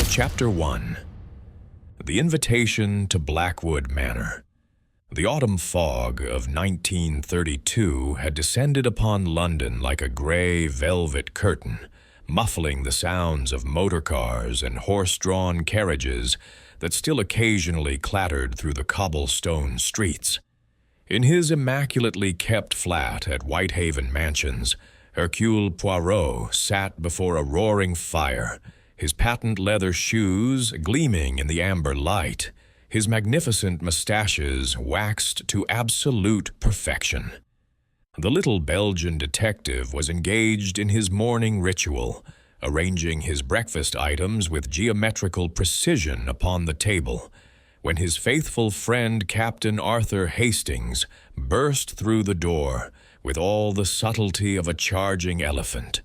Chapter 1. The Invitation to Blackwood Manor. The autumn fog of 1932 had descended upon London like a gray velvet curtain, muffling the sounds of motor cars and horse-drawn carriages that still occasionally clattered through the cobblestone streets. In his immaculately kept flat at Whitehaven Mansions, Hercule Poirot sat before a roaring fire, his patent leather shoes gleaming in the amber light, his magnificent mustaches waxed to absolute perfection. The little Belgian detective was engaged in his morning ritual, arranging his breakfast items with geometrical precision upon the table, when his faithful friend Captain Arthur Hastings burst through the door with all the subtlety of a charging elephant.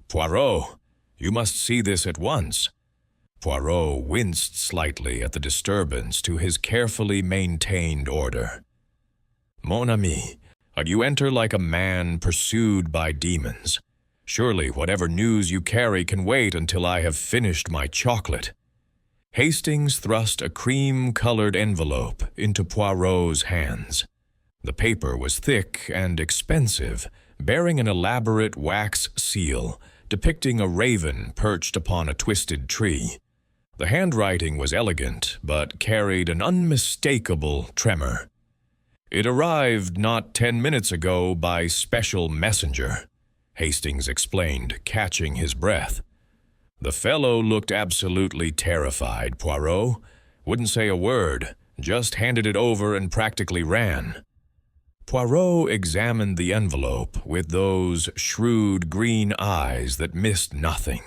"Poirot, you must see this at once." Poirot winced slightly at the disturbance to his carefully maintained order. "Mon ami, you enter like a man pursued by demons. Surely whatever news you carry can wait until I have finished my chocolate." Hastings thrust a cream-colored envelope into Poirot's hands. The paper was thick and expensive, bearing an elaborate wax seal depicting a raven perched upon a twisted tree. The handwriting was elegant, but carried an unmistakable tremor. "It arrived not 10 minutes ago by special messenger," Hastings explained, catching his breath. "The fellow looked absolutely terrified, Poirot. Wouldn't say a word, just handed it over and practically ran." Poirot examined the envelope with those shrewd green eyes that missed nothing.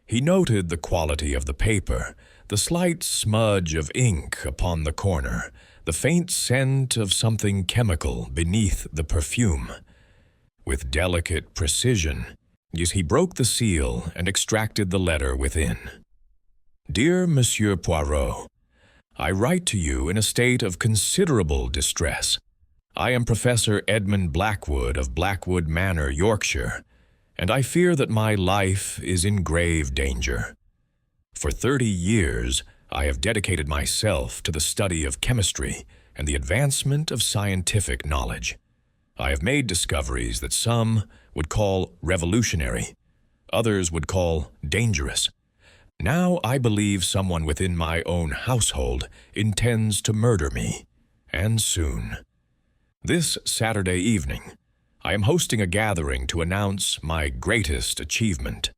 He noted the quality of the paper, the slight smudge of ink upon the corner, the faint scent of something chemical beneath the perfume. With delicate precision, he broke the seal and extracted the letter within. "Dear Monsieur Poirot, I write to you in a state of considerable distress. I am Professor Edmund Blackwood of Blackwood Manor, Yorkshire, and I fear that my life is in grave danger. For 30 years, I have dedicated myself to the study of chemistry and the advancement of scientific knowledge. I have made discoveries that some would call revolutionary, others would call dangerous. Now I believe someone within my own household intends to murder me, and soon. This Saturday evening, I am hosting a gathering to announce my greatest achievement.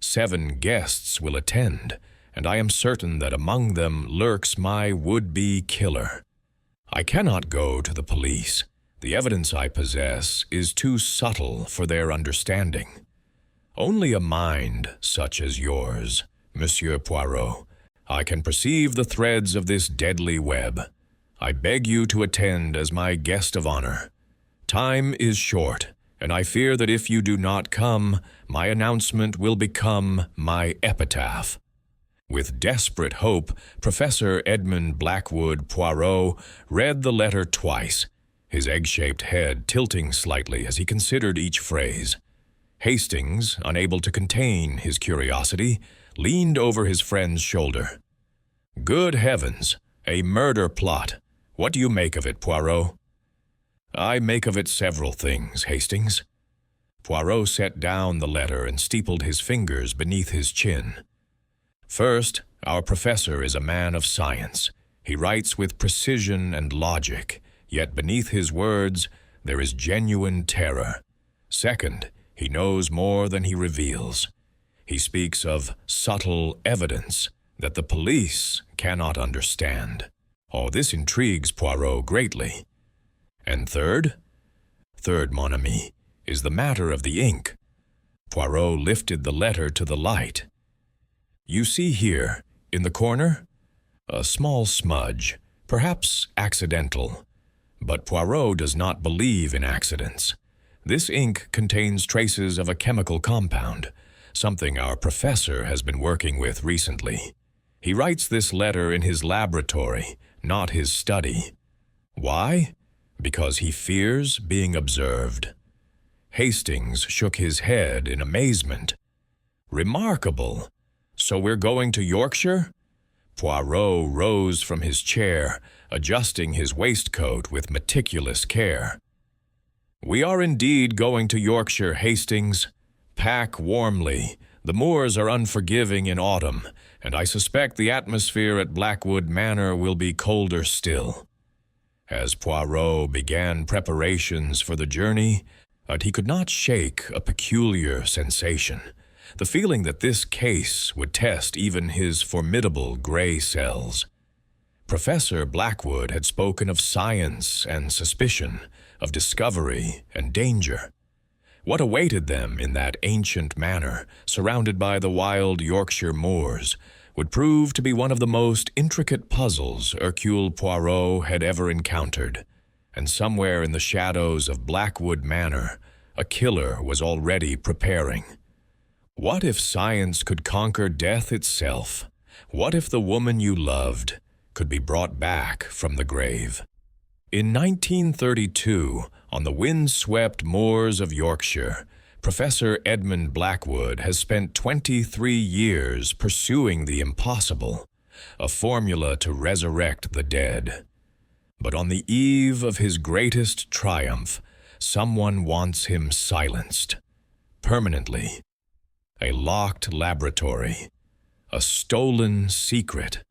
7 guests will attend, and I am certain that among them lurks my would-be killer. I cannot go to the police. The evidence I possess is too subtle for their understanding. Only a mind such as yours, Monsieur Poirot, I can perceive the threads of this deadly web. I beg you to attend as my guest of honor. Time is short, and I fear that if you do not come, my announcement will become my epitaph." With desperate hope, Professor Edmund Blackwood Poirot read the letter twice, his egg-shaped head tilting slightly as he considered each phrase. Hastings, unable to contain his curiosity, leaned over his friend's shoulder. "Good heavens, a murder plot. What do you make of it, Poirot?" "I make of it several things, Hastings." Poirot set down the letter and steepled his fingers beneath his chin. "First, our professor is a man of science. He writes with precision and logic, yet beneath his words there is genuine terror. Second, he knows more than he reveals. He speaks of subtle evidence that the police cannot understand. Oh, this intrigues Poirot greatly. And third, mon ami, is the matter of the ink." Poirot lifted the letter to the light. "You see here, in the corner, a small smudge, perhaps accidental. But Poirot does not believe in accidents. This ink contains traces of a chemical compound, something our professor has been working with recently. He writes this letter in his laboratory, not his study. Why? Because he fears being observed." Hastings shook his head in amazement. "Remarkable! So we're going to Yorkshire? Poirot rose from his chair, adjusting his waistcoat with meticulous care. We are indeed going to Yorkshire, Hastings. Pack warmly. The moors are unforgiving in autumn, and I suspect the atmosphere at Blackwood Manor will be colder still. As Poirot began preparations for the journey, but he could not shake a peculiar sensation, the feeling that this case would test even his formidable gray cells. Professor Blackwood had spoken of science and suspicion, of discovery and danger. What awaited them in that ancient manor, surrounded by the wild Yorkshire moors, would prove to be one of the most intricate puzzles Hercule Poirot had ever encountered, and somewhere in the shadows of Blackwood Manor, a killer was already preparing. What if science could conquer death itself? What if the woman you loved could be brought back from the grave? In 1932, on the wind-swept moors of Yorkshire, Professor Edmund Blackwood has spent 23 years pursuing the impossible, a formula to resurrect the dead. But on the eve of his greatest triumph, someone wants him silenced, permanently. A locked laboratory, a stolen secret,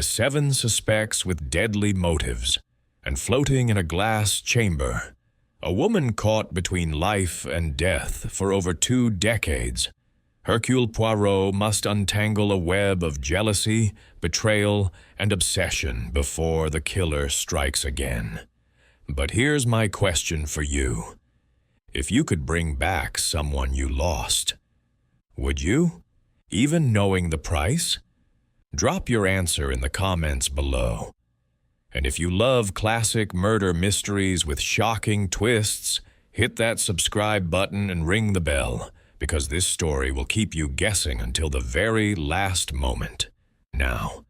7 suspects with deadly motives, and floating in a glass chamber, a woman caught between life and death for over 2 decades. Hercule Poirot must untangle a web of jealousy, betrayal, and obsession before the killer strikes again. But here's my question for you. If you could bring back someone you lost, would you? Even knowing the price? Drop your answer in the comments below. And if you love classic murder mysteries with shocking twists, hit that subscribe button and ring the bell, because this story will keep you guessing until the very last moment. Now,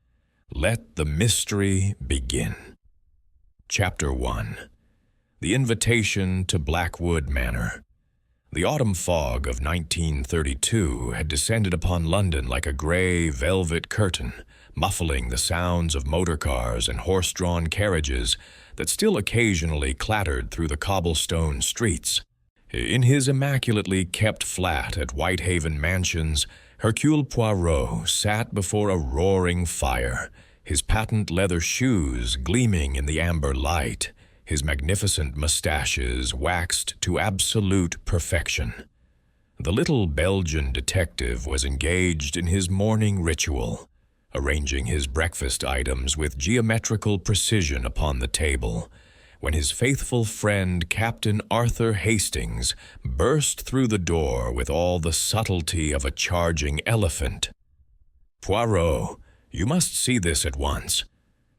let the mystery begin. Chapter 1. The Invitation to Blackwood Manor. The autumn fog of 1932 had descended upon London like a gray velvet curtain, muffling the sounds of motor cars and horse-drawn carriages that still occasionally clattered through the cobblestone streets. In his immaculately kept flat at Whitehaven Mansions, Hercule Poirot sat before a roaring fire, his patent leather shoes gleaming in the amber light, his magnificent mustaches waxed to absolute perfection. The little Belgian detective was engaged in his morning ritual, arranging his breakfast items with geometrical precision upon the table, when his faithful friend Captain Arthur Hastings burst through the door with all the subtlety of a charging elephant. "Poirot, you must see this at once."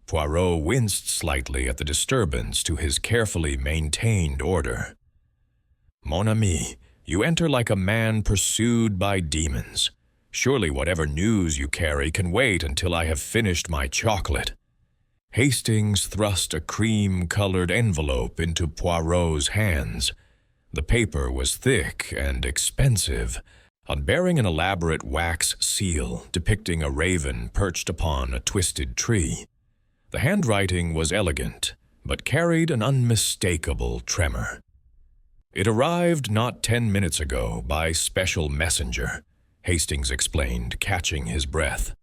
Poirot winced slightly at the disturbance to his carefully maintained order. "Mon ami, you enter like a man pursued by demons. Surely whatever news you carry can wait until I have finished my chocolate." Hastings thrust a cream-colored envelope into Poirot's hands. The paper was thick and expensive, bearing an elaborate wax seal depicting a raven perched upon a twisted tree. The handwriting was elegant, but carried an unmistakable tremor. "It arrived not 10 minutes ago by special messenger," Hastings explained, catching his breath.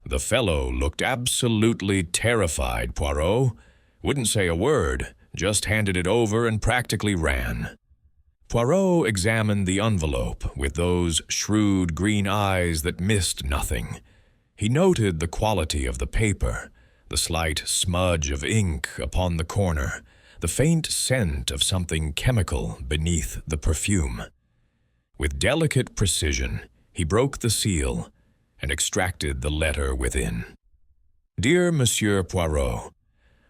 "The fellow looked absolutely terrified, Poirot. Wouldn't say a word, just handed it over and practically ran." Poirot examined the envelope with those shrewd green eyes that missed nothing. He noted the quality of the paper, the slight smudge of ink upon the corner, the faint scent of something chemical beneath the perfume. With delicate precision, he broke the seal and extracted the letter within. "Dear Monsieur Poirot,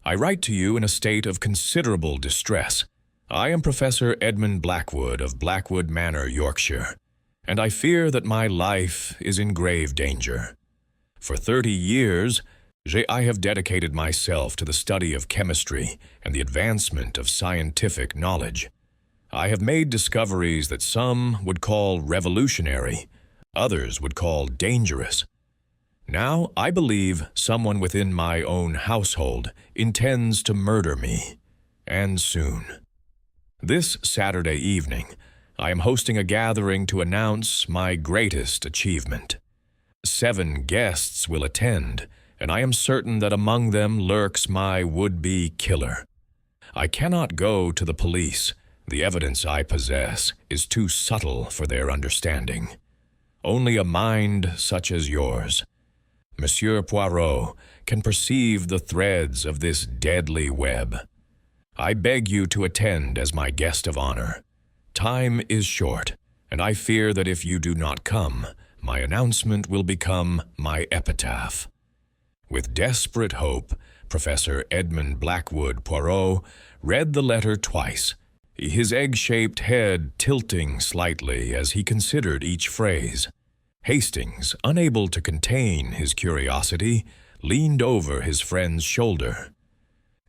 I write to you in a state of considerable distress. I am Professor Edmund Blackwood of Blackwood Manor, Yorkshire, and I fear that my life is in grave danger. For 30 years, I have dedicated myself to the study of chemistry and the advancement of scientific knowledge. I have made discoveries that some would call revolutionary, others would call dangerous. Now, I believe someone within my own household intends to murder me, and soon. This Saturday evening, I am hosting a gathering to announce my greatest achievement. 7 guests will attend, and I am certain that among them lurks my would-be killer. I cannot go to the police. The evidence I possess is too subtle for their understanding. Only a mind such as yours, Monsieur Poirot, can perceive the threads of this deadly web. I beg you to attend as my guest of honor. Time is short, and I fear that if you do not come, my announcement will become my epitaph. With desperate hope, Professor Edmund Blackwood Poirot read the letter twice, his egg-shaped head tilting slightly as he considered each phrase. Hastings, unable to contain his curiosity, leaned over his friend's shoulder.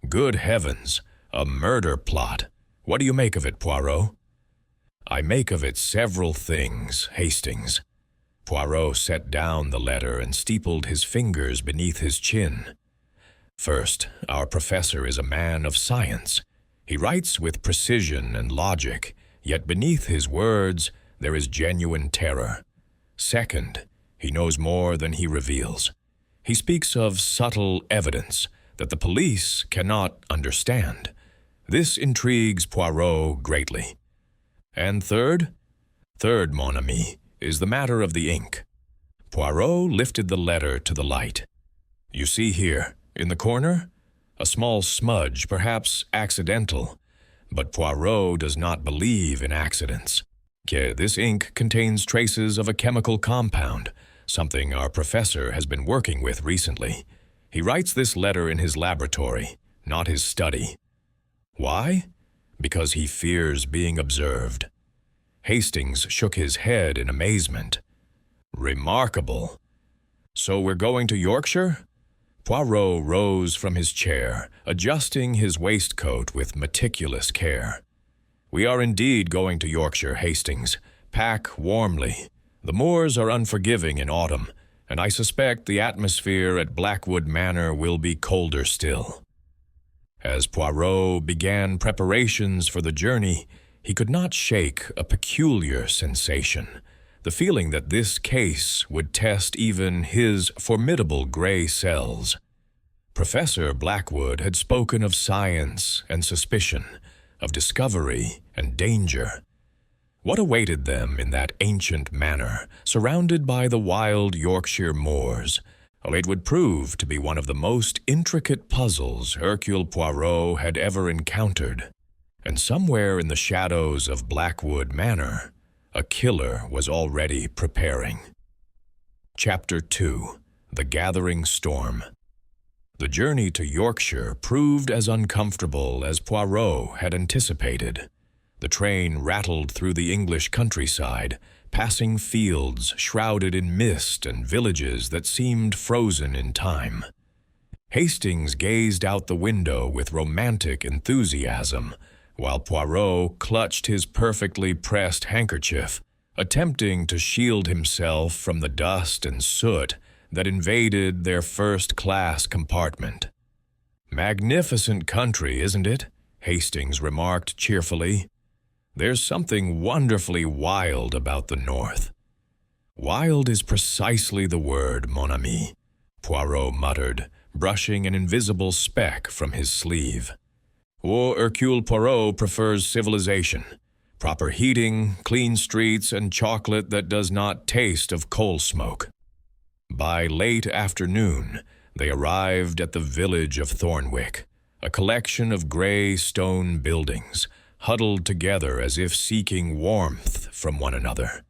"Good heavens, a murder plot. What do you make of it, Poirot?" "I make of it several things, Hastings." Poirot set down the letter and steepled his fingers beneath his chin. "First, our professor is a man of science. He writes with precision and logic, yet beneath his words there is genuine terror. Second, he knows more than he reveals. He speaks of subtle evidence that the police cannot understand. This intrigues Poirot greatly. And third, mon ami, is the matter of the ink." Poirot lifted the letter to the light. "You see here, in the corner? A small smudge, perhaps accidental. But Poirot does not believe in accidents. This ink contains traces of a chemical compound, something our professor has been working with recently. He writes this letter in his laboratory, not his study. Why? Because he fears being observed." Hastings shook his head in amazement. "Remarkable. So we're going to Yorkshire?" Poirot rose from his chair, adjusting his waistcoat with meticulous care. "We are indeed going to Yorkshire, Hastings. Pack warmly. The moors are unforgiving in autumn, and I suspect the atmosphere at Blackwood Manor will be colder still." As Poirot began preparations for the journey, he could not shake a peculiar sensation, the feeling that this case would test even his formidable gray cells. Professor Blackwood had spoken of science and suspicion, of discovery and danger. What awaited them in that ancient manor, surrounded by the wild Yorkshire moors? Oh, it would prove to be one of the most intricate puzzles Hercule Poirot had ever encountered. And somewhere in the shadows of Blackwood Manor, a killer was already preparing. Chapter 2. The Gathering Storm. The journey to Yorkshire proved as uncomfortable as Poirot had anticipated. The train rattled through the English countryside, passing fields shrouded in mist and villages that seemed frozen in time. Hastings gazed out the window with romantic enthusiasm, while Poirot clutched his perfectly pressed handkerchief, attempting to shield himself from the dust and soot that invaded their first-class compartment. "Magnificent country, isn't it?" Hastings remarked cheerfully. "There's something wonderfully wild about the north." "Wild is precisely the word, mon ami," Poirot muttered, brushing an invisible speck from his sleeve. "Or Hercule Poirot prefers civilization, proper heating, clean streets, and chocolate that does not taste of coal smoke." By late afternoon, they arrived at the village of Thornwick, a collection of gray stone buildings, huddled together as if seeking warmth from one another.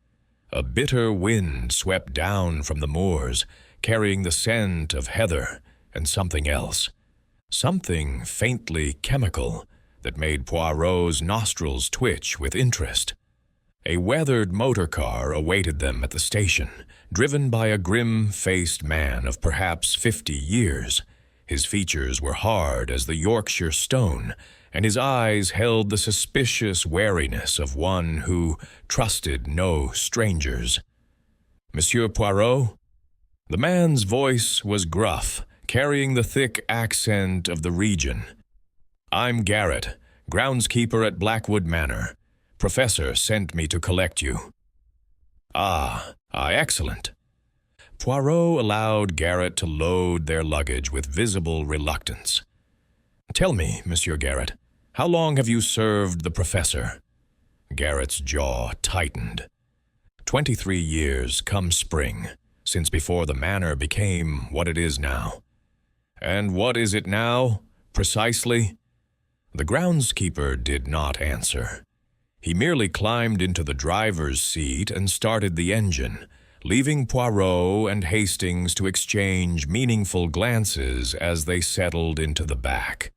A bitter wind swept down from the moors, carrying the scent of heather and something else, something faintly chemical that made Poirot's nostrils twitch with interest. A weathered motor car awaited them at the station, driven by a grim-faced man of perhaps 50 years. His features were hard as the Yorkshire stone, and his eyes held the suspicious wariness of one who trusted no strangers. "Monsieur Poirot?" The man's voice was gruff, carrying the thick accent of the region. "I'm Garrett, groundskeeper at Blackwood Manor. Professor sent me to collect you." Excellent." Poirot allowed Garrett to load their luggage with visible reluctance. "Tell me, Monsieur Garrett, how long have you served the professor?" Garrett's jaw tightened. 23 years come spring, since before the manor became what it is now. "And what is it now, precisely?" The groundskeeper did not answer. He merely climbed into the driver's seat and started the engine, leaving Poirot and Hastings to exchange meaningful glances as they settled into the back.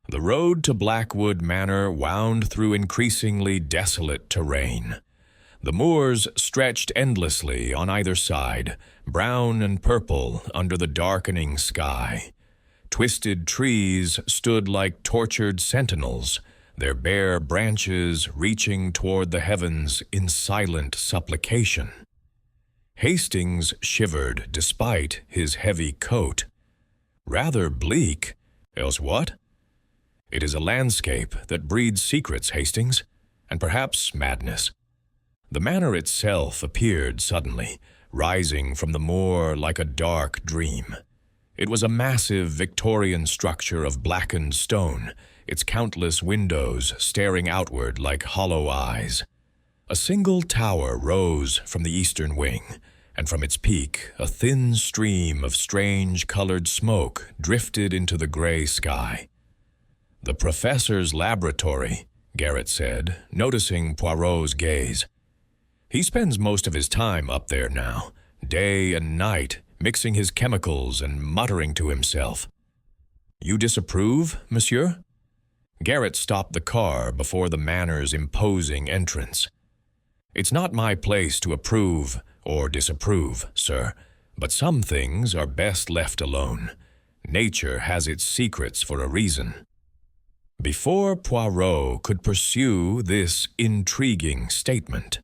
The road to Blackwood Manor wound through increasingly desolate terrain. The moors stretched endlessly on either side, brown and purple under the darkening sky. Twisted trees stood like tortured sentinels, their bare branches reaching toward the heavens in silent supplication. Hastings shivered despite his heavy coat. "Rather bleak, else what?" "It is a landscape that breeds secrets, Hastings, and perhaps madness." The manor itself appeared suddenly, rising from the moor like a dark dream. It was a massive Victorian structure of blackened stone, its countless windows staring outward like hollow eyes. A single tower rose from the eastern wing, and from its peak a thin stream of strange-colored smoke drifted into the gray sky. "The professor's laboratory," Garrett said, noticing Poirot's gaze. "He spends most of his time up there now, day and night, mixing his chemicals and muttering to himself." "You disapprove, monsieur?" Garrett stopped the car before the manor's imposing entrance. "It's not my place to approve or disapprove, sir, but some things are best left alone. Nature has its secrets for a reason." Before Poirot could pursue this intriguing statement,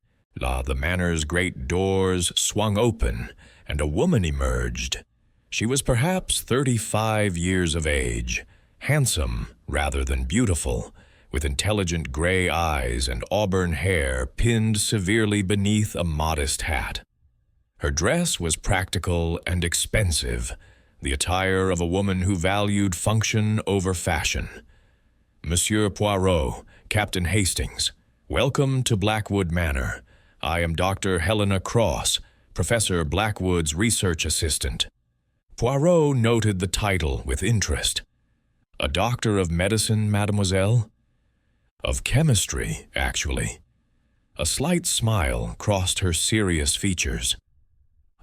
the manor's great doors swung open, and a woman emerged. She was perhaps 35 years of age, handsome rather than beautiful, with intelligent gray eyes and auburn hair pinned severely beneath a modest hat. Her dress was practical and expensive, the attire of a woman who valued function over fashion. "Monsieur Poirot, Captain Hastings, welcome to Blackwood Manor. I am Dr. Helena Cross, Professor Blackwood's research assistant." Poirot noted the title with interest. "A doctor of medicine, mademoiselle?" "Of chemistry, actually." A slight smile crossed her serious features.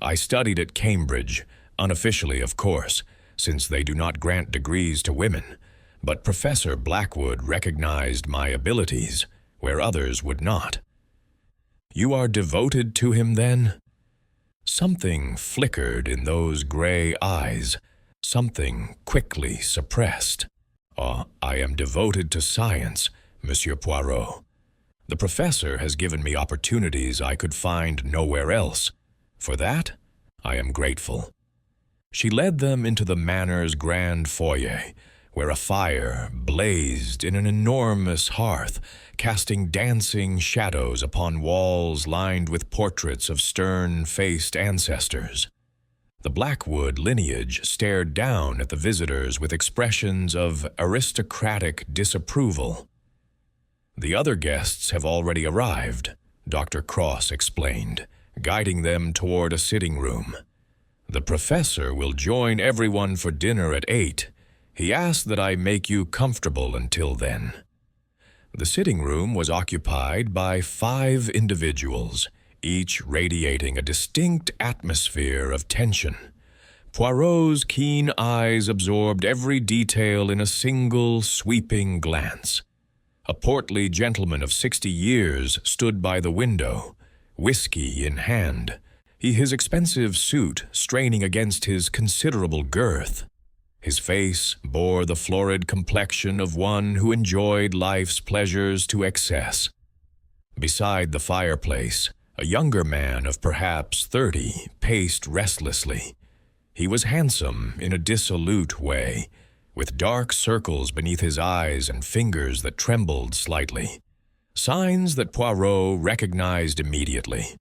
"I studied at Cambridge, unofficially, of course, since they do not grant degrees to women, but Professor Blackwood recognized my abilities where others would not." "You are devoted to him, then?" Something flickered in those gray eyes, something quickly suppressed. "I am devoted to science, Monsieur Poirot. The professor has given me opportunities I could find nowhere else. For that, I am grateful." She led them into the manor's grand foyer, where a fire blazed in an enormous hearth, casting dancing shadows upon walls lined with portraits of stern-faced ancestors. The Blackwood lineage stared down at the visitors with expressions of aristocratic disapproval. "The other guests have already arrived," Dr. Cross explained, guiding them toward a sitting room. "The professor will join everyone for dinner at 8. He asked that I make you comfortable until then." The sitting room was occupied by 5 individuals, each radiating a distinct atmosphere of tension. Poirot's keen eyes absorbed every detail in a single sweeping glance. A portly gentleman of 60 years stood by the window, whiskey in hand, his expensive suit straining against his considerable girth. His face bore the florid complexion of one who enjoyed life's pleasures to excess. Beside the fireplace, a younger man of perhaps 30 paced restlessly, He was handsome in a dissolute way, with dark circles beneath his eyes and fingers that trembled slightly, signs that Poirot recognized immediately.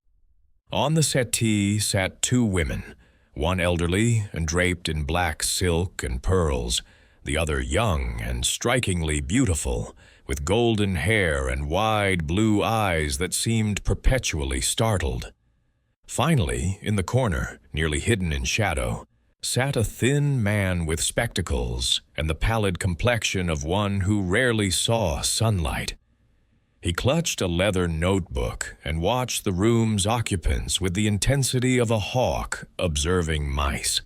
On the settee sat two women, one elderly and draped in black silk and pearls, the other young and strikingly beautiful, with golden hair and wide blue eyes that seemed perpetually startled. Finally, in the corner, nearly hidden in shadow, sat a thin man with spectacles and the pallid complexion of one who rarely saw sunlight. He clutched a leather notebook and watched the room's occupants with the intensity of a hawk observing mice.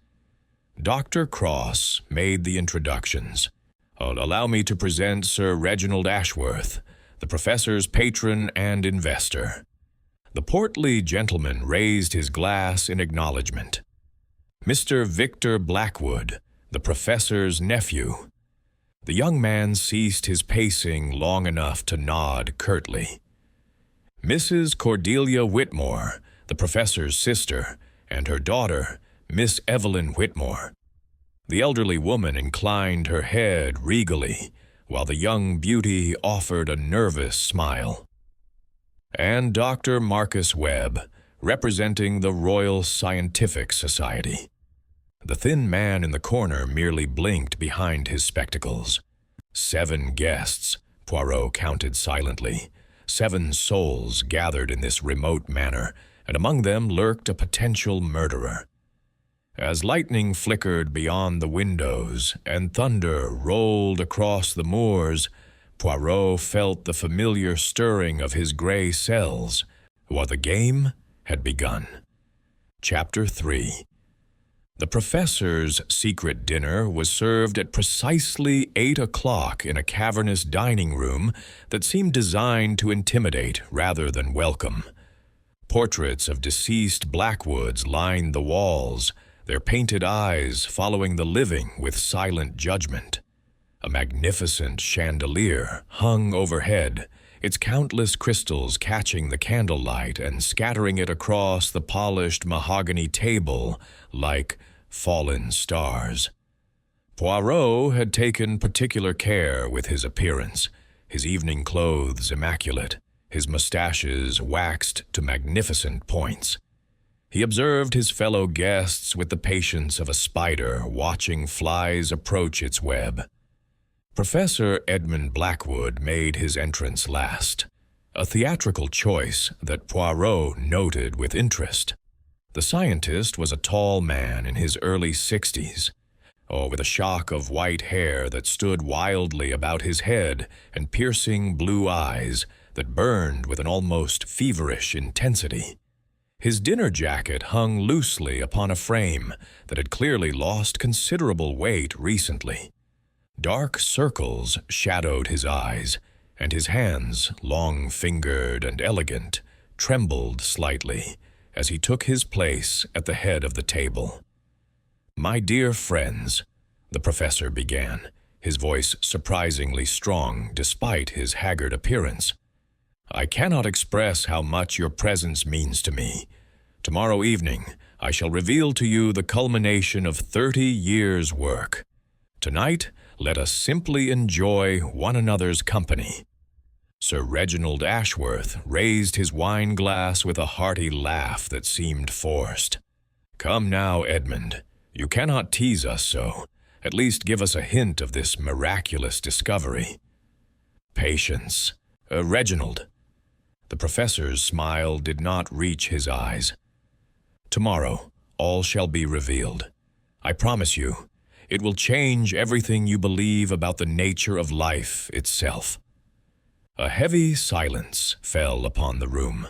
Dr. Cross made the introductions. Allow me to present Sir Reginald Ashworth, the professor's patron and investor. The portly gentleman raised his glass in acknowledgement. Mr. Victor Blackwood, the professor's nephew. The young man ceased his pacing long enough to nod curtly. Mrs. Cordelia Whitmore, the professor's sister, and her daughter, Miss Evelyn Whitmore. The elderly woman inclined her head regally, while the young beauty offered a nervous smile. And Dr. Marcus Webb, representing the Royal Scientific Society. The thin man in the corner merely blinked behind his spectacles. 7 guests, Poirot counted silently. 7 souls gathered in this remote manor, and among them lurked a potential murderer. As lightning flickered beyond the windows and thunder rolled across the moors, Poirot felt the familiar stirring of his gray cells, while the game had begun. Chapter 3. The professor's secret dinner was served at precisely 8 o'clock in a cavernous dining room that seemed designed to intimidate rather than welcome. Portraits of deceased Blackwoods lined the walls, their painted eyes following the living with silent judgment. A magnificent chandelier hung overhead, its countless crystals catching the candlelight and scattering it across the polished mahogany table like fallen stars. Poirot had taken particular care with his appearance, his evening clothes immaculate, his mustaches waxed to magnificent points. He observed his fellow guests with the patience of a spider watching flies approach its web. Professor Edmund Blackwood made his entrance last, a theatrical choice that Poirot noted with interest. The scientist was a tall man in his early 60s, with a shock of white hair that stood wildly about his head and piercing blue eyes that burned with an almost feverish intensity. His dinner jacket hung loosely upon a frame that had clearly lost considerable weight recently. Dark circles shadowed his eyes, and his hands, long-fingered and elegant, trembled slightly as he took his place at the head of the table. "My dear friends," the professor began, his voice surprisingly strong despite his haggard appearance, "I cannot express how much your presence means to me. Tomorrow evening, I shall reveal to you the culmination of 30 years' work. Tonight, let us simply enjoy one another's company." Sir Reginald Ashworth raised his wine glass with a hearty laugh that seemed forced. "Come now, Edmund, you cannot tease us so. At least give us a hint of this miraculous discovery." "Patience. Reginald." The professor's smile did not reach his eyes. "Tomorrow, all shall be revealed. I promise you, it will change everything you believe about the nature of life itself." A heavy silence fell upon the room.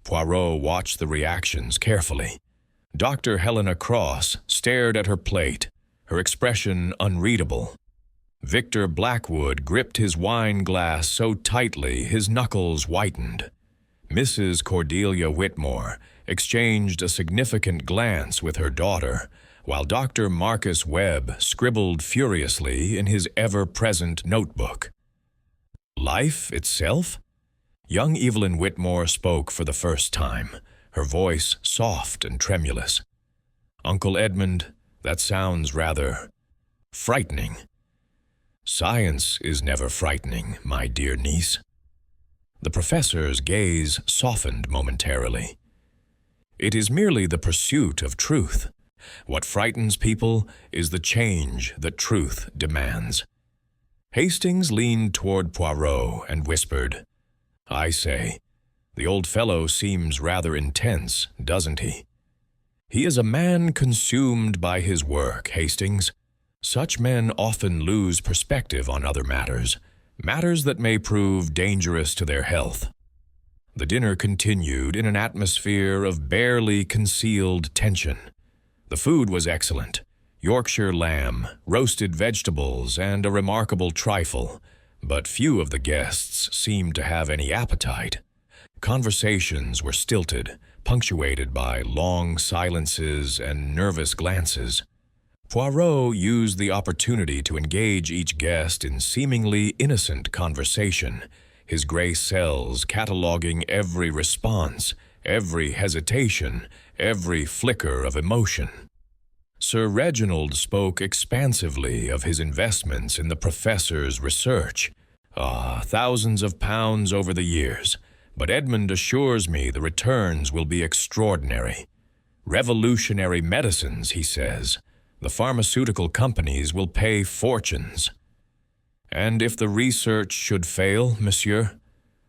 Poirot watched the reactions carefully. Dr. Helena Cross stared at her plate, her expression unreadable. Victor Blackwood gripped his wine glass so tightly his knuckles whitened. Mrs. Cordelia Whitmore exchanged a significant glance with her daughter, while Dr. Marcus Webb scribbled furiously in his ever-present notebook. Life itself? Young Evelyn Whitmore spoke for the first time, her voice soft and tremulous. "Uncle Edmund, That sounds rather frightening. Science is never frightening, my dear niece. The professor's gaze softened momentarily. It is merely the pursuit of truth. What frightens people is the change that truth demands. Hastings leaned toward Poirot and whispered, "I say, the old fellow seems rather intense, doesn't he? He is a man consumed by his work, Hastings. Such men often lose perspective on other matters that may prove dangerous to their health." The dinner continued in an atmosphere of barely concealed tension. The food was excellent. Yorkshire lamb, roasted vegetables, and a remarkable trifle, but few of the guests seemed to have any appetite. Conversations were stilted, punctuated by long silences and nervous glances. Poirot used the opportunity to engage each guest in seemingly innocent conversation, his gray cells cataloging every response, every hesitation, every flicker of emotion. Sir Reginald spoke expansively of his investments in the professor's research. Thousands of pounds over the years, but Edmund assures me the returns will be extraordinary. Revolutionary medicines, he says. The pharmaceutical companies will pay fortunes. And if the research should fail, monsieur?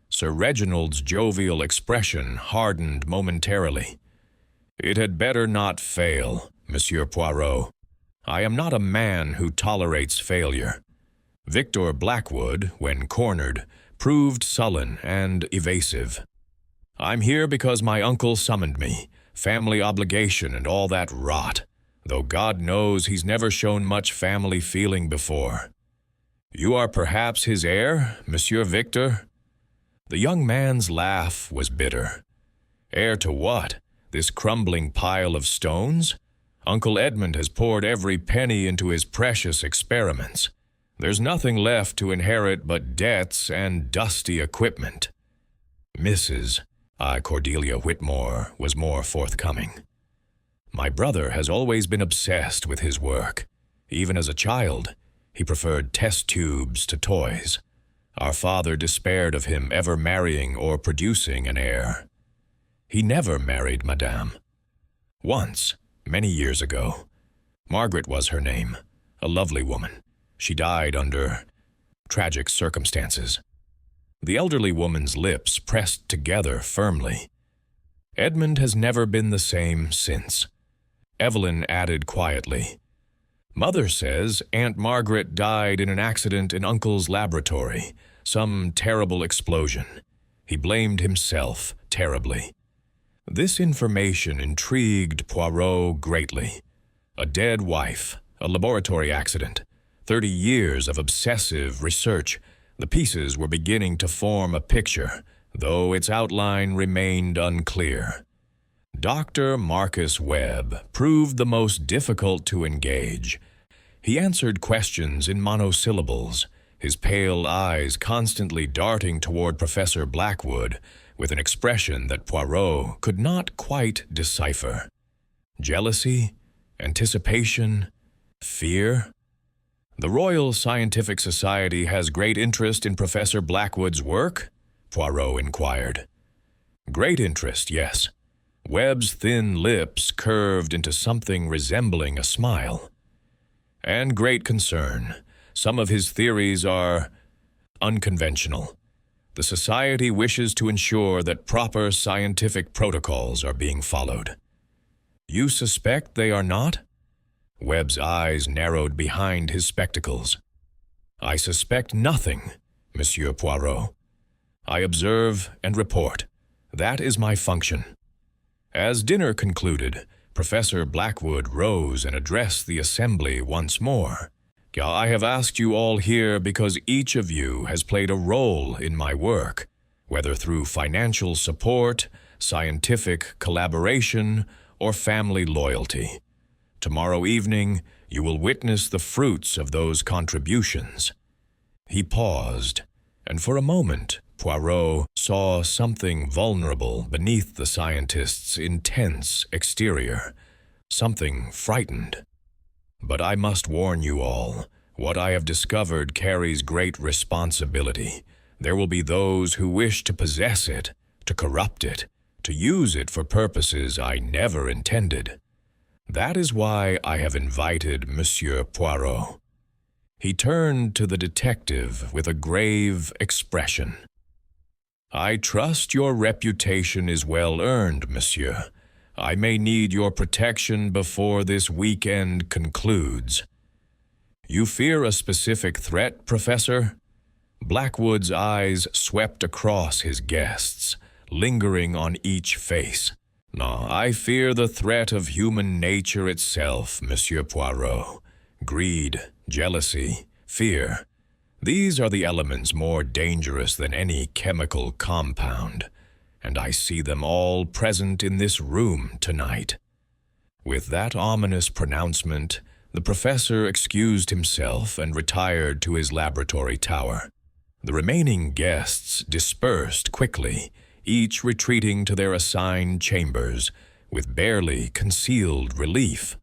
Sir Reginald's jovial expression hardened momentarily. It had better not fail, Monsieur Poirot. I am not a man who tolerates failure. Victor Blackwood, when cornered, proved sullen and evasive. I'm here because my uncle summoned me, family obligation and all that rot, though God knows he's never shown much family feeling before. You are perhaps his heir, Monsieur Victor? The young man's laugh was bitter. Heir to what? This crumbling pile of stones? Uncle Edmund has poured every penny into his precious experiments. There's nothing left to inherit but debts and dusty equipment. Mrs. Cordelia Whitmore was more forthcoming. My brother has always been obsessed with his work. Even as a child, he preferred test tubes to toys. Our father despaired of him ever marrying or producing an heir. He never married, madame. Once, many years ago. Margaret was her name, a lovely woman. She died under tragic circumstances. The elderly woman's lips pressed together firmly. Edmund has never been the same since. Evelyn added quietly, Mother says Aunt Margaret died in an accident in Uncle's laboratory, some terrible explosion. He blamed himself terribly. This information intrigued Poirot greatly. A dead wife, a laboratory accident, 30 years of obsessive research. The pieces were beginning to form a picture, though its outline remained unclear. Dr. Marcus Webb proved the most difficult to engage. He answered questions in monosyllables, his pale eyes constantly darting toward Professor Blackwood with an expression that Poirot could not quite decipher. Jealousy? Anticipation? Fear? The Royal Scientific Society has great interest in Professor Blackwood's work? Poirot inquired. Great interest, yes. Webb's thin lips curved into something resembling a smile. And great concern. Some of his theories are unconventional. The Society wishes to ensure that proper scientific protocols are being followed. You suspect they are not? Webb's eyes narrowed behind his spectacles. I suspect nothing, Monsieur Poirot. I observe and report. That is my function. As dinner concluded, Professor Blackwood rose and addressed the assembly once more. I have asked you all here because each of you has played a role in my work, whether through financial support, scientific collaboration, or family loyalty. Tomorrow evening, you will witness the fruits of those contributions. He paused, and for a moment, Poirot saw something vulnerable beneath the scientist's intense exterior, something frightened. But I must warn you all, what I have discovered carries great responsibility. There will be those who wish to possess it, to corrupt it, to use it for purposes I never intended. That is why I have invited Monsieur Poirot." He turned to the detective with a grave expression. "I trust your reputation is well earned, monsieur. I may need your protection before this weekend concludes." "You fear a specific threat, Professor?" Blackwood's eyes swept across his guests, lingering on each face. "No, I fear the threat of human nature itself, Monsieur Poirot. Greed, jealousy, fear. These are the elements more dangerous than any chemical compound, and I see them all present in this room tonight." With that ominous pronouncement, the professor excused himself and retired to his laboratory tower. The remaining guests dispersed quickly, each retreating to their assigned chambers, with barely concealed relief.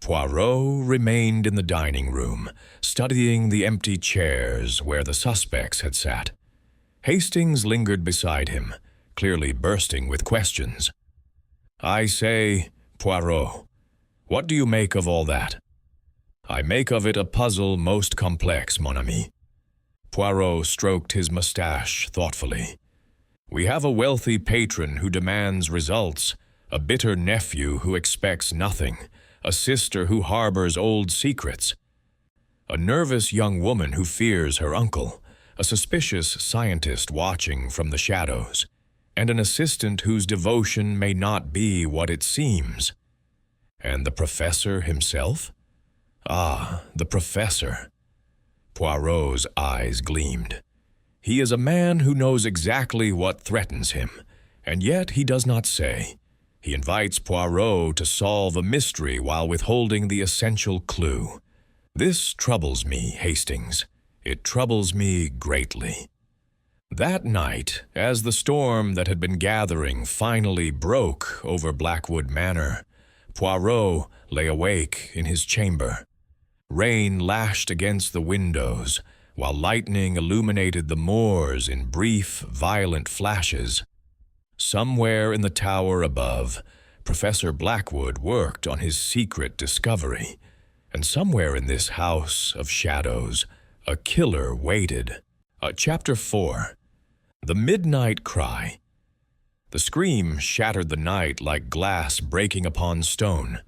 Poirot remained in the dining room, studying the empty chairs where the suspects had sat. Hastings lingered beside him, clearly bursting with questions. "I say, Poirot, what do you make of all that?" "I make of it a puzzle most complex, mon ami." Poirot stroked his mustache thoughtfully. "We have a wealthy patron who demands results, a bitter nephew who expects nothing, a sister who harbors old secrets, a nervous young woman who fears her uncle, a suspicious scientist watching from the shadows, and an assistant whose devotion may not be what it seems. And the professor himself? Ah, the professor." Poirot's eyes gleamed. "He is a man who knows exactly what threatens him, and yet he does not say. He invites Poirot to solve a mystery while withholding the essential clue. This troubles me, Hastings. It troubles me greatly." That night, as the storm that had been gathering finally broke over Blackwood Manor, Poirot lay awake in his chamber. Rain lashed against the windows, while lightning illuminated the moors in brief, violent flashes. Somewhere in the tower above, Professor Blackwood worked on his secret discovery, and somewhere in this house of shadows, a killer waited. Chapter 4. The Midnight Cry. The scream shattered the night like glass breaking upon stone.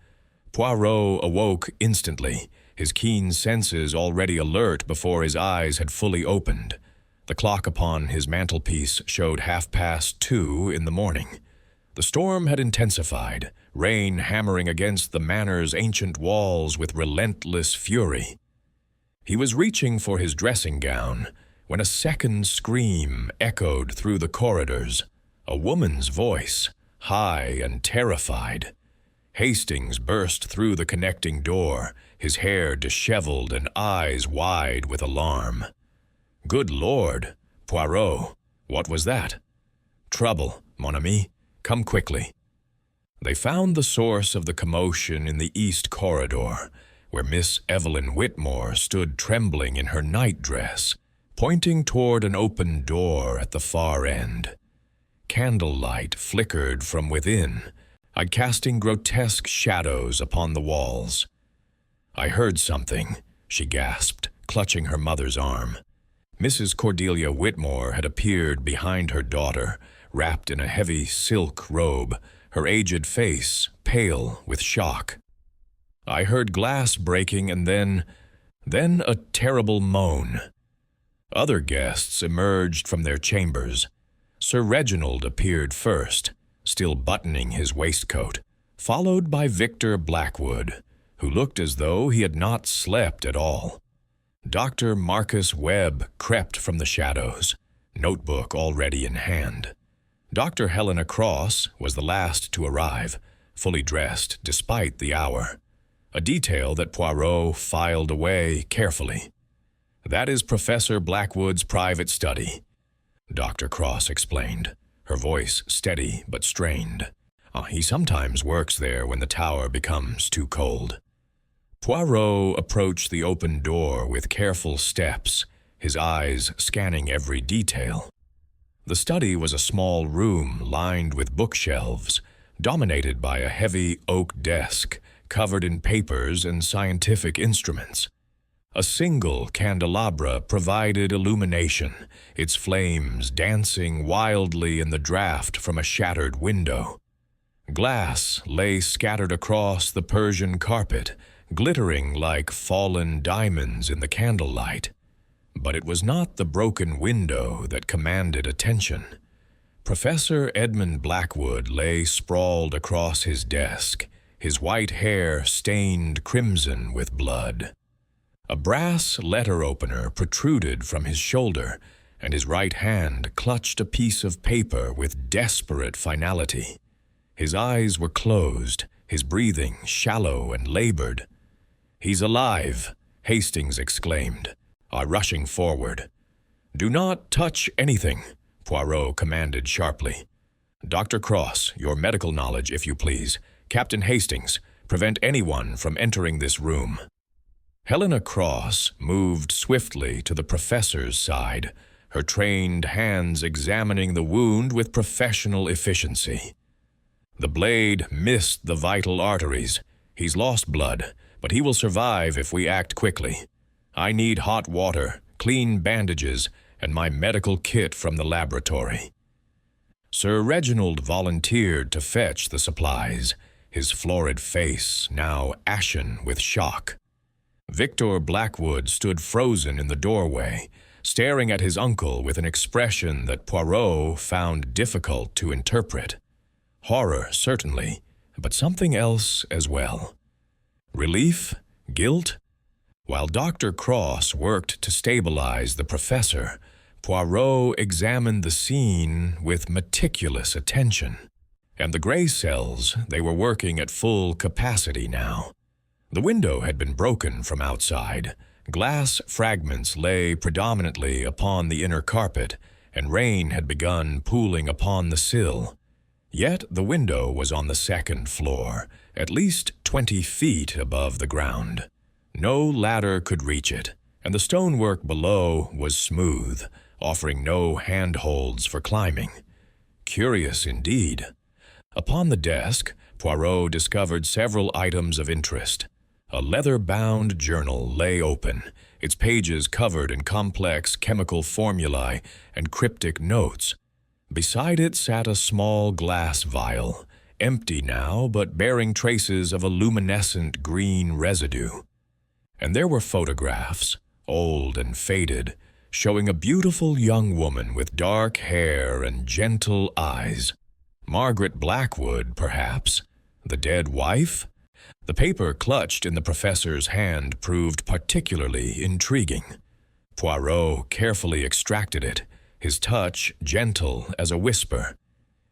Poirot awoke instantly, his keen senses already alert before his eyes had fully opened. The clock upon his mantelpiece showed 2:30 in the morning. The storm had intensified, rain hammering against the manor's ancient walls with relentless fury. He was reaching for his dressing gown when a second scream echoed through the corridors, a woman's voice, high and terrified. Hastings burst through the connecting door, his hair disheveled and eyes wide with alarm. "Good Lord, Poirot, what was that?" "Trouble, mon ami. Come quickly." They found the source of the commotion in the east corridor, where Miss Evelyn Whitmore stood trembling in her nightdress, pointing toward an open door at the far end. Candlelight flickered from within, casting grotesque shadows upon the walls. "I heard something," she gasped, clutching her mother's arm. Mrs. Cordelia Whitmore had appeared behind her daughter, wrapped in a heavy silk robe, her aged face pale with shock. "I heard glass breaking and then a terrible moan." Other guests emerged from their chambers. Sir Reginald appeared first, still buttoning his waistcoat, followed by Victor Blackwood, who looked as though he had not slept at all. Dr. Marcus Webb crept from the shadows, notebook already in hand. Dr. Helena Cross was the last to arrive, fully dressed despite the hour, a detail that Poirot filed away carefully. "That is Professor Blackwood's private study," Dr. Cross explained, her voice steady but strained. "He sometimes works there when the tower becomes too cold." Poirot approached the open door with careful steps, his eyes scanning every detail. The study was a small room lined with bookshelves, dominated by a heavy oak desk covered in papers and scientific instruments. A single candelabra provided illumination, its flames dancing wildly in the draught from a shattered window. Glass lay scattered across the Persian carpet, glittering like fallen diamonds in the candlelight. But it was not the broken window that commanded attention. Professor Edmund Blackwood lay sprawled across his desk, his white hair stained crimson with blood. A brass letter opener protruded from his shoulder, and his right hand clutched a piece of paper with desperate finality. His eyes were closed, his breathing shallow and labored. "He's alive," Hastings exclaimed, rushing forward. "Do not touch anything," Poirot commanded sharply. "Dr. Cross, your medical knowledge, if you please. Captain Hastings, prevent anyone from entering this room." Helena Cross moved swiftly to the professor's side, her trained hands examining the wound with professional efficiency. "The blade missed the vital arteries. He's lost blood, but he will survive if we act quickly. I need hot water, clean bandages, and my medical kit from the laboratory." Sir Reginald volunteered to fetch the supplies, his florid face now ashen with shock. Victor Blackwood stood frozen in the doorway, staring at his uncle with an expression that Poirot found difficult to interpret. Horror, certainly, but something else as well. Relief? Guilt? While Dr. Cross worked to stabilize the professor, Poirot examined the scene with meticulous attention. And the gray cells, they were working at full capacity now. The window had been broken from outside. Glass fragments lay predominantly upon the inner carpet, and rain had begun pooling upon the sill. Yet the window was on the second floor, at least 20 feet above the ground. No ladder could reach it, and the stonework below was smooth, offering no handholds for climbing. Curious indeed. Upon the desk, Poirot discovered several items of interest. A leather-bound journal lay open, its pages covered in complex chemical formulae and cryptic notes. Beside it sat a small glass vial, empty now but bearing traces of a luminescent green residue. And there were photographs, old and faded, showing a beautiful young woman with dark hair and gentle eyes. Margaret Blackwood, perhaps? The dead wife? The paper clutched in the professor's hand proved particularly intriguing. Poirot carefully extracted it, his touch gentle as a whisper.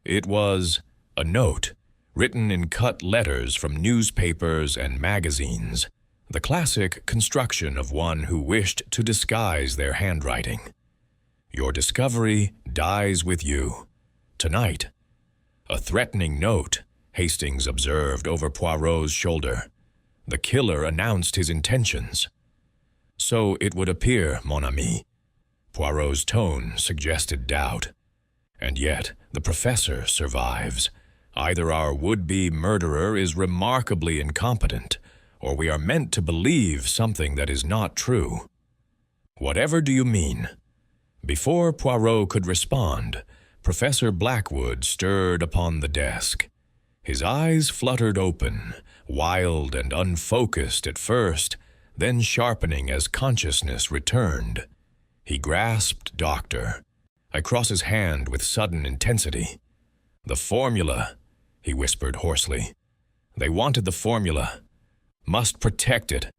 It was a note, written in cut letters from newspapers and magazines, the classic construction of one who wished to disguise their handwriting. "Your discovery dies with you. Tonight." A threatening note, Hastings observed over Poirot's shoulder. The killer announced his intentions. "So it would appear, mon ami." Poirot's tone suggested doubt. "And yet the professor survives. Either our would-be murderer is remarkably incompetent, or we are meant to believe something that is not true." "Whatever do you mean?" Before Poirot could respond, Professor Blackwood stirred upon the desk. His eyes fluttered open, wild and unfocused at first, then sharpening as consciousness returned. He grasped Doctor, across his hand with sudden intensity. "The formula," he whispered hoarsely. "They wanted the formula. Must protect it."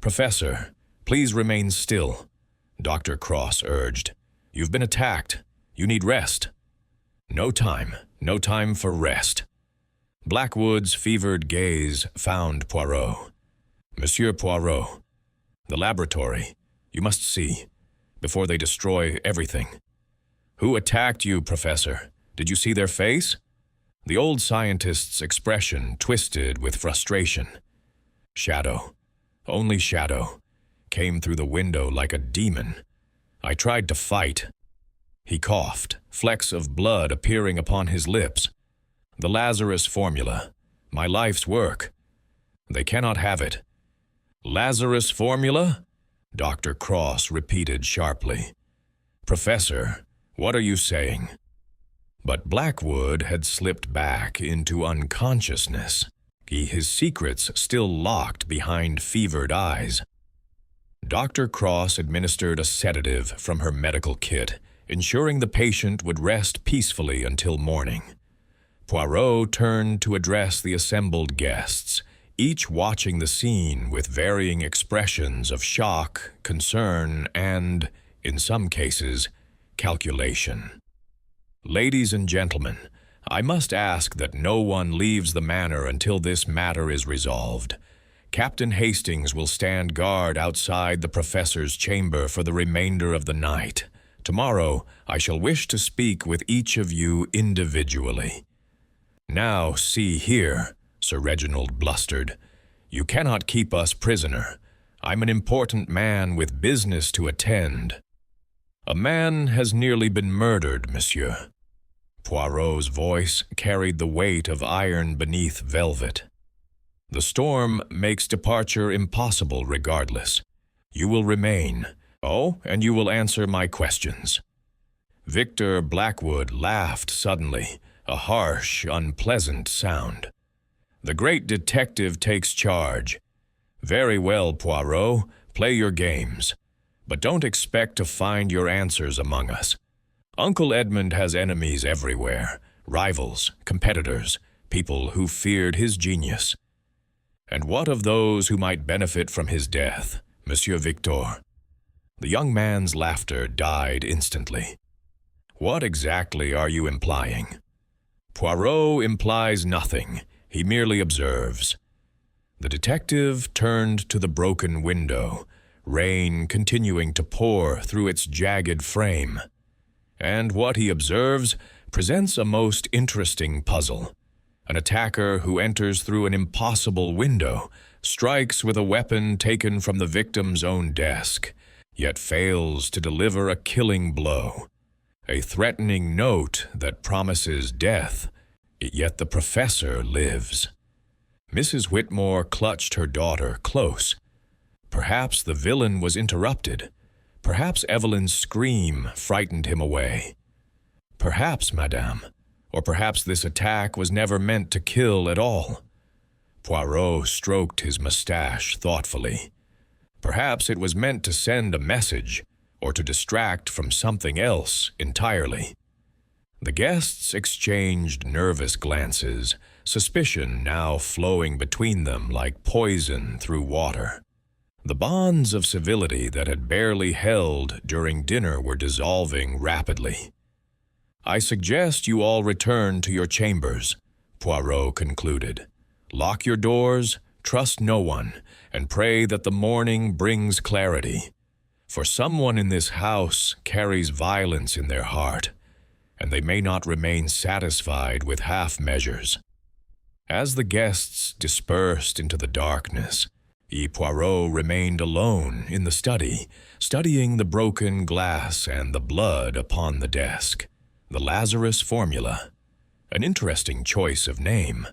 "Professor, please remain still," Dr. Cross urged. "You've been attacked. You need rest." No time for rest. Blackwood's fevered gaze found Poirot. "Monsieur Poirot, the laboratory. You must see, before they destroy everything." "Who attacked you, Professor? Did you see their face?" The old scientist's expression twisted with frustration. "Shadow. only shadow. Came through the window like a demon. I tried to fight. He coughed, flecks of blood appearing upon his lips. The Lazarus formula, my life's work. They cannot have it. Lazarus formula? Dr. Cross repeated sharply. Professor, what are you saying? But Blackwood had slipped back into unconsciousness. His secrets still locked behind fevered eyes. Dr. Cross administered a sedative from her medical kit, ensuring the patient would rest peacefully until morning. Poirot turned to address the assembled guests, each watching the scene with varying expressions of shock, concern, and, in some cases, calculation. Ladies and gentlemen, I must ask that no one leaves the manor until this matter is resolved. Captain Hastings will stand guard outside the professor's chamber for the remainder of the night. Tomorrow, I shall wish to speak with each of you individually. Now, see here, Sir Reginald blustered. You cannot keep us prisoner. I'm an important man with business to attend. A man has nearly been murdered, monsieur. Poirot's voice carried the weight of iron beneath velvet. The storm makes departure impossible regardless. You will remain. Oh, and you will answer my questions. Victor Blackwood laughed suddenly, a harsh, unpleasant sound. The great detective takes charge. Very well, Poirot, play your games. But don't expect to find your answers among us. Uncle Edmund has enemies everywhere, rivals, competitors, people who feared his genius. And what of those who might benefit from his death, Monsieur Victor? The young man's laughter died instantly. What exactly are you implying? Poirot implies nothing. He merely observes. The detective turned to the broken window, rain continuing to pour through its jagged frame. And what he observes presents a most interesting puzzle. An attacker who enters through an impossible window strikes with a weapon taken from the victim's own desk, yet fails to deliver a killing blow. A threatening note that promises death, yet the professor lives. Mrs. Whitmore clutched her daughter close. Perhaps the villain was interrupted. Perhaps Evelyn's scream frightened him away. Perhaps, madame, or perhaps this attack was never meant to kill at all. Poirot stroked his mustache thoughtfully. Perhaps it was meant to send a message, or to distract from something else entirely. The guests exchanged nervous glances, suspicion now flowing between them like poison through water. The bonds of civility that had barely held during dinner were dissolving rapidly. I suggest you all return to your chambers, Poirot concluded. Lock your doors, trust no one, and pray that the morning brings clarity. For someone in this house carries violence in their heart, and they may not remain satisfied with half measures. As the guests dispersed into the darkness, Poirot remained alone in the study, studying the broken glass and the blood upon the desk. The Lazarus formula. An interesting choice of name.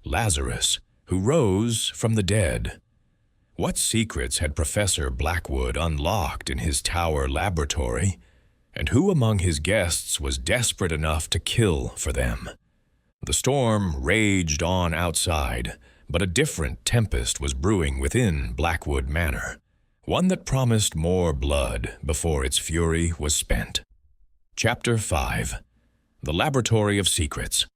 Lazarus, who rose from the dead. What secrets had Professor Blackwood unlocked in his tower laboratory, and who among his guests was desperate enough to kill for them? The storm raged on outside, but a different tempest was brewing within Blackwood Manor, one that promised more blood before its fury was spent. Chapter 5. The Laboratory of Secrets.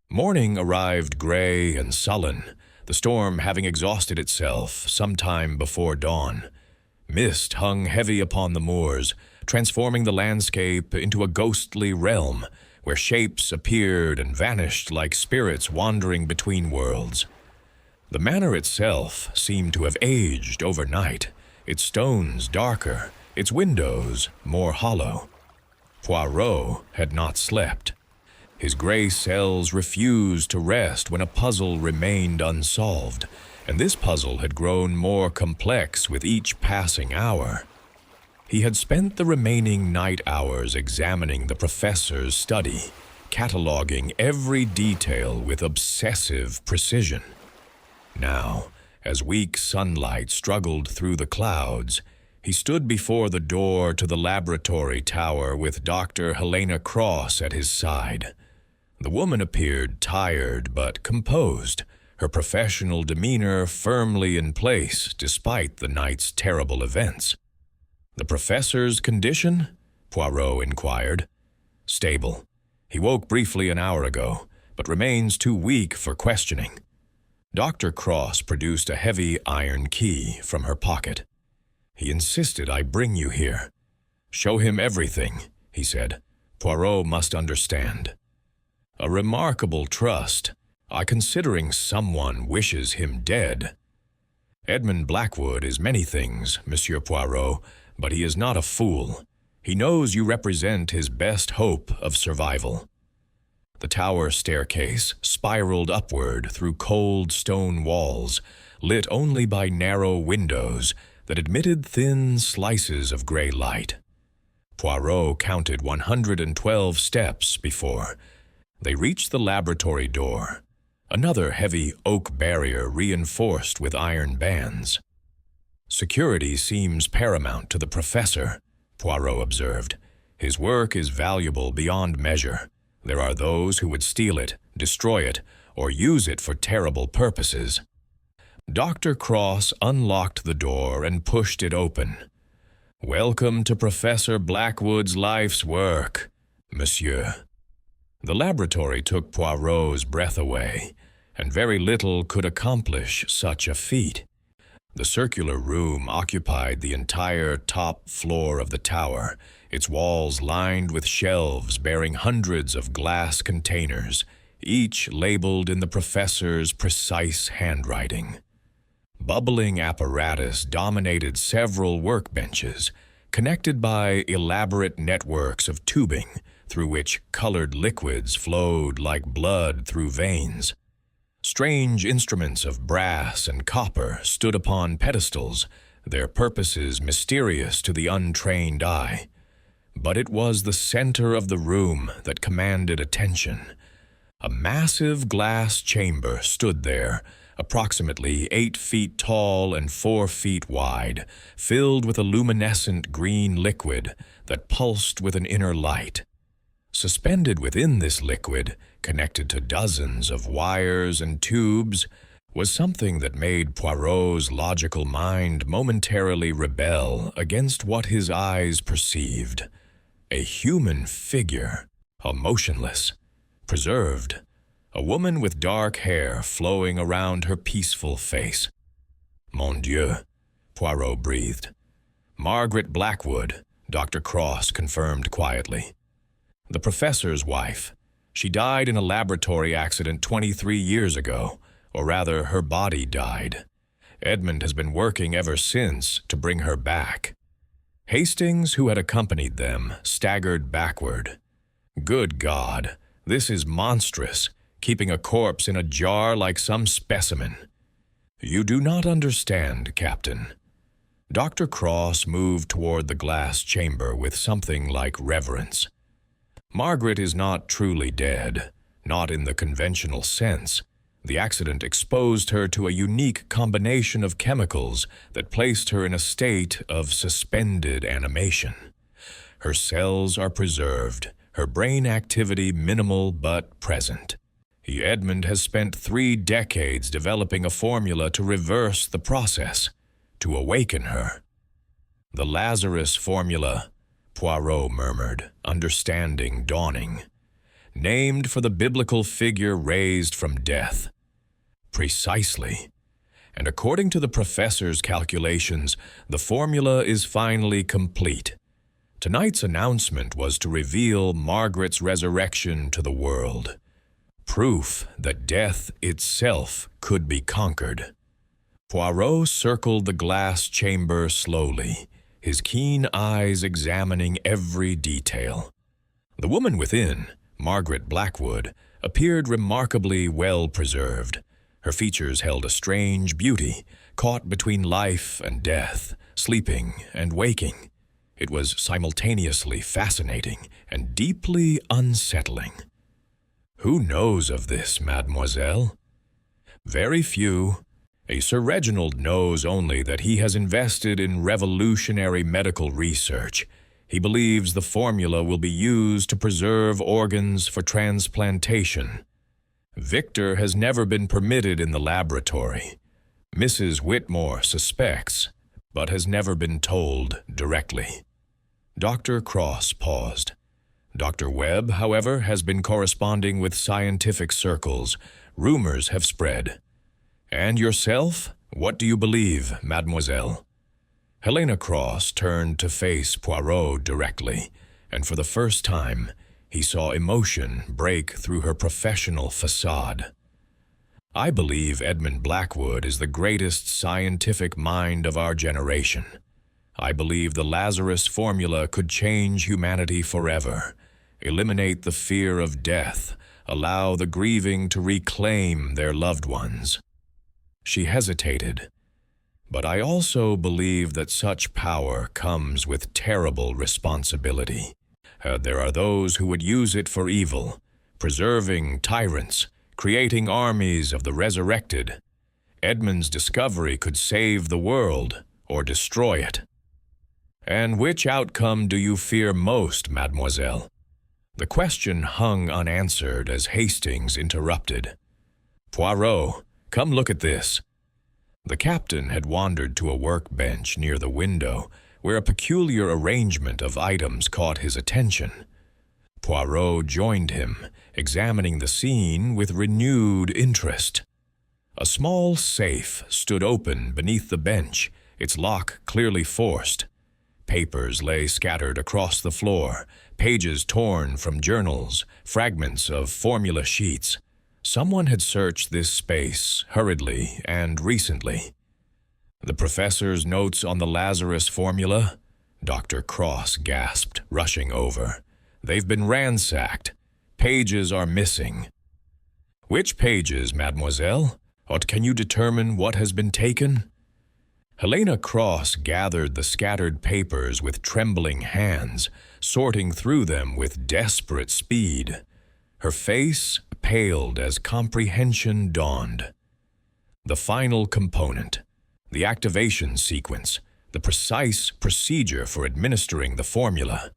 Morning arrived gray and sullen, the storm having exhausted itself some time before dawn. Mist hung heavy upon the moors, transforming the landscape into a ghostly realm where shapes appeared and vanished like spirits wandering between worlds. The manor itself seemed to have aged overnight, its stones darker, its windows more hollow. Poirot had not slept. His gray cells refused to rest when a puzzle remained unsolved, and this puzzle had grown more complex with each passing hour. He had spent the remaining night hours examining the professor's study, cataloging every detail with obsessive precision. Now, as weak sunlight struggled through the clouds, he stood before the door to the laboratory tower with Dr. Helena Cross at his side. The woman appeared tired but composed, her professional demeanor firmly in place despite the night's terrible events. "The professor's condition?" Poirot inquired. "Stable. He woke briefly an hour ago, but remains too weak for questioning." Dr. Cross produced a heavy iron key from her pocket. "He insisted I bring you here. Show him everything," he said. "Poirot must understand." "A remarkable trust, considering someone wishes him dead." "Edmund Blackwood is many things, Monsieur Poirot, but he is not a fool. He knows you represent his best hope of survival." The tower staircase spiraled upward through cold stone walls, lit only by narrow windows that admitted thin slices of gray light. Poirot counted 112 steps before they reached the laboratory door, another heavy oak barrier reinforced with iron bands. "Security seems paramount to the professor," Poirot observed. "His work is valuable beyond measure. There are those who would steal it, destroy it, or use it for terrible purposes." Dr. Cross unlocked the door and pushed it open. "Welcome to Professor Blackwood's life's work, monsieur." The laboratory took Poirot's breath away, and very little could accomplish such a feat. The circular room occupied the entire top floor of the tower, its walls lined with shelves bearing hundreds of glass containers, each labeled in the professor's precise handwriting. Bubbling apparatus dominated several workbenches, connected by elaborate networks of tubing through which colored liquids flowed like blood through veins. Strange instruments of brass and copper stood upon pedestals, their purposes mysterious to the untrained eye. But it was the center of the room that commanded attention. A massive glass chamber stood there, approximately 8 feet tall and 4 feet wide, filled with a luminescent green liquid that pulsed with an inner light. Suspended within this liquid, connected to dozens of wires and tubes, was something that made Poirot's logical mind momentarily rebel against what his eyes perceived. A human figure, motionless, preserved, a woman with dark hair flowing around her peaceful face. "Mon Dieu," Poirot breathed. "Margaret Blackwood," Dr. Cross confirmed quietly. "The professor's wife. She died in a laboratory accident 23 years ago, or rather, her body died. Edmund has been working ever since to bring her back." Hastings, who had accompanied them, staggered backward. "Good God, this is monstrous, keeping a corpse in a jar like some specimen." "You do not understand, Captain." Dr. Cross moved toward the glass chamber with something like reverence. "Margaret is not truly dead, not in the conventional sense. The accident exposed her to a unique combination of chemicals that placed her in a state of suspended animation. Her cells are preserved, her brain activity minimal but present. Edmund has spent 3 decades developing a formula to reverse the process, to awaken her." "The Lazarus formula," Poirot murmured, understanding dawning. "Named for the biblical figure raised from death." "Precisely. And according to the professor's calculations, the formula is finally complete. Tonight's announcement was to reveal Margaret's resurrection to the world. Proof that death itself could be conquered." Poirot circled the glass chamber slowly, his keen eyes examining every detail. The woman within, Margaret Blackwood, appeared remarkably well preserved. Her features held a strange beauty, caught between life and death, sleeping and waking. It was simultaneously fascinating and deeply unsettling. Who knows of this, mademoiselle? Very few. A Sir Reginald knows only that he has invested in revolutionary medical research. He believes the formula will be used to preserve organs for transplantation. Victor has never been permitted in the laboratory. Mrs. Whitmore suspects, but has never been told directly. Dr. Cross paused. Dr. Webb, however, has been corresponding with scientific circles. Rumors have spread. And yourself? What do you believe, mademoiselle? Helena Cross turned to face Poirot directly, and for the first time, he saw emotion break through her professional facade. I believe Edmund Blackwood is the greatest scientific mind of our generation. I believe the Lazarus formula could change humanity forever, eliminate the fear of death, allow the grieving to reclaim their loved ones. She hesitated. But I also believe that such power comes with terrible responsibility. There are those who would use it for evil, preserving tyrants, creating armies of the resurrected. Edmund's discovery could save the world or destroy it. And which outcome do you fear most, mademoiselle? The question hung unanswered as Hastings interrupted. Poirot, come look at this. The captain had wandered to a workbench near the window, where a peculiar arrangement of items caught his attention. Poirot joined him, examining the scene with renewed interest. A small safe stood open beneath the bench, its lock clearly forced. Papers lay scattered across the floor, pages torn from journals, fragments of formula sheets. Someone had searched this space hurriedly and recently. The professor's notes on the Lazarus formula? Dr. Cross gasped, rushing over. They've been ransacked. Pages are missing. Which pages, mademoiselle? Or can you determine what has been taken? Helena Cross gathered the scattered papers with trembling hands, sorting through them with desperate speed. Her face paled as comprehension dawned. The final component, the activation sequence, the precise procedure for administering the formula.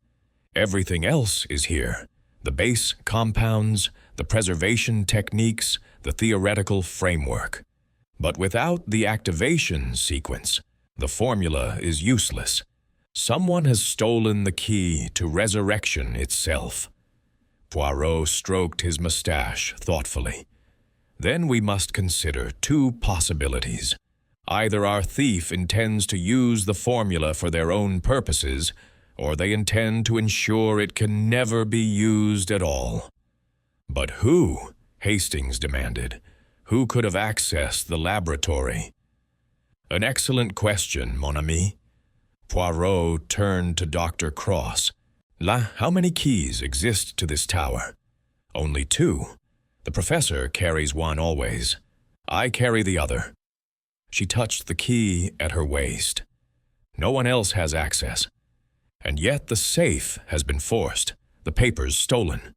Everything else is here. The base compounds, the preservation techniques, the theoretical framework. But without the activation sequence, the formula is useless. Someone has stolen the key to resurrection itself. Poirot stroked his mustache thoughtfully. Then we must consider two possibilities. Either our thief intends to use the formula for their own purposes, or they intend to ensure it can never be used at all. But who? Hastings demanded. Who could have accessed the laboratory? An excellent question, mon ami. Poirot turned to Dr. Cross. How many keys exist to this tower? Only two. The professor carries one always. I carry the other. She touched the key at her waist. No one else has access. And yet the safe has been forced, the papers stolen.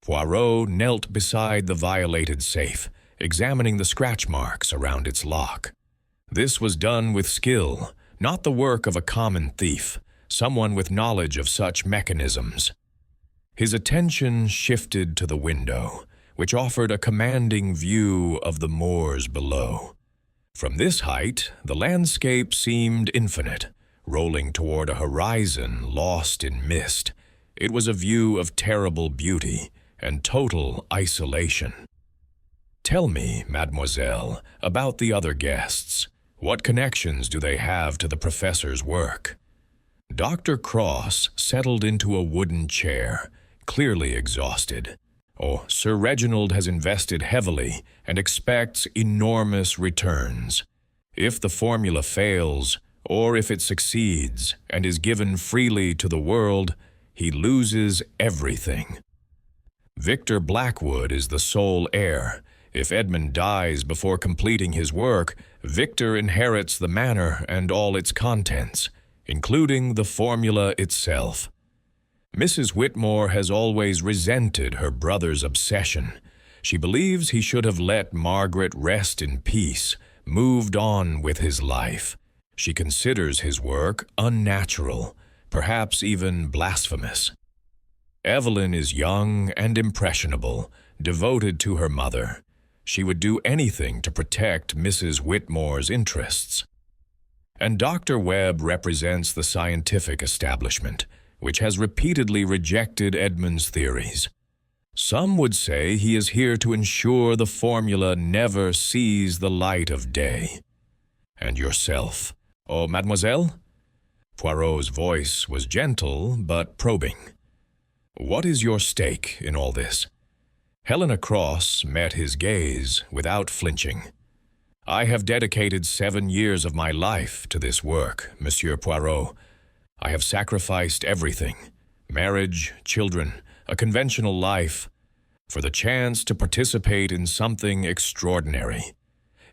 Poirot knelt beside the violated safe, examining the scratch marks around its lock. This was done with skill, not the work of a common thief, someone with knowledge of such mechanisms. His attention shifted to the window, which offered a commanding view of the moors below. From this height, the landscape seemed infinite, rolling toward a horizon lost in mist. It was a view of terrible beauty and total isolation. Tell me, mademoiselle, about the other guests. What connections do they have to the professor's work? Dr. Cross settled into a wooden chair, clearly exhausted. Oh, Sir Reginald has invested heavily and expects enormous returns. If the formula fails, or if it succeeds and is given freely to the world, he loses everything. Victor Blackwood is the sole heir. If Edmund dies before completing his work, Victor inherits the manor and all its contents, including the formula itself. Mrs. Whitmore has always resented her brother's obsession. She believes he should have let Margaret rest in peace, moved on with his life. She considers his work unnatural, perhaps even blasphemous. Evelyn is young and impressionable, devoted to her mother. She would do anything to protect Mrs. Whitmore's interests. And Dr. Webb represents the scientific establishment, which has repeatedly rejected Edmund's theories. Some would say he is here to ensure the formula never sees the light of day. And yourself, oh, mademoiselle? Poirot's voice was gentle but probing. What is your stake in all this? Helena Cross met his gaze without flinching. I have dedicated 7 years of my life to this work, Monsieur Poirot. I have sacrificed everything, marriage, children, a conventional life, for the chance to participate in something extraordinary.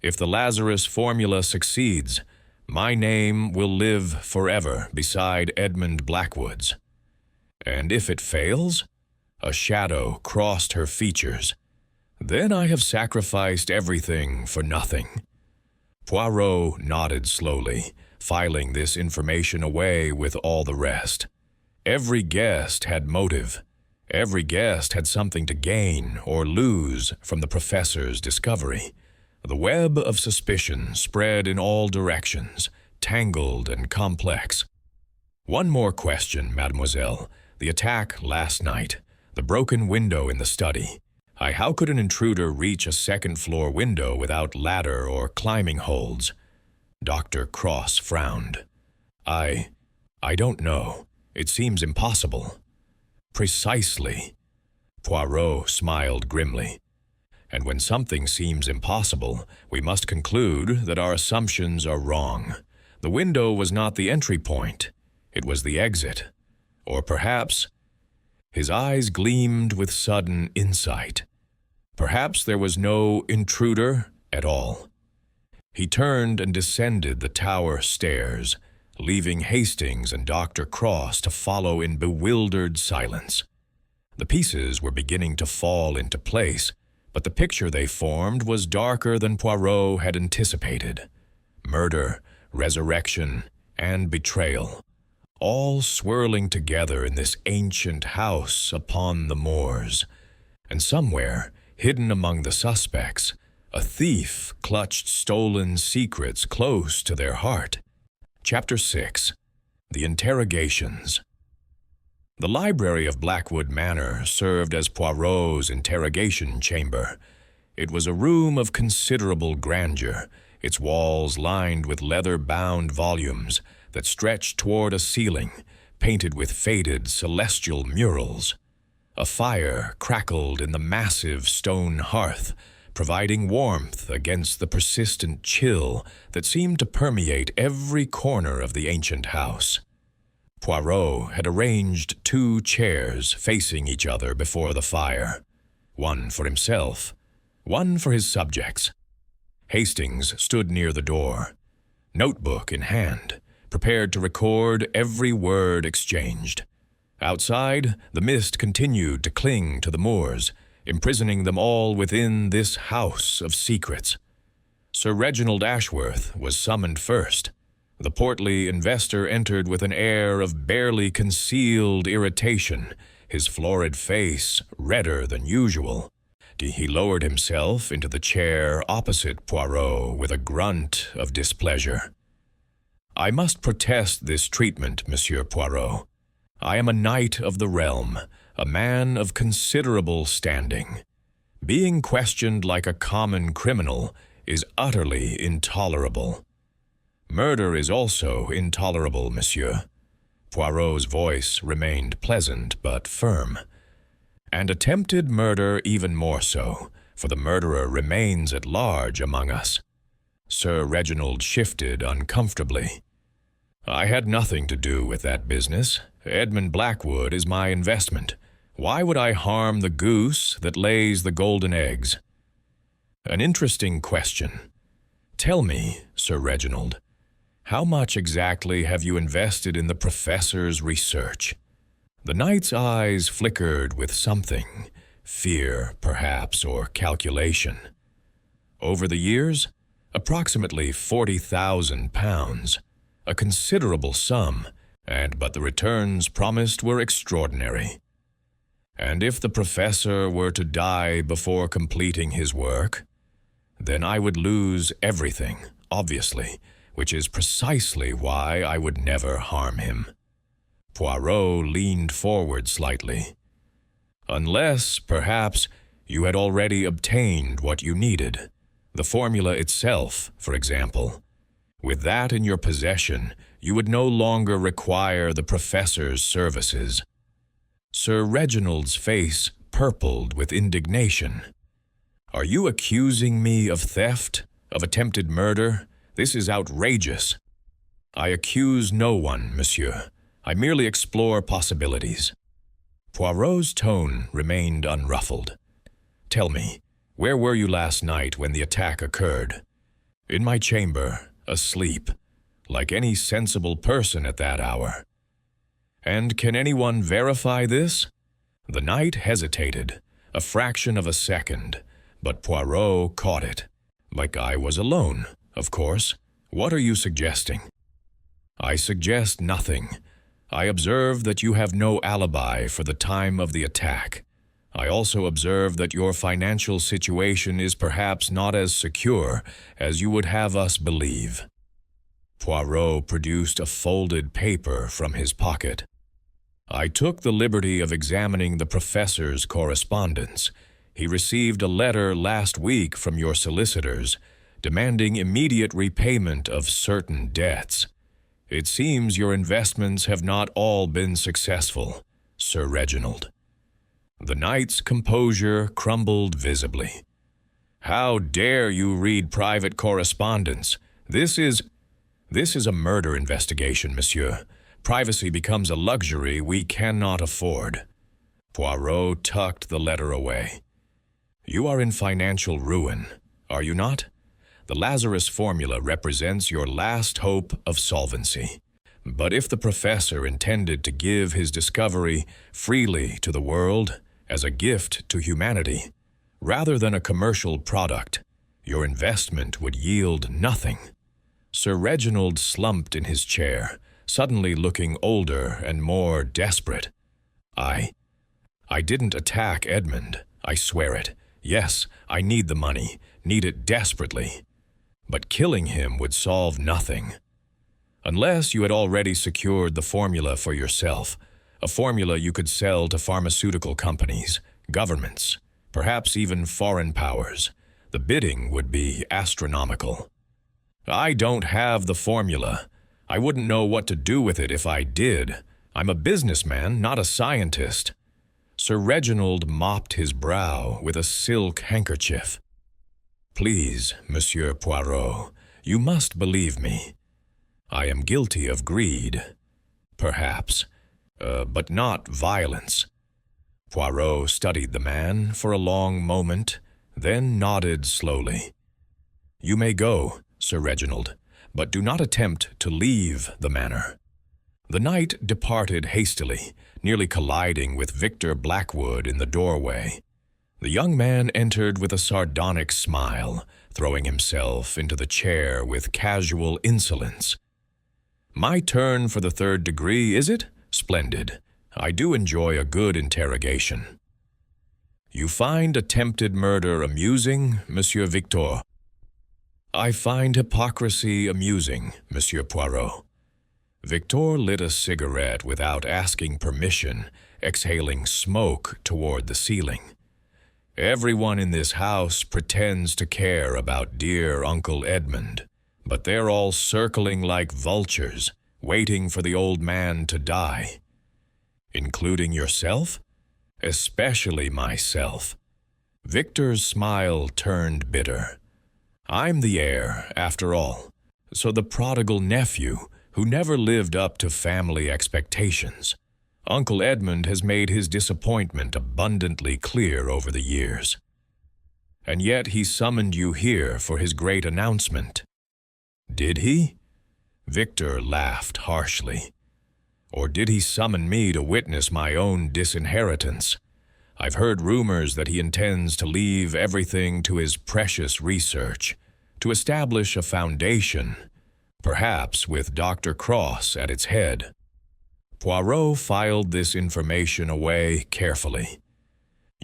If the Lazarus formula succeeds, my name will live forever beside Edmund Blackwood's. And if it fails, a shadow crossed her features. Then I have sacrificed everything for nothing. Poirot nodded slowly, filing this information away with all the rest. Every guest had motive. Every guest had something to gain or lose from the professor's discovery. The web of suspicion spread in all directions, tangled and complex. One more question, mademoiselle. The attack last night, the broken window in the study. How could an intruder reach a second-floor window without ladder or climbing holds? Dr. Cross frowned. I don't know. It seems impossible. Precisely. Poirot smiled grimly. And when something seems impossible, we must conclude that our assumptions are wrong. The window was not the entry point. It was the exit. Or perhaps... His eyes gleamed with sudden insight. Perhaps there was no intruder at all. He turned and descended the tower stairs, leaving Hastings and Dr. Cross to follow in bewildered silence. The pieces were beginning to fall into place, but the picture they formed was darker than Poirot had anticipated. Murder, resurrection, and betrayal, all swirling together in this ancient house upon the moors. And somewhere, hidden among the suspects, a thief clutched stolen secrets close to their heart. Chapter 6. The Interrogations. The library of Blackwood Manor served as Poirot's interrogation chamber. It was a room of considerable grandeur, its walls lined with leather-bound volumes that stretched toward a ceiling, painted with faded celestial murals. A fire crackled in the massive stone hearth, providing warmth against the persistent chill that seemed to permeate every corner of the ancient house. Poirot had arranged 2 chairs facing each other before the fire, one for himself, one for his subjects. Hastings stood near the door, notebook in hand, prepared to record every word exchanged. Outside, the mist continued to cling to the moors, imprisoning them all within this house of secrets. Sir Reginald Ashworth was summoned first. The portly investor entered with an air of barely concealed irritation, his florid face redder than usual. He lowered himself into the chair opposite Poirot with a grunt of displeasure. I must protest this treatment, Monsieur Poirot. I am a knight of the realm, a man of considerable standing. Being questioned like a common criminal is utterly intolerable. Murder is also intolerable, monsieur. Poirot's voice remained pleasant but firm. And attempted murder even more so, for the murderer remains at large among us. Sir Reginald shifted uncomfortably. I had nothing to do with that business. Edmund Blackwood is my investment. Why would I harm the goose that lays the golden eggs? An interesting question. Tell me, Sir Reginald, how much exactly have you invested in the professor's research? The knight's eyes flickered with something, fear, perhaps, or calculation. Over the years, approximately £40,000, a considerable sum, but the returns promised were extraordinary. And if the professor were to die before completing his work, then I would lose everything, obviously, which is precisely why I would never harm him. Poirot leaned forward slightly. Unless, perhaps, you had already obtained what you needed, the formula itself, for example. With that in your possession, you would no longer require the professor's services. Sir Reginald's face purpled with indignation. Are you accusing me of theft, of attempted murder? This is outrageous. I accuse no one, monsieur. I merely explore possibilities. Poirot's tone remained unruffled. Tell me, where were you last night when the attack occurred? In my chamber, asleep, like any sensible person at that hour. And can anyone verify this? The knight hesitated, a fraction of a second, but Poirot caught it. Like I was alone, of course. What are you suggesting? I suggest nothing. I observe that you have no alibi for the time of the attack. I also observe that your financial situation is perhaps not as secure as you would have us believe. Poirot produced a folded paper from his pocket. I took the liberty of examining the professor's correspondence. He received a letter last week from your solicitors, demanding immediate repayment of certain debts. It seems your investments have not all been successful, Sir Reginald. The knight's composure crumbled visibly. How dare you read private correspondence? This is a murder investigation, monsieur. Privacy becomes a luxury we cannot afford. Poirot tucked the letter away. You are in financial ruin, are you not? The Lazarus formula represents your last hope of solvency. But if the professor intended to give his discovery freely to the world as a gift to humanity, rather than a commercial product, your investment would yield nothing. Sir Reginald slumped in his chair, suddenly looking older and more desperate. I didn't attack Edmund, I swear it. Yes, I need the money, need it desperately. But killing him would solve nothing. Unless you had already secured the formula for yourself, a formula you could sell to pharmaceutical companies, governments, perhaps even foreign powers. The bidding would be astronomical. I don't have the formula. I wouldn't know what to do with it if I did. I'm a businessman, not a scientist. Sir Reginald mopped his brow with a silk handkerchief. Please, Monsieur Poirot, you must believe me. I am guilty of greed, perhaps, but not violence. Poirot studied the man for a long moment, then nodded slowly. You may go, Sir Reginald, but do not attempt to leave the manor. The knight departed hastily, nearly colliding with Victor Blackwood in the doorway. The young man entered with a sardonic smile, throwing himself into the chair with casual insolence. My turn for the third degree, is it? Splendid. I do enjoy a good interrogation. You find attempted murder amusing, Monsieur Victor? I find hypocrisy amusing, Monsieur Poirot. Victor lit a cigarette without asking permission, exhaling smoke toward the ceiling. Everyone in this house pretends to care about dear Uncle Edmund, but they're all circling like vultures, waiting for the old man to die. Including yourself? Especially myself. Victor's smile turned bitter. I'm the heir, after all, so the prodigal nephew who never lived up to family expectations. Uncle Edmund has made his disappointment abundantly clear over the years. And yet he summoned you here for his great announcement. Did he? Victor laughed harshly. Or did he summon me to witness my own disinheritance? I've heard rumors that he intends to leave everything to his precious research, to establish a foundation, perhaps with Dr. Cross at its head. Poirot filed this information away carefully.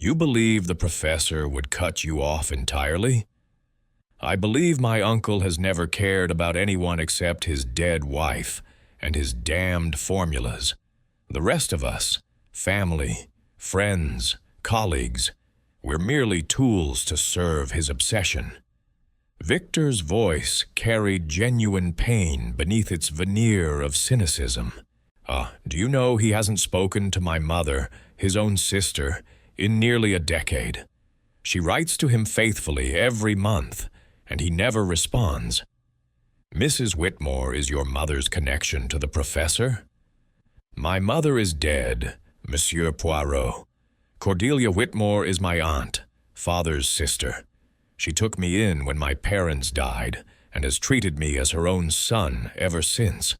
You believe the professor would cut you off entirely? I believe my uncle has never cared about anyone except his dead wife and his damned formulas. The rest of us, family, friends, colleagues, we're merely tools to serve his obsession. Victor's voice carried genuine pain beneath its veneer of cynicism. Do you know he hasn't spoken to my mother, his own sister, in nearly a decade? She writes to him faithfully every month, and he never responds. Mrs. Whitmore is your mother's connection to the professor? My mother is dead, Monsieur Poirot. Cordelia Whitmore is my aunt, father's sister. She took me in when my parents died and has treated me as her own son ever since.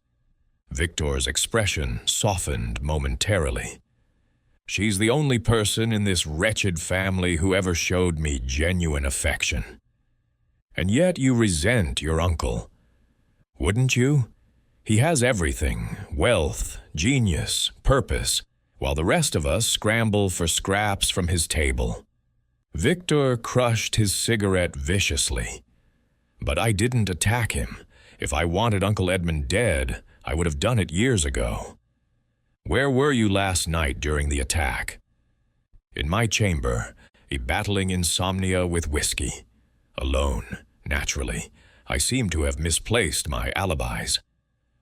Victor's expression softened momentarily. She's the only person in this wretched family who ever showed me genuine affection. And yet you resent your uncle. Wouldn't you? He has everything, wealth, genius, purpose, while the rest of us scramble for scraps from his table. Victor crushed his cigarette viciously. But I didn't attack him. If I wanted Uncle Edmund dead, I would have done it years ago. Where were you last night during the attack? In my chamber, battling insomnia with whiskey. Alone, naturally. I seem to have misplaced my alibis.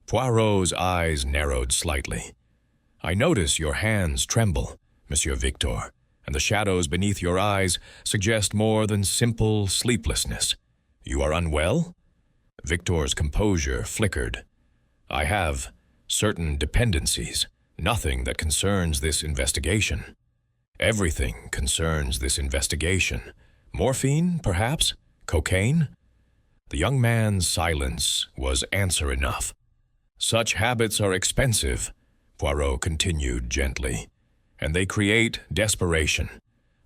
Poirot's eyes narrowed slightly. I notice your hands tremble, Monsieur Victor, and the shadows beneath your eyes suggest more than simple sleeplessness. You are unwell? Victor's composure flickered. I have certain dependencies, nothing that concerns this investigation. Everything concerns this investigation. Morphine, perhaps? Cocaine? The young man's silence was answer enough. Such habits are expensive, Poirot continued gently, and they create desperation.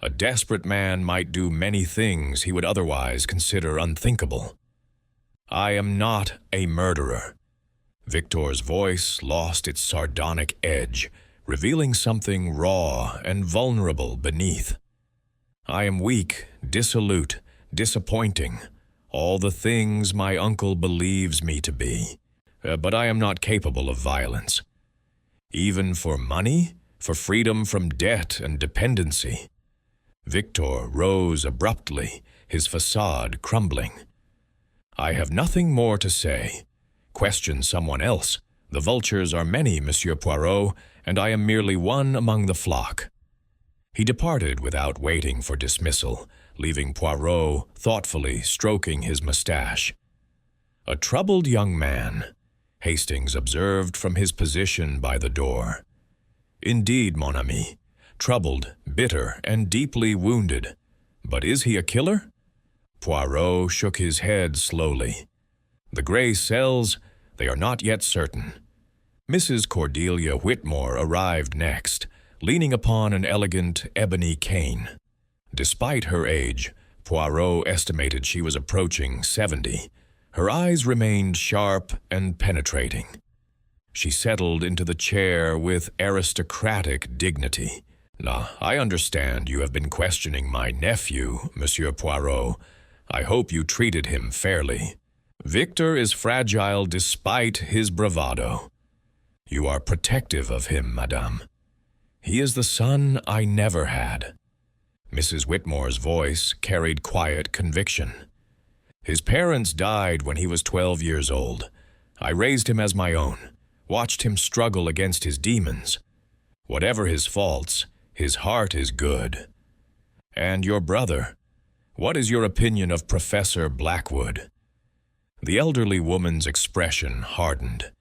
A desperate man might do many things he would otherwise consider unthinkable. I am not a murderer. Victor's voice lost its sardonic edge, revealing something raw and vulnerable beneath. I am weak, dissolute, disappointing, all the things my uncle believes me to be. But I am not capable of violence. Even for money, for freedom from debt and dependency. Victor rose abruptly, his facade crumbling. I have nothing more to say. Question someone else. The vultures are many, Monsieur Poirot, and I am merely one among the flock. He departed without waiting for dismissal, leaving Poirot thoughtfully stroking his mustache. A troubled young man, Hastings observed from his position by the door. Indeed, mon ami, troubled, bitter, and deeply wounded. But is he a killer? Poirot shook his head slowly. The gray cells, they are not yet certain. Mrs. Cordelia Whitmore arrived next, leaning upon an elegant ebony cane. Despite her age, Poirot estimated she was approaching 70. Her eyes remained sharp and penetrating. She settled into the chair with aristocratic dignity. I understand you have been questioning my nephew, Monsieur Poirot. I hope you treated him fairly. Victor is fragile despite his bravado. You are protective of him, madame. He is the son I never had. Mrs. Whitmore's voice carried quiet conviction. His parents died when he was 12 years old. I raised him as my own, watched him struggle against his demons. Whatever his faults, his heart is good. And your brother, what is your opinion of Professor Blackwood? The elderly woman's expression hardened.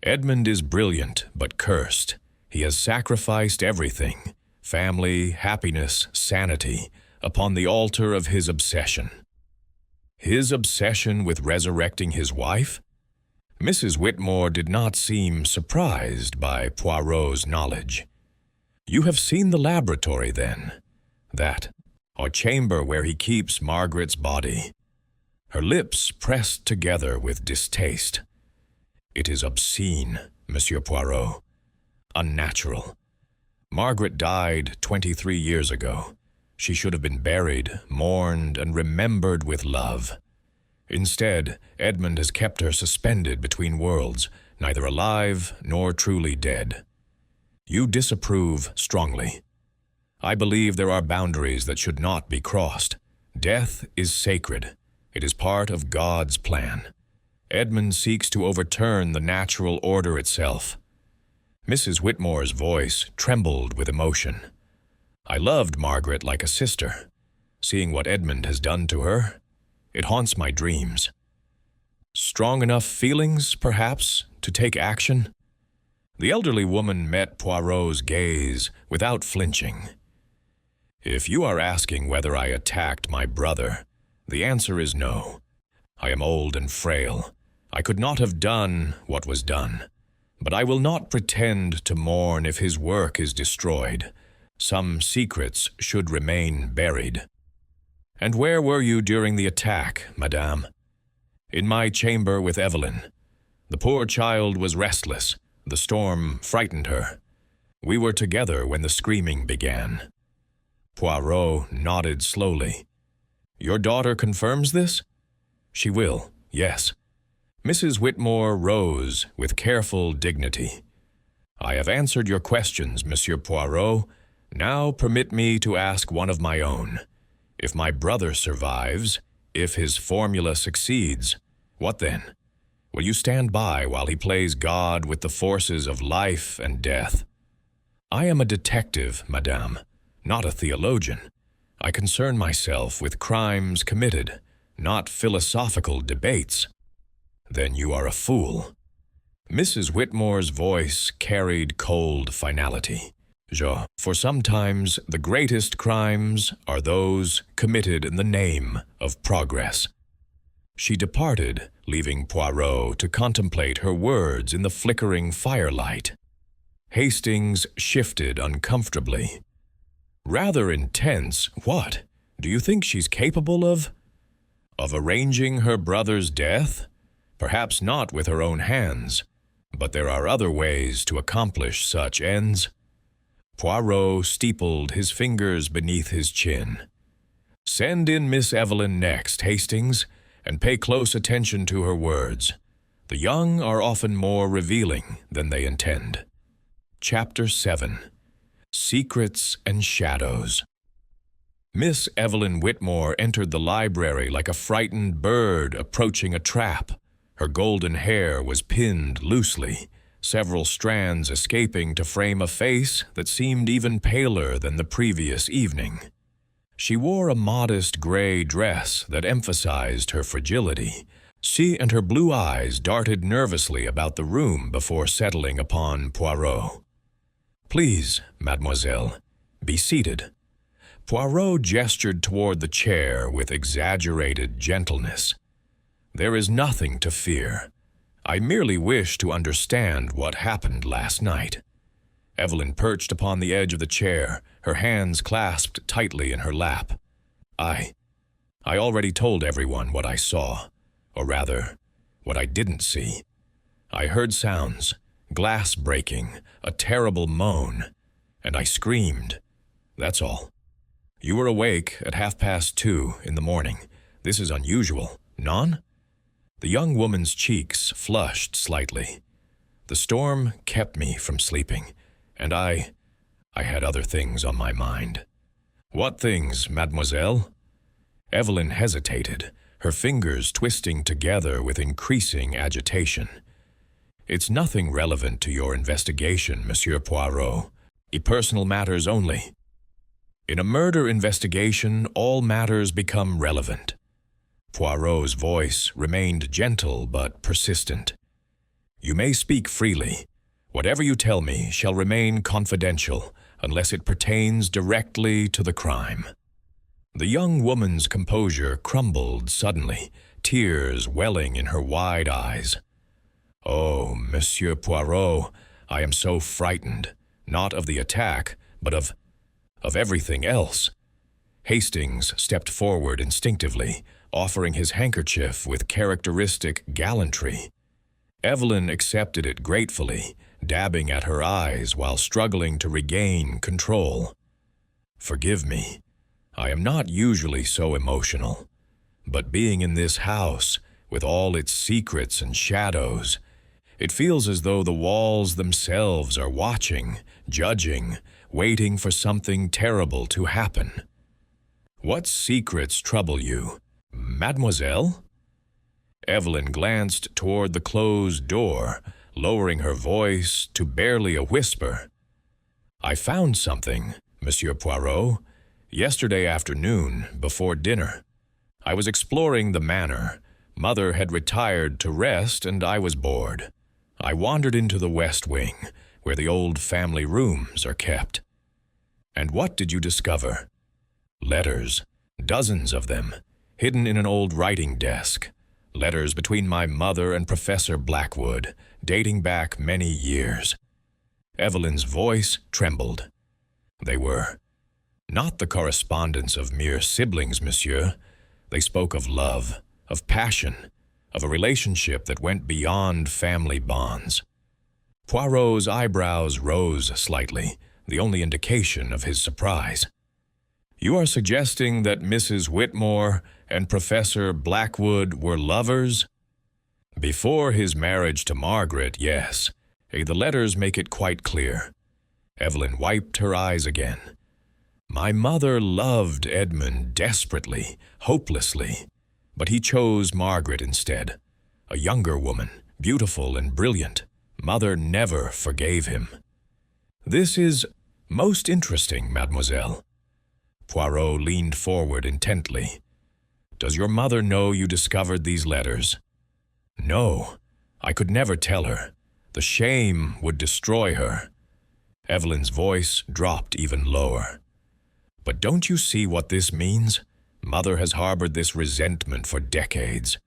Edmund is brilliant, but cursed. He has sacrificed everything, family, happiness, sanity, upon the altar of his obsession. His obsession with resurrecting his wife? Mrs. Whitmore did not seem surprised by Poirot's knowledge. You have seen the laboratory, then? That, or chamber where he keeps Margaret's body. Her lips pressed together with distaste. It is obscene, Monsieur Poirot. Unnatural. Margaret died 23 years ago. She should have been buried, mourned, and remembered with love. Instead, Edmund has kept her suspended between worlds, neither alive nor truly dead. You disapprove strongly. I believe there are boundaries that should not be crossed. Death is sacred. It is part of God's plan. Edmund seeks to overturn the natural order itself. Mrs. Whitmore's voice trembled with emotion. I loved Margaret like a sister. Seeing what Edmund has done to her, it haunts my dreams. Strong enough feelings, perhaps, to take action? The elderly woman met Poirot's gaze without flinching. If you are asking whether I attacked my brother, the answer is no. I am old and frail. I could not have done what was done. But I will not pretend to mourn if his work is destroyed. Some secrets should remain buried. And where were you during the attack, madame? In my chamber with Evelyn. The poor child was restless. The storm frightened her. We were together when the screaming began. Poirot nodded slowly. Your daughter confirms this? She will, yes. Mrs. Whitmore rose with careful dignity. I have answered your questions, Monsieur Poirot. Now permit me to ask one of my own. If my brother survives, if his formula succeeds, what then? Will you stand by while he plays God with the forces of life and death? I am a detective, madame, not a theologian. I concern myself with crimes committed, not philosophical debates. Then you are a fool. Mrs. Whitmore's voice carried cold finality. For sometimes the greatest crimes are those committed in the name of progress. She departed, leaving Poirot to contemplate her words in the flickering firelight. Hastings shifted uncomfortably. Rather intense, what? Do you think she's capable of arranging her brother's death? Perhaps not with her own hands, but there are other ways to accomplish such ends. Poirot steepled his fingers beneath his chin. Send in Miss Evelyn next, Hastings, and pay close attention to her words. The young are often more revealing than they intend. Chapter 7. Secrets and Shadows. Miss Evelyn Whitmore entered the library like a frightened bird approaching a trap. Her golden hair was pinned loosely, several strands escaping to frame a face that seemed even paler than the previous evening. She wore a modest gray dress that emphasized her fragility. She and her blue eyes darted nervously about the room before settling upon Poirot. Please, mademoiselle, be seated. Poirot gestured toward the chair with exaggerated gentleness. There is nothing to fear. I merely wish to understand what happened last night. Evelyn perched upon the edge of the chair, her hands clasped tightly in her lap. I already told everyone what I saw, or rather, what I didn't see. I heard sounds, glass breaking, a terrible moan, and I screamed. That's all. You were awake at 2:30 in the morning. This is unusual. None? The young woman's cheeks flushed slightly. The storm kept me from sleeping, and I had other things on my mind. What things, mademoiselle? Evelyn hesitated, her fingers twisting together with increasing agitation. It's nothing relevant to your investigation, Monsieur Poirot. Personal matters only. In a murder investigation, all matters become relevant. Poirot's voice remained gentle but persistent. You may speak freely. Whatever you tell me shall remain confidential unless it pertains directly to the crime. The young woman's composure crumbled suddenly, tears welling in her wide eyes. "Oh, Monsieur Poirot, I am so frightened, not of the attack, but of everything else." Hastings stepped forward instinctively, offering his handkerchief with characteristic gallantry. Evelyn accepted it gratefully, dabbing at her eyes while struggling to regain control. "Forgive me. I am not usually so emotional, but being in this house, with all its secrets and shadows, it feels as though the walls themselves are watching, judging, waiting for something terrible to happen. What secrets trouble you, mademoiselle?" Evelyn glanced toward the closed door, lowering her voice to barely a whisper. "I found something, Monsieur Poirot, yesterday afternoon before dinner. I was exploring the manor. Mother had retired to rest and I was bored. I wandered into the west wing, where the old family rooms are kept." "And what did you discover?" "Letters, dozens of them, hidden in an old writing desk. Letters between my mother and Professor Blackwood, dating back many years." Evelyn's voice trembled. "They were not the correspondence of mere siblings, monsieur. They spoke of love, of passion, of a relationship that went beyond family bonds." Poirot's eyebrows rose slightly, the only indication of his surprise. "You are suggesting that Mrs. Whitmore and Professor Blackwood were lovers?" "Before his marriage to Margaret, yes. The letters make it quite clear." Evelyn wiped her eyes again. "My mother loved Edmund desperately, hopelessly, but he chose Margaret instead. A younger woman, beautiful and brilliant. Mother never forgave him." "This is most interesting, mademoiselle." Poirot leaned forward intently. "Does your mother know you discovered these letters?" "No, I could never tell her. The shame would destroy her." Evelyn's voice dropped even lower. "But don't you see what this means? Mother has harbored this resentment for decades.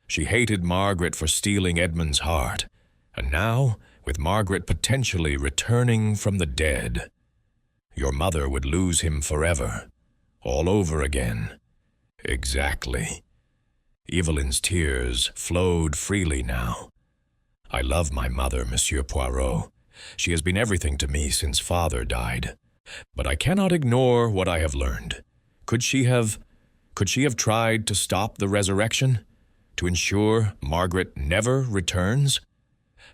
She hated Margaret for stealing Edmund's heart, and now, with Margaret potentially returning from the dead, your mother would lose him forever, all over again." "Exactly." Evelyn's tears flowed freely now. "I love my mother, Monsieur Poirot. She has been everything to me since father died. But I cannot ignore what I have learned. Could she have tried to stop the resurrection? To ensure Margaret never returns?"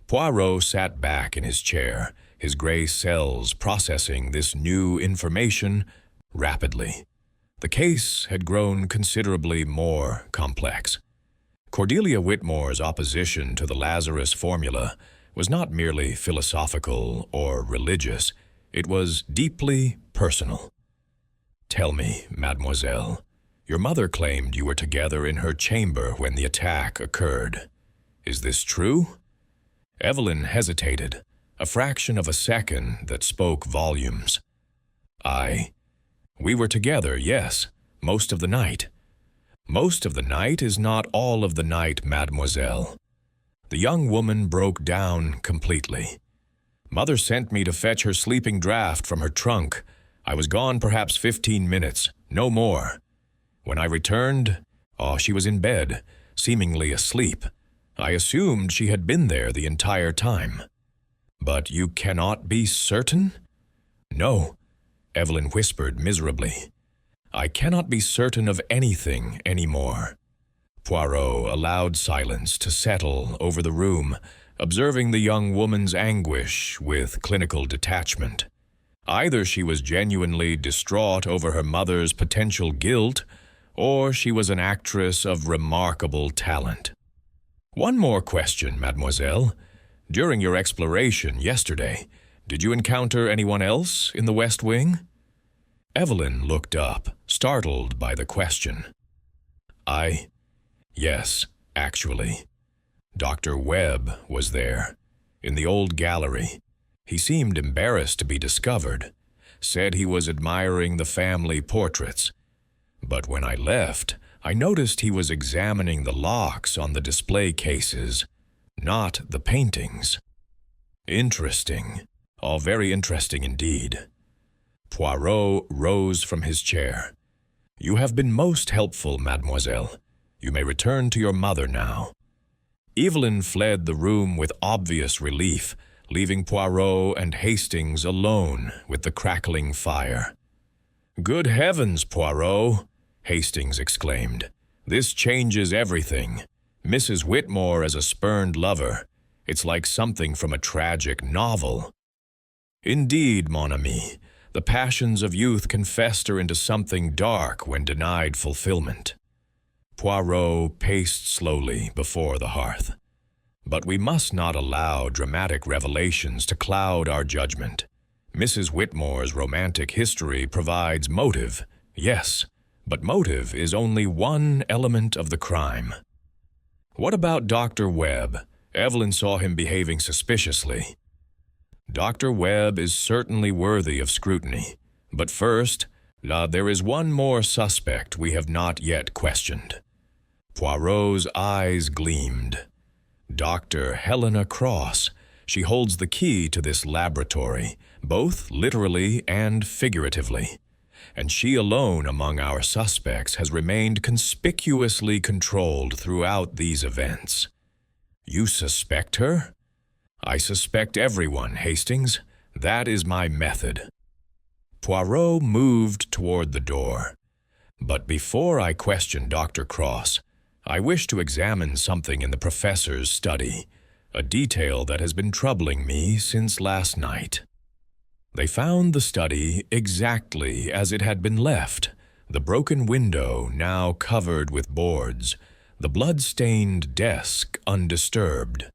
Poirot sat back in his chair, his gray cells processing this new information rapidly. The case had grown considerably more complex. Cordelia Whitmore's opposition to the Lazarus formula was not merely philosophical or religious, it was deeply personal. "Tell me, mademoiselle, your mother claimed you were together in her chamber when the attack occurred. Is this true?" Evelyn hesitated, a fraction of a second that spoke volumes. We were together, yes, most of the night." "Most of the night is not all of the night, mademoiselle." The young woman broke down completely. "Mother sent me to fetch her sleeping draught from her trunk. I was gone perhaps 15 minutes, no more. When I returned, she was in bed, seemingly asleep. I assumed she had been there the entire time." "But you cannot be certain?" "No," Evelyn whispered miserably. "I cannot be certain of anything anymore." Poirot allowed silence to settle over the room, observing the young woman's anguish with clinical detachment. Either she was genuinely distraught over her mother's potential guilt, or she was an actress of remarkable talent. "One more question, mademoiselle. During your exploration yesterday, did you encounter anyone else in the West Wing?" Evelyn looked up, startled by the question. Yes, actually. Dr. Webb was there, in the old gallery. He seemed embarrassed to be discovered, said he was admiring the family portraits. But when I left, I noticed he was examining the locks on the display cases, not the paintings. Interesting. All very interesting indeed. Poirot rose from his chair. You have been most helpful, mademoiselle. You may return to your mother now. Evelyn fled the room with obvious relief, leaving Poirot and Hastings alone with the crackling fire. Good heavens, Poirot, Hastings exclaimed. This changes everything. Mrs. Whitmore as a spurned lover. It's like something from a tragic novel. Indeed, mon ami, the passions of youth can fester into something dark when denied fulfillment. Poirot paced slowly before the hearth. But we must not allow dramatic revelations to cloud our judgment. Mrs. Whitmore's romantic history provides motive, yes, but motive is only one element of the crime. What about Dr. Webb? Evelyn saw him behaving suspiciously. Dr. Webb is certainly worthy of scrutiny. But first, there is one more suspect we have not yet questioned. Poirot's eyes gleamed. Dr. Helena Cross. She holds the key to this laboratory, both literally and figuratively. And she alone among our suspects has remained conspicuously controlled throughout these events. You suspect her? I suspect everyone, Hastings. That is my method. Poirot moved toward the door. But before I question Dr. Cross, I wish to examine something in the professor's study, a detail that has been troubling me since last night. They found the study exactly as it had been left, the broken window now covered with boards, the blood-stained desk undisturbed.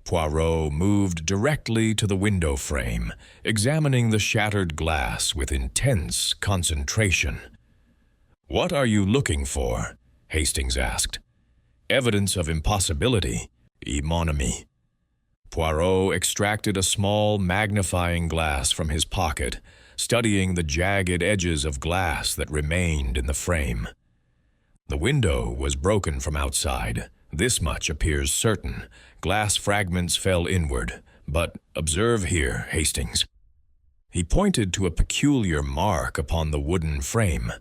Poirot moved directly to the window frame, examining the shattered glass with intense concentration. "What are you looking for?" Hastings asked. "Evidence of impossibility, mon ami." Poirot extracted a small magnifying glass from his pocket, studying the jagged edges of glass that remained in the frame. The window was broken from outside. This much appears certain. Glass fragments fell inward. But observe here, Hastings. He pointed to a peculiar mark upon the wooden frame,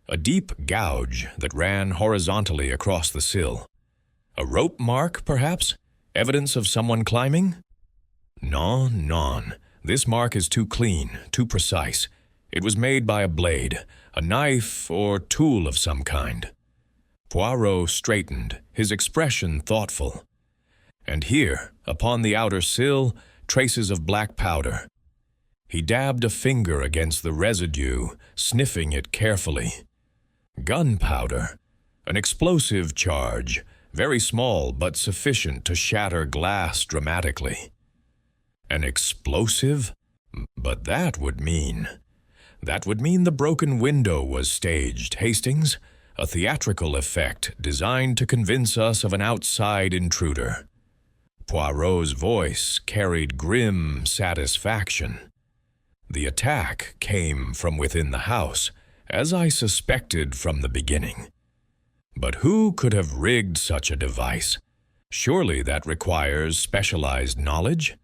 a deep gouge that ran horizontally across the sill. A rope mark, perhaps? Evidence of someone climbing? Non. This mark is too clean, too precise. It was made by a blade, a knife or tool of some kind. Poirot straightened, his expression thoughtful. And here, upon the outer sill, traces of black powder. He dabbed a finger against the residue, sniffing it carefully. Gunpowder, an explosive charge, very small but sufficient to shatter glass dramatically. An explosive? But that would mean the broken window was staged, Hastings, a theatrical effect designed to convince us of an outside intruder. Poirot's voice carried grim satisfaction. The attack came from within the house, as I suspected from the beginning. But who could have rigged such a device? Surely that requires specialized knowledge?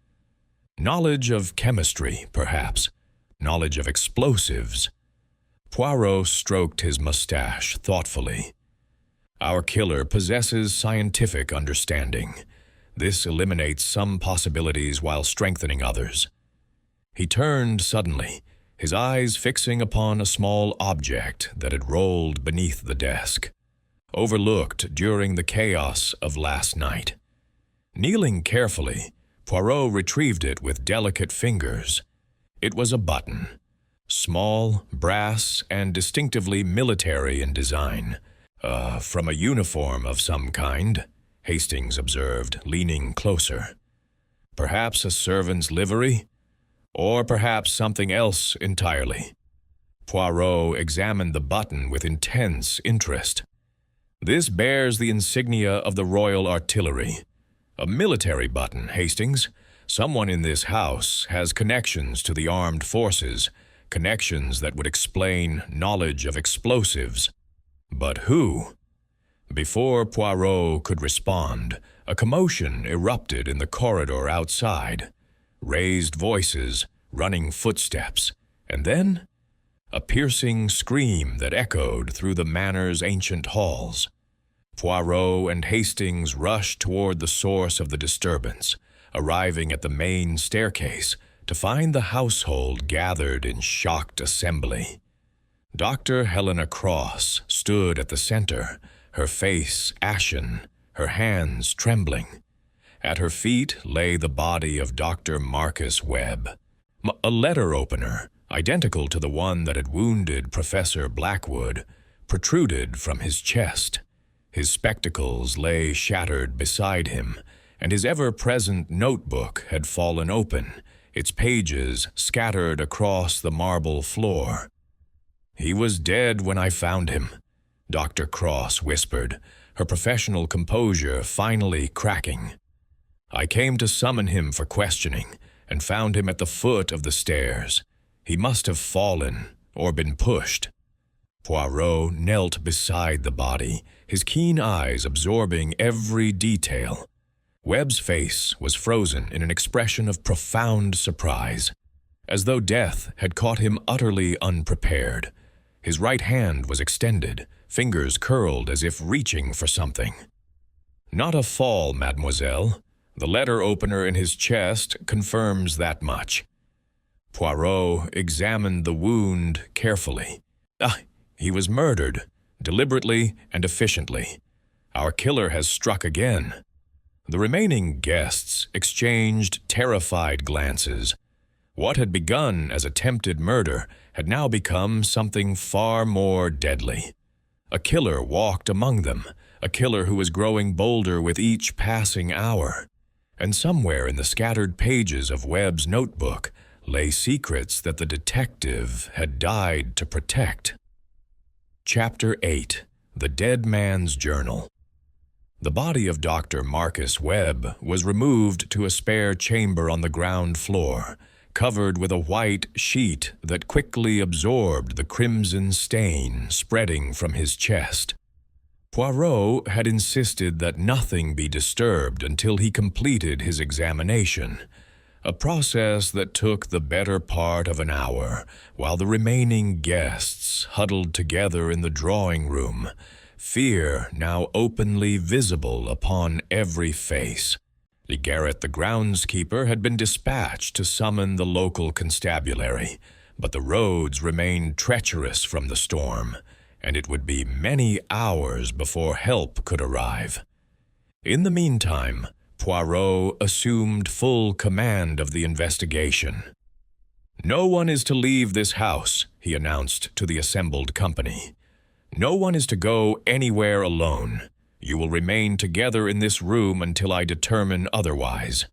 Knowledge of chemistry, perhaps. Knowledge of explosives. Poirot stroked his mustache thoughtfully. Our killer possesses scientific understanding. This eliminates some possibilities while strengthening others. He turned suddenly, his eyes fixing upon a small object that had rolled beneath the desk, overlooked during the chaos of last night. Kneeling carefully, Poirot retrieved it with delicate fingers. It was a button, small, brass, and distinctively military in design. From a uniform of some kind, Hastings observed, leaning closer. Perhaps a servant's livery? Or perhaps something else entirely. Poirot examined the button with intense interest. This bears the insignia of the Royal Artillery. A military button, Hastings. Someone in this house has connections to the armed forces, connections that would explain knowledge of explosives. But who? Before Poirot could respond, a commotion erupted in the corridor outside. Raised voices, running footsteps, and then a piercing scream that echoed through the manor's ancient halls. Poirot and Hastings rushed toward the source of the disturbance, arriving at the main staircase to find the household gathered in shocked assembly. Dr. Helena Cross stood at the center, her face ashen, her hands trembling. At her feet lay the body of Dr. Marcus Webb. A letter opener, identical to the one that had wounded Professor Blackwood, protruded from his chest. His spectacles lay shattered beside him, and his ever-present notebook had fallen open, its pages scattered across the marble floor. "He was dead when I found him," Dr. Cross whispered, her professional composure finally cracking. "I came to summon him for questioning, and found him at the foot of the stairs. He must have fallen or been pushed." Poirot knelt beside the body, his keen eyes absorbing every detail. Webb's face was frozen in an expression of profound surprise, as though death had caught him utterly unprepared. His right hand was extended, fingers curled as if reaching for something. "Not a fall, mademoiselle. The letter opener in his chest confirms that much." Poirot examined the wound carefully. He was murdered, deliberately and efficiently. Our killer has struck again." The remaining guests exchanged terrified glances. What had begun as attempted murder had now become something far more deadly. A killer walked among them, a killer who was growing bolder with each passing hour. And somewhere in the scattered pages of Webb's notebook lay secrets that the detective had died to protect. Chapter 8. The Dead Man's Journal. The body of Dr. Marcus Webb was removed to a spare chamber on the ground floor, covered with a white sheet that quickly absorbed the crimson stain spreading from his chest. Poirot had insisted that nothing be disturbed until he completed his examination, a process that took the better part of an hour, while the remaining guests huddled together in the drawing room, fear now openly visible upon every face. Garrett, the groundskeeper, had been dispatched to summon the local constabulary, but the roads remained treacherous from the storm, and it would be many hours before help could arrive. In the meantime, Poirot assumed full command of the investigation. "No one is to leave this house," he announced to the assembled company. "No one is to go anywhere alone. You will remain together in this room until I determine otherwise.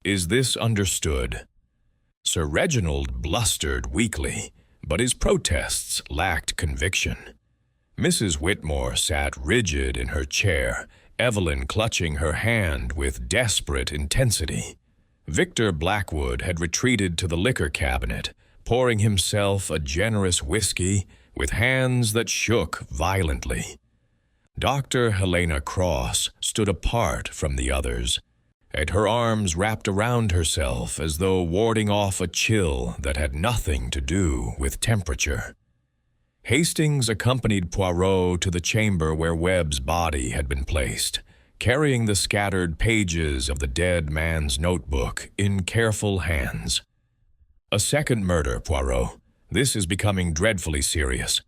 Is this understood?" Sir Reginald blustered weakly, but his protests lacked conviction. Mrs. Whitmore sat rigid in her chair, Evelyn clutching her hand with desperate intensity. Victor Blackwood had retreated to the liquor cabinet, pouring himself a generous whiskey with hands that shook violently. Dr. Helena Cross stood apart from the others, and her arms wrapped around herself as though warding off a chill that had nothing to do with temperature. Hastings accompanied Poirot to the chamber where Webb's body had been placed, carrying the scattered pages of the dead man's notebook in careful hands. "A second murder, Poirot. This is becoming dreadfully serious."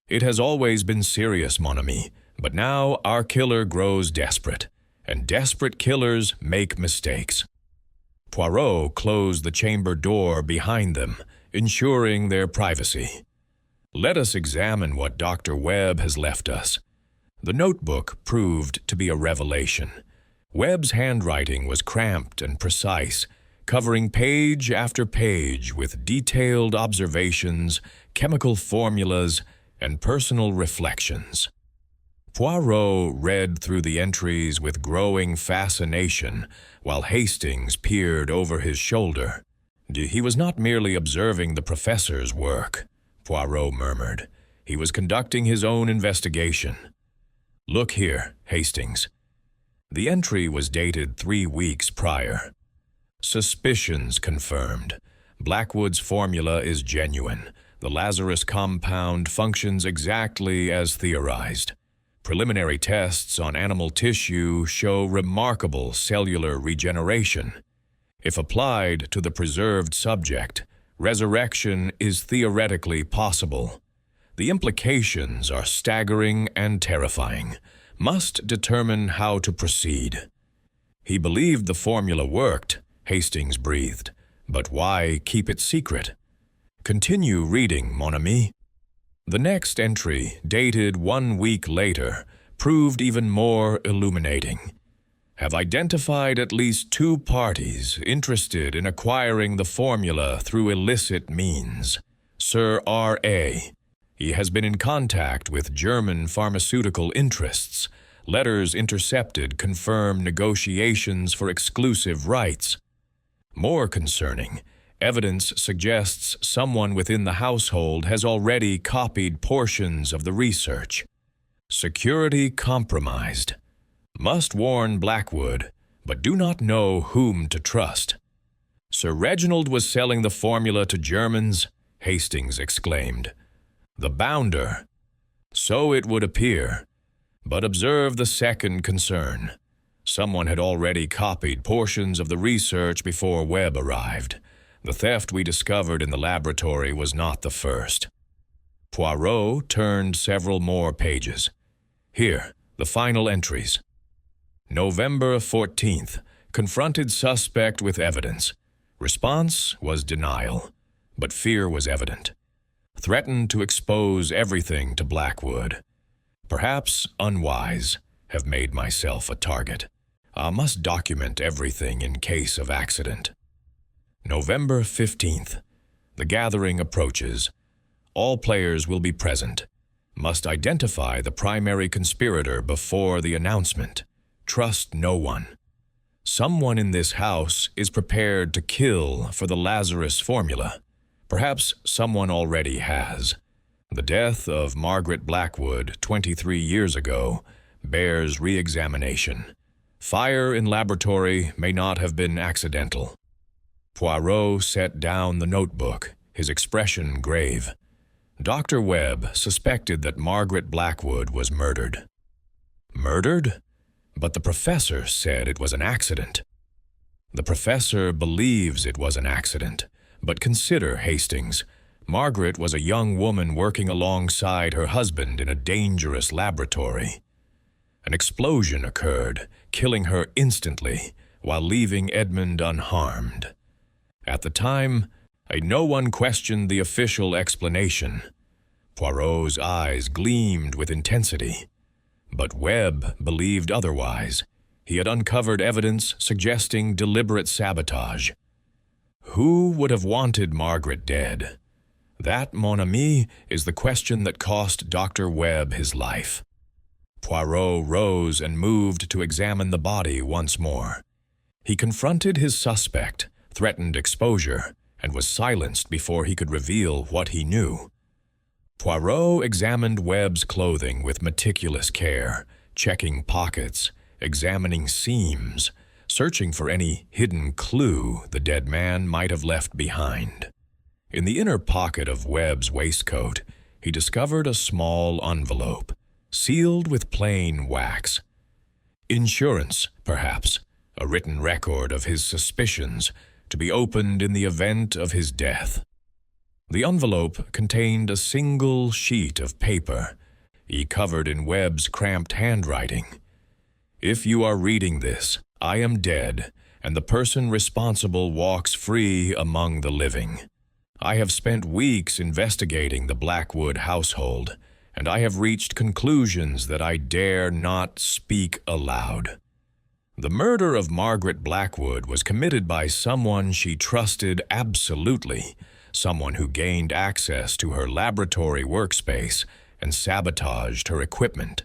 "It has always been serious, mon ami, but now our killer grows desperate, and desperate killers make mistakes." Poirot closed the chamber door behind them, ensuring their privacy. "Let us examine what Dr. Webb has left us." The notebook proved to be a revelation. Webb's handwriting was cramped and precise, covering page after page with detailed observations, chemical formulas, and personal reflections. Poirot read through the entries with growing fascination, while Hastings peered over his shoulder. He was not merely observing the professor's work, Poirot murmured. He was conducting his own investigation. Look here, Hastings. The entry was dated 3 weeks prior. Suspicions confirmed. Blackwood's formula is genuine. The Lazarus compound functions exactly as theorized. Preliminary tests on animal tissue show remarkable cellular regeneration. If applied to the preserved subject, resurrection is theoretically possible. The implications are staggering and terrifying. Must determine how to proceed. He believed the formula worked, Hastings breathed. But why keep it secret? Continue reading, mon ami. The next entry, dated 1 week later, proved even more illuminating. Have identified at least 2 parties interested in acquiring the formula through illicit means. Sir R.A. He has been in contact with German pharmaceutical interests. Letters intercepted confirm negotiations for exclusive rights. More concerning, evidence suggests someone within the household has already copied portions of the research. Security compromised. Must warn Blackwood, but do not know whom to trust. Sir Reginald was selling the formula to Germans, Hastings exclaimed. The bounder. So it would appear. But observe the second concern. Someone had already copied portions of the research before Webb arrived. The theft we discovered in the laboratory was not the first. Poirot turned several more pages. Here, the final entries. November 14th, confronted suspect with evidence. Response was denial, but fear was evident. Threatened to expose everything to Blackwood. Perhaps unwise, have made myself a target. I must document everything in case of accident. November 15th. The gathering approaches. All players will be present. Must identify the primary conspirator before the announcement. Trust no one. Someone in this house is prepared to kill for the Lazarus formula. Perhaps someone already has. The death of Margaret Blackwood 23 years ago bears re-examination. Fire in laboratory may not have been accidental. Poirot set down the notebook, his expression grave. Dr. Webb suspected that Margaret Blackwood was murdered. Murdered? But the professor said it was an accident. The professor believes it was an accident, but consider, Hastings, Margaret was a young woman working alongside her husband in a dangerous laboratory. An explosion occurred, killing her instantly, while leaving Edmund unharmed. At the time, no one questioned the official explanation. Poirot's eyes gleamed with intensity. But Webb believed otherwise. He had uncovered evidence suggesting deliberate sabotage. Who would have wanted Margaret dead? That, mon ami, is the question that cost Dr. Webb his life. Poirot rose and moved to examine the body once more. He confronted his suspect, threatened exposure, and was silenced before he could reveal what he knew. Poirot examined Webb's clothing with meticulous care, checking pockets, examining seams, searching for any hidden clue the dead man might have left behind. In the inner pocket of Webb's waistcoat, he discovered a small envelope, sealed with plain wax. Insurance, perhaps, a written record of his suspicions, to be opened in the event of his death. The envelope contained a single sheet of paper, covered in Webb's cramped handwriting. If you are reading this, I am dead, and the person responsible walks free among the living. I have spent weeks investigating the Blackwood household, and I have reached conclusions that I dare not speak aloud. The murder of Margaret Blackwood was committed by someone she trusted absolutely, someone who gained access to her laboratory workspace and sabotaged her equipment.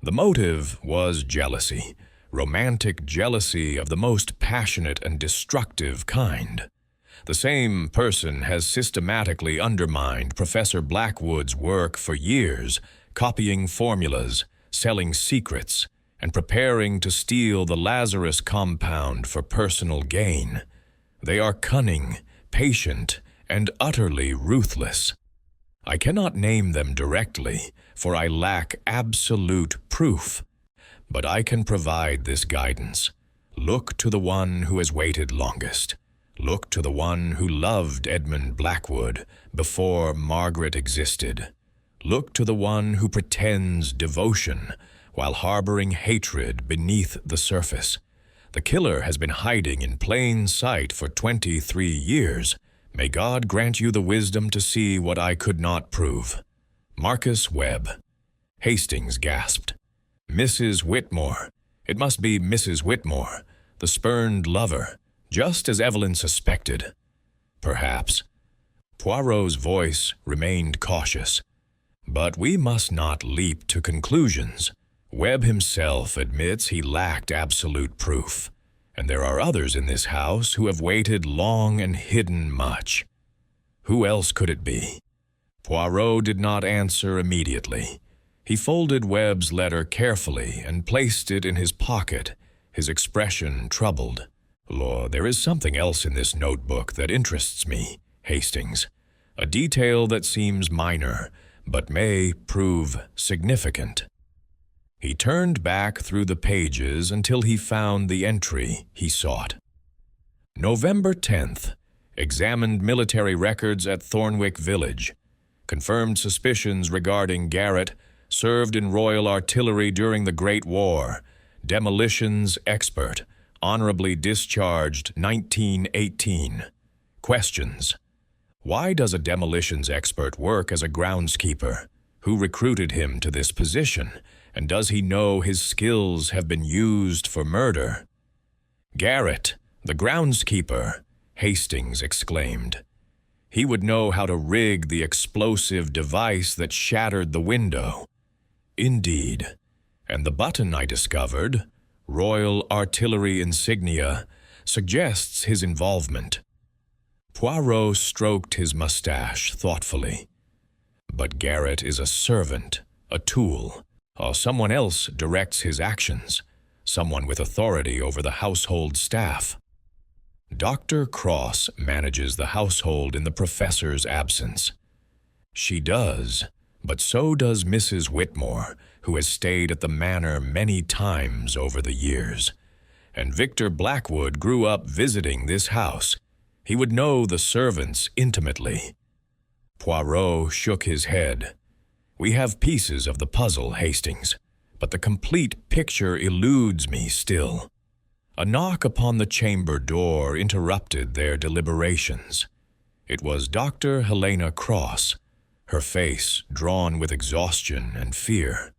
The motive was jealousy, romantic jealousy of the most passionate and destructive kind. The same person has systematically undermined Professor Blackwood's work for years, copying formulas, selling secrets, and preparing to steal the Lazarus compound for personal gain. They are cunning, patient, and utterly ruthless. I cannot name them directly, for I lack absolute proof, but I can provide this guidance. Look to the one who has waited longest. Look to the one who loved Edmund Blackwood before Margaret existed. Look to the one who pretends devotion while harboring hatred beneath the surface. The killer has been hiding in plain sight for 23 years. May God grant you the wisdom to see what I could not prove. Marcus Webb. Hastings gasped. Mrs. Whitmore. It must be Mrs. Whitmore, the spurned lover, just as Evelyn suspected. Perhaps. Poirot's voice remained cautious. But we must not leap to conclusions. Webb himself admits he lacked absolute proof, and there are others in this house who have waited long and hidden much. Who else could it be? Poirot did not answer immediately. He folded Webb's letter carefully and placed it in his pocket, his expression troubled. Lord, there is something else in this notebook that interests me, Hastings. A detail that seems minor, but may prove significant. He turned back through the pages until he found the entry he sought. November 10th. Examined military records at Thornwick Village. Confirmed suspicions regarding Garrett. Served in Royal Artillery during the Great War. Demolitions expert. Honorably discharged 1918. Questions. Why does a demolitions expert work as a groundskeeper? Who recruited him to this position? And does he know his skills have been used for murder? Garrett, the groundskeeper, Hastings exclaimed. He would know how to rig the explosive device that shattered the window. Indeed. And the button I discovered, Royal Artillery insignia, suggests his involvement. Poirot stroked his mustache thoughtfully. But Garrett is a servant, a tool. Someone else directs his actions, someone with authority over the household staff. Dr. Cross manages the household in the professor's absence. She does, but so does Mrs. Whitmore, who has stayed at the manor many times over the years. And Victor Blackwood grew up visiting this house. He would know the servants intimately. Poirot shook his head. We have pieces of the puzzle, Hastings, but the complete picture eludes me still. A knock upon the chamber door interrupted their deliberations. It was Dr. Helena Cross, her face drawn with exhaustion and fear.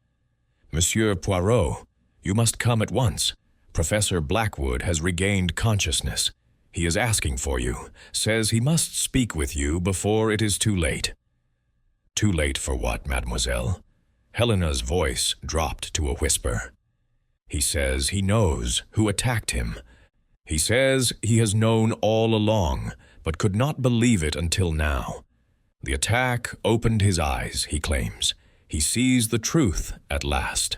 Monsieur Poirot, you must come at once. Professor Blackwood has regained consciousness. He is asking for you, says he must speak with you before it is too late. Too late for what, mademoiselle? Helena's voice dropped to a whisper. He says he knows who attacked him. He says he has known all along, but could not believe it until now. The attack opened his eyes, he claims. He sees the truth at last.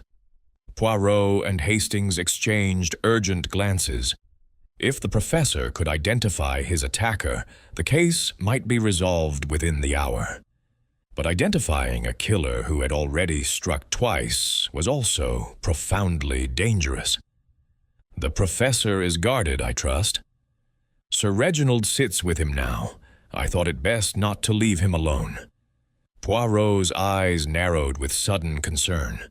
Poirot and Hastings exchanged urgent glances. If the professor could identify his attacker, the case might be resolved within the hour. But identifying a killer who had already struck twice was also profoundly dangerous. The professor is guarded, I trust. Sir Reginald sits with him now. I thought it best not to leave him alone. Poirot's eyes narrowed with sudden concern.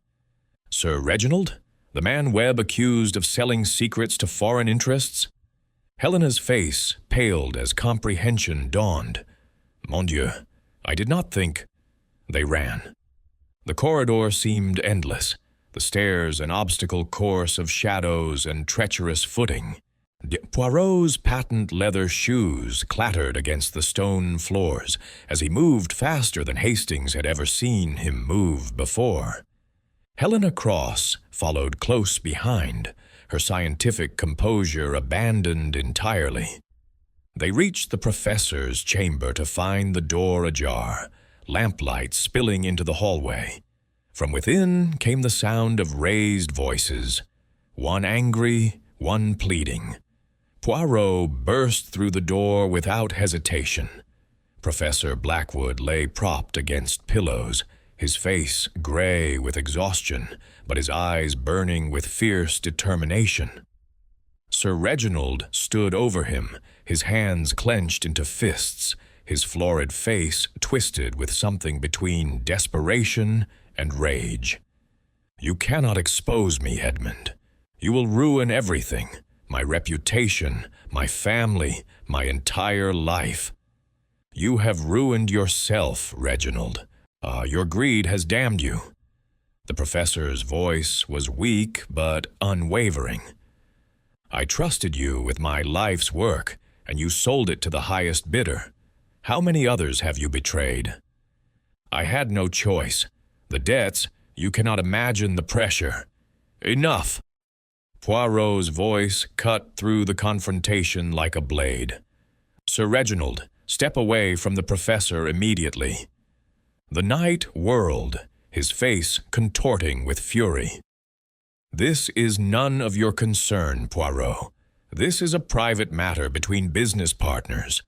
Sir Reginald? The man Webb accused of selling secrets to foreign interests? Helena's face paled as comprehension dawned. Mon Dieu, I did not think. They ran. The corridor seemed endless, the stairs an obstacle course of shadows and treacherous footing. Poirot's patent leather shoes clattered against the stone floors as he moved faster than Hastings had ever seen him move before. Helena Cross followed close behind, her scientific composure abandoned entirely. They reached the professor's chamber to find the door ajar, lamplight spilling into the hallway. From within came the sound of raised voices, one angry, one pleading. Poirot burst through the door without hesitation. Professor Blackwood lay propped against pillows, his face gray with exhaustion, but his eyes burning with fierce determination. Sir Reginald stood over him, his hands clenched into fists, his florid face twisted with something between desperation and rage. "You cannot expose me, Edmund. You will ruin everything, my reputation, my family, my entire life. You have ruined yourself, Reginald. Your greed has damned you." The professor's voice was weak but unwavering. "I trusted you with my life's work, and you sold it to the highest bidder. How many others have you betrayed?" "I had no choice. The debts, you cannot imagine the pressure." "Enough!" Poirot's voice cut through the confrontation like a blade. "Sir Reginald, step away from the professor immediately." The knight whirled, his face contorting with fury. "This is none of your concern, Poirot. This is a private matter between business partners."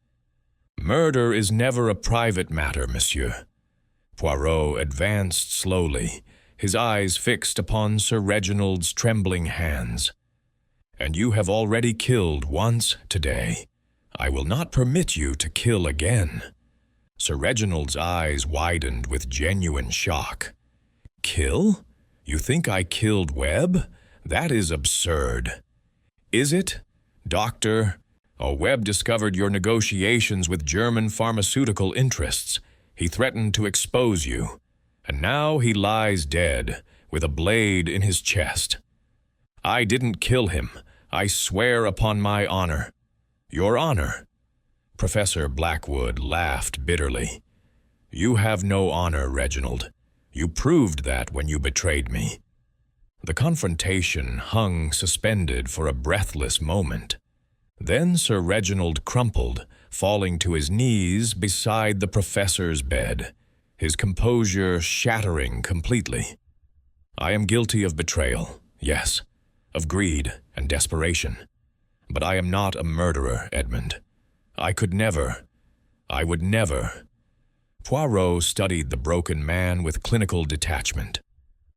"Murder is never a private matter, monsieur." Poirot advanced slowly, his eyes fixed upon Sir Reginald's trembling hands. "And you have already killed once today. I will not permit you to kill again." Sir Reginald's eyes widened with genuine shock. "Kill? You think I killed Webb? That is absurd." "Is it? Doctor, Webb discovered your negotiations with German pharmaceutical interests. He threatened to expose you. And now he lies dead, with a blade in his chest. I didn't kill him. I swear upon my honor." "Your honor?" Professor Blackwood laughed bitterly. "You have no honor, Reginald. You proved that when you betrayed me." The confrontation hung suspended for a breathless moment. Then Sir Reginald crumpled, falling to his knees beside the professor's bed, his composure shattering completely. "I am guilty of betrayal, yes, of greed and desperation. But I am not a murderer, Edmund. I would never. Poirot studied the broken man with clinical detachment.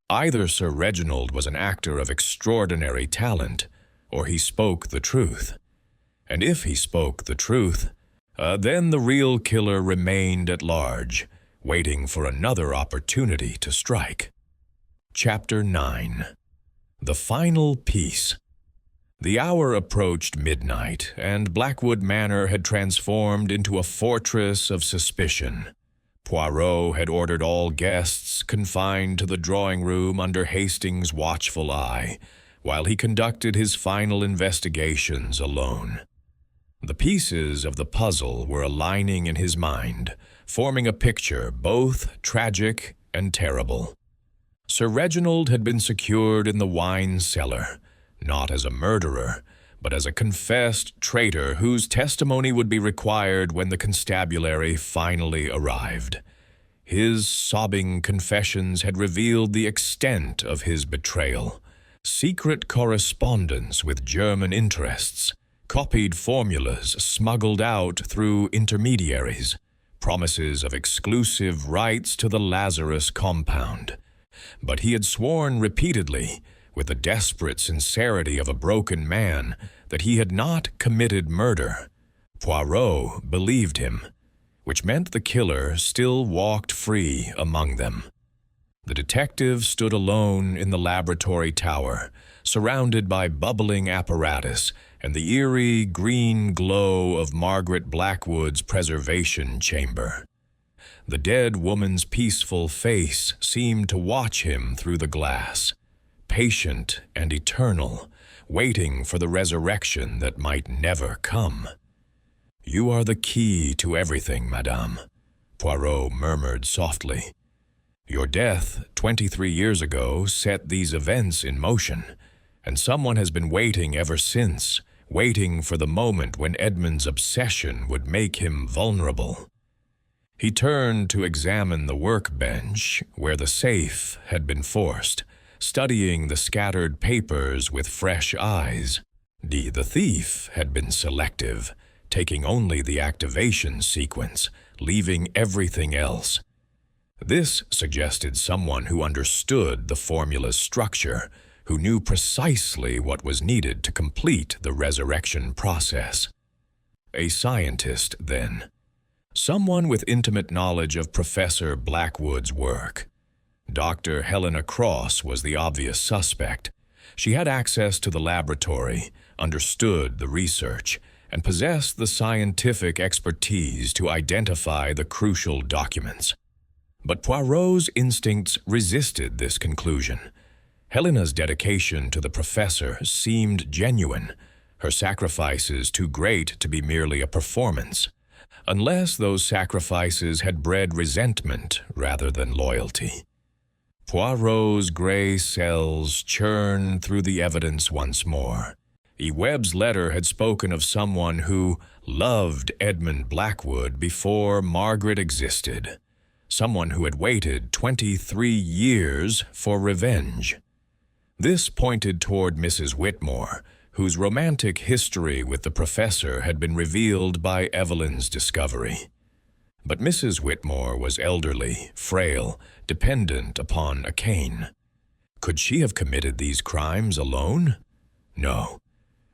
Either Sir Reginald was an actor of extraordinary talent, or he spoke the truth. And if he spoke the truth, then the real killer remained at large, waiting for another opportunity to strike. Chapter 9. The Final Piece. The hour approached midnight, and Blackwood Manor had transformed into a fortress of suspicion. Poirot had ordered all guests confined to the drawing-room under Hastings' watchful eye, while he conducted his final investigations alone. The pieces of the puzzle were aligning in his mind, forming a picture both tragic and terrible. Sir Reginald had been secured in the wine cellar, not as a murderer, but as a confessed traitor whose testimony would be required when the constabulary finally arrived. His sobbing confessions had revealed the extent of his betrayal. Secret correspondence with German interests, copied formulas smuggled out through intermediaries, promises of exclusive rights to the Lazarus compound. But he had sworn repeatedly, with the desperate sincerity of a broken man, that he had not committed murder. Poirot believed him, which meant the killer still walked free among them. The detective stood alone in the laboratory tower, surrounded by bubbling apparatus and the eerie green glow of Margaret Blackwood's preservation chamber. The dead woman's peaceful face seemed to watch him through the glass, patient and eternal, waiting for the resurrection that might never come. "You are the key to everything, madame," Poirot murmured softly. "Your death 23 years ago set these events in motion, and someone has been waiting ever since, waiting for the moment when Edmund's obsession would make him vulnerable. He turned to examine the workbench where the safe had been forced, studying the scattered papers with fresh eyes. The thief had been selective, taking only the activation sequence, leaving everything else. This suggested someone who understood the formula's structure, who knew precisely what was needed to complete the resurrection process. A scientist, then. Someone with intimate knowledge of Professor Blackwood's work. Dr. Helena Cross was the obvious suspect. She had access to the laboratory, understood the research, and possessed the scientific expertise to identify the crucial documents. But Poirot's instincts resisted this conclusion. Helena's dedication to the professor seemed genuine, her sacrifices too great to be merely a performance, unless those sacrifices had bred resentment rather than loyalty. Poirot's gray cells churned through the evidence once more. Webb's letter had spoken of someone who loved Edmund Blackwood before Margaret existed, someone who had waited 23 years for revenge. This pointed toward Mrs. Whitmore, whose romantic history with the professor had been revealed by Evelyn's discovery. But Mrs. Whitmore was elderly, frail, dependent upon a cane. Could she have committed these crimes alone? No.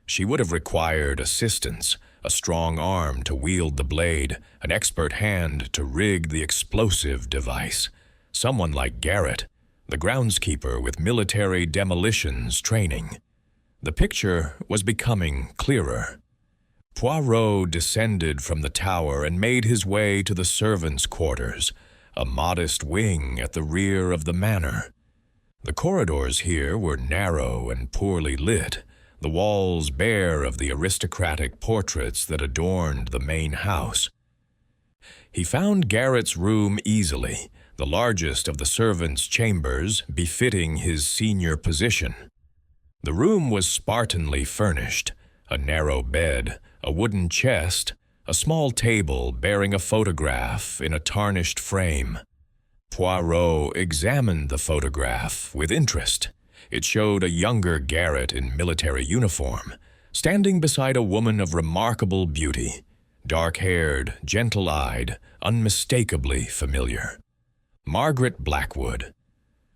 She would have required assistance, a strong arm to wield the blade, an expert hand to rig the explosive device. Someone like Garrett, the groundskeeper with military demolitions training. The picture was becoming clearer. Poirot descended from the tower and made his way to the servants' quarters, a modest wing at the rear of the manor. The corridors here were narrow and poorly lit, the walls bare of the aristocratic portraits that adorned the main house. He found Garrett's room easily, the largest of the servants' chambers, befitting his senior position. The room was spartanly furnished, a narrow bed, a wooden chest, a small table bearing a photograph in a tarnished frame. Poirot examined the photograph with interest. It showed a younger Garrett in military uniform, standing beside a woman of remarkable beauty, dark-haired, gentle-eyed, unmistakably familiar. Margaret Blackwood.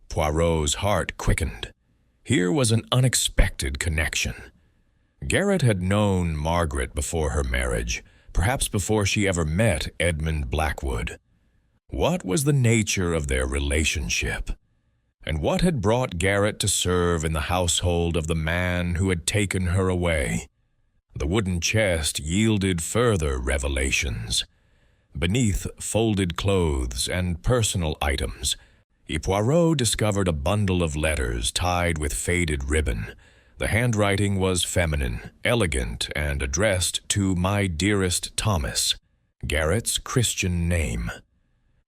Poirot's heart quickened. Here was an unexpected connection. Garrett had known Margaret before her marriage, perhaps before she ever met Edmund Blackwood. What was the nature of their relationship? And what had brought Garrett to serve in the household of the man who had taken her away? The wooden chest yielded further revelations. Beneath folded clothes and personal items, Poirot discovered a bundle of letters tied with faded ribbon. The handwriting was feminine, elegant, and addressed to "My dearest Thomas," Garrett's Christian name.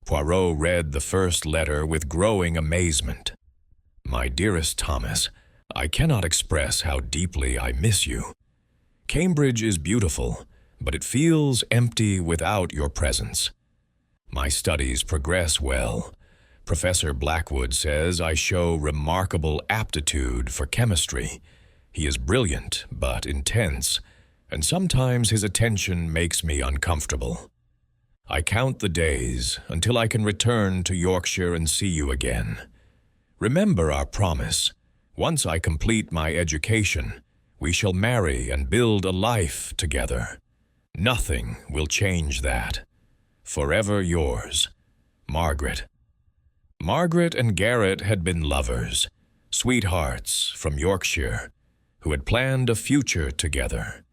Poirot read the first letter with growing amazement. "My dearest Thomas, I cannot express how deeply I miss you. Cambridge is beautiful, but it feels empty without your presence. My studies progress well. Professor Blackwood says I show remarkable aptitude for chemistry. He is brilliant but intense, and sometimes his attention makes me uncomfortable. I count the days until I can return to Yorkshire and see you again. Remember our promise. Once I complete my education, we shall marry and build a life together. Nothing will change that. Forever yours, Margaret." Margaret and Garrett had been lovers, sweethearts from Yorkshire, who had planned a future together.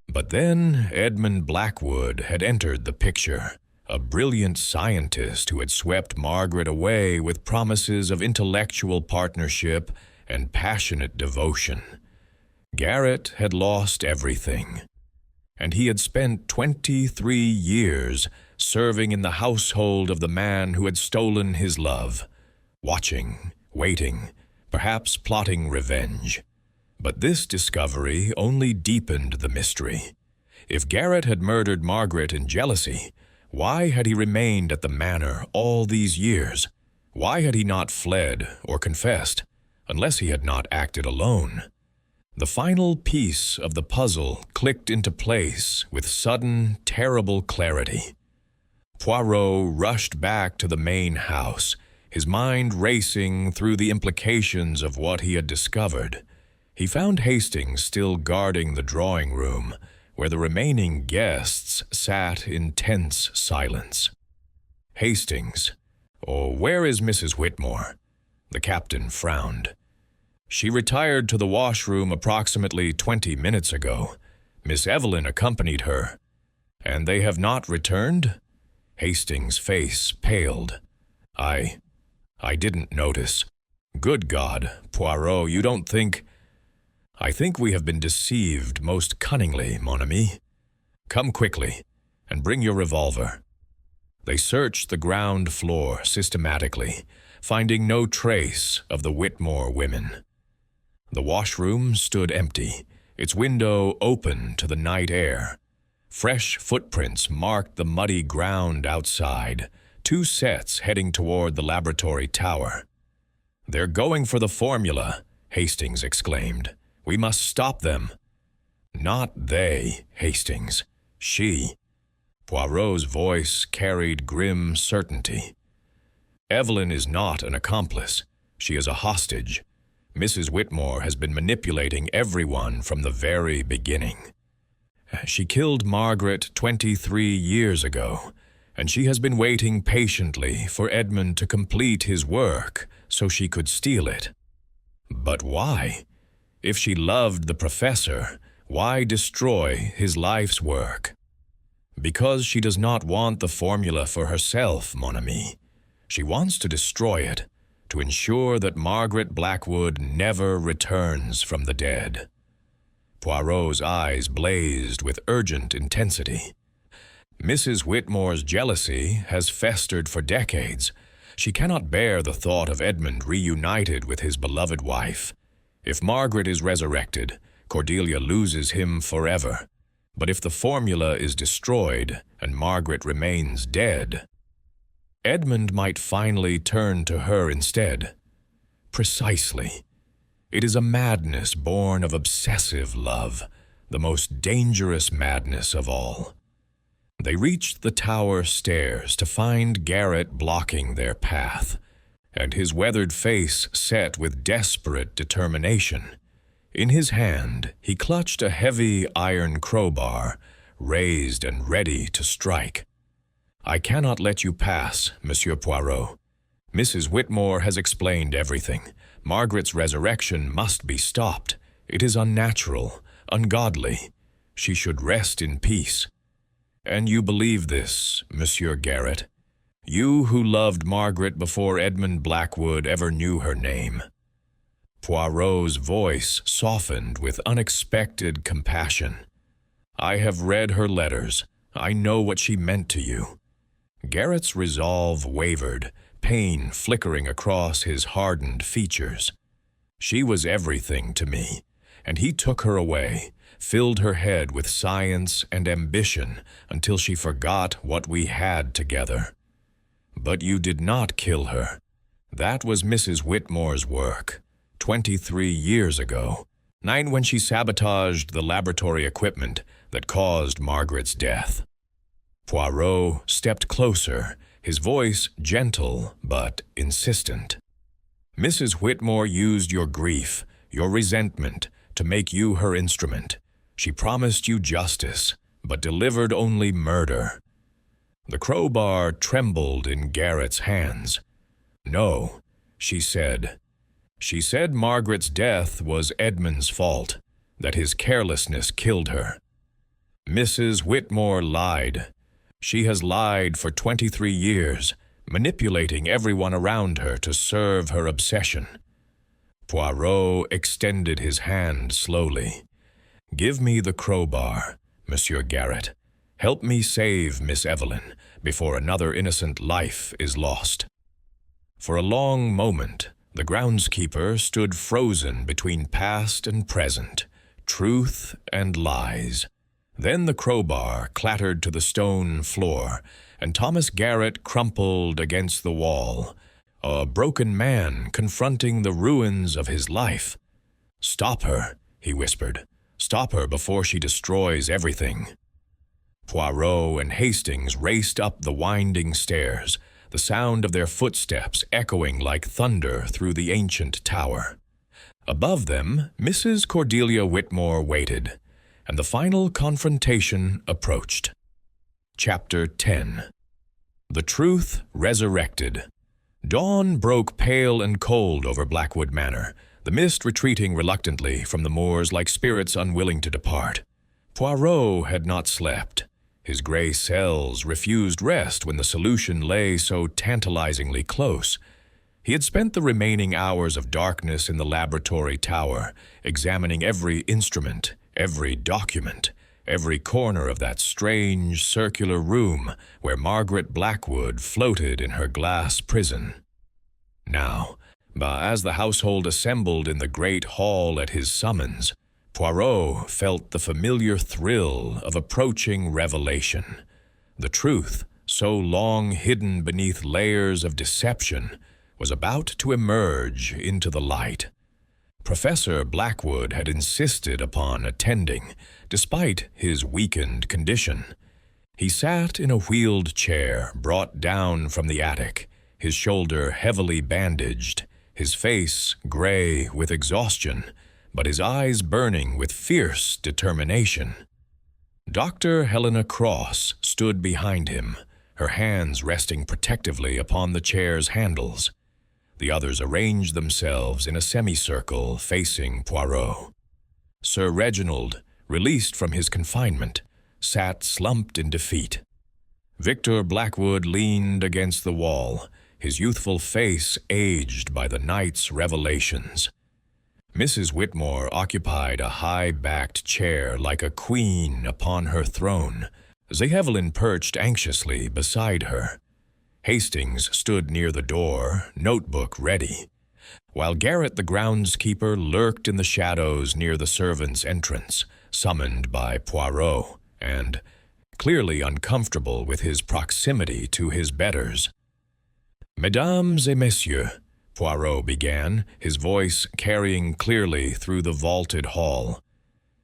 But then Edmund Blackwood had entered the picture, a brilliant scientist who had swept Margaret away with promises of intellectual partnership and passionate devotion. Garrett had lost everything, and he had spent 23 years serving in the household of the man who had stolen his love, watching, waiting, perhaps plotting revenge. But this discovery only deepened the mystery. If Garrett had murdered Margaret in jealousy, why had he remained at the manor all these years? Why had he not fled or confessed, unless he had not acted alone? The final piece of the puzzle clicked into place with sudden, terrible clarity. Poirot rushed back to the main house, his mind racing through the implications of what he had discovered. He found Hastings still guarding the drawing room, where the remaining guests sat in tense silence. Hastings, "Oh, where is Mrs. Whitmore?" The captain frowned. "She retired to the washroom approximately 20 minutes ago. Miss Evelyn accompanied her. And they have not returned?" Hastings' face paled. I didn't notice." "Good God, Poirot, you don't think—" "I think we have been deceived most cunningly, mon ami. Come quickly, and bring your revolver." They searched the ground floor systematically, finding no trace of the Whitmore women. The washroom stood empty, its window open to the night air. Fresh footprints marked the muddy ground outside, 2 sets heading toward the laboratory tower. "They're going for the formula," Hastings exclaimed. "We must stop them." "Not they, Hastings. She." Poirot's voice carried grim certainty. "Evelyn is not an accomplice. She is a hostage. Mrs. Whitmore has been manipulating everyone from the very beginning. She killed Margaret 23 years ago, and she has been waiting patiently for Edmund to complete his work so she could steal it. But why? If she loved the professor, why destroy his life's work? Because she does not want the formula for herself, mon ami. She wants to destroy it, to ensure that Margaret Blackwood never returns from the dead." Poirot's eyes blazed with urgent intensity. "Mrs. Whitmore's jealousy has festered for decades. She cannot bear the thought of Edmund reunited with his beloved wife. If Margaret is resurrected, Cordelia loses him forever. But if the formula is destroyed and Margaret remains dead, Edmund might finally turn to her instead." "Precisely. It is a madness born of obsessive love, the most dangerous madness of all." They reached the tower stairs to find Garrett blocking their path, and his weathered face set with desperate determination. In his hand, he clutched a heavy iron crowbar, raised and ready to strike. "I cannot let you pass, Monsieur Poirot. Mrs. Whitmore has explained everything. Margaret's resurrection must be stopped. It is unnatural, ungodly. She should rest in peace. And you believe this, Monsieur Garrett? You who loved Margaret before Edmund Blackwood ever knew her name." Poirot's voice softened with unexpected compassion. "I have read her letters. I know what she meant to you." Garrett's resolve wavered, pain flickering across his hardened features. "She was everything to me, and he took her away, filled her head with science and ambition until she forgot what we had together. But you did not kill her. That was Mrs. Whitmore's work, 23 years ago, when she sabotaged the laboratory equipment that caused Margaret's death." Poirot stepped closer, his voice gentle but insistent. "Mrs. Whitmore used your grief, your resentment, to make you her instrument. She promised you justice, but delivered only murder." The crowbar trembled in Garrett's hands. "No," she said. "She said Margaret's death was Edmund's fault, that his carelessness killed her. Mrs. Whitmore lied. She has lied for 23 years, manipulating everyone around her to serve her obsession." Poirot extended his hand slowly. "Give me the crowbar, Monsieur Garrett. Help me save Miss Evelyn before another innocent life is lost." For a long moment, The groundskeeper stood frozen between past and present, truth and lies. Then the crowbar clattered to the stone floor, and Thomas Garrett crumpled against the wall, a broken man confronting the ruins of his life. "Stop her," he whispered. "Stop her before she destroys everything." Poirot and Hastings raced up the winding stairs, the sound of their footsteps echoing like thunder through the ancient tower. Above them, Mrs. Cordelia Whitmore waited, and the final confrontation approached. Chapter 10. The Truth Resurrected. Dawn broke pale and cold over Blackwood Manor, the mist retreating reluctantly from the moors like spirits unwilling to depart. Poirot had not slept. His gray cells refused rest when the solution lay so tantalizingly close. He had spent the remaining hours of darkness in the laboratory tower, examining every instrument, every document, every corner of that strange circular room where Margaret Blackwood floated in her glass prison. Now, as the household assembled in the great hall at his summons, Poirot felt the familiar thrill of approaching revelation. The truth, so long hidden beneath layers of deception, was about to emerge into the light. Professor Blackwood had insisted upon attending, despite his weakened condition. He sat in a wheeled chair brought down from the attic, his shoulder heavily bandaged, his face gray with exhaustion, but his eyes burning with fierce determination. Dr. Helena Cross stood behind him, her hands resting protectively upon the chair's handles. The others arranged themselves in a semicircle facing Poirot. Sir Reginald, released from his confinement, sat slumped in defeat. Victor Blackwood leaned against the wall, his youthful face aged by the night's revelations. Mrs. Whitmore occupied a high-backed chair like a queen upon her throne. Evelyn perched anxiously beside her. Hastings stood near the door, notebook ready, while Garrett the groundskeeper lurked in the shadows near the servants' entrance, summoned by Poirot, and clearly uncomfortable with his proximity to his betters. "Mesdames et messieurs," Poirot began, his voice carrying clearly through the vaulted hall,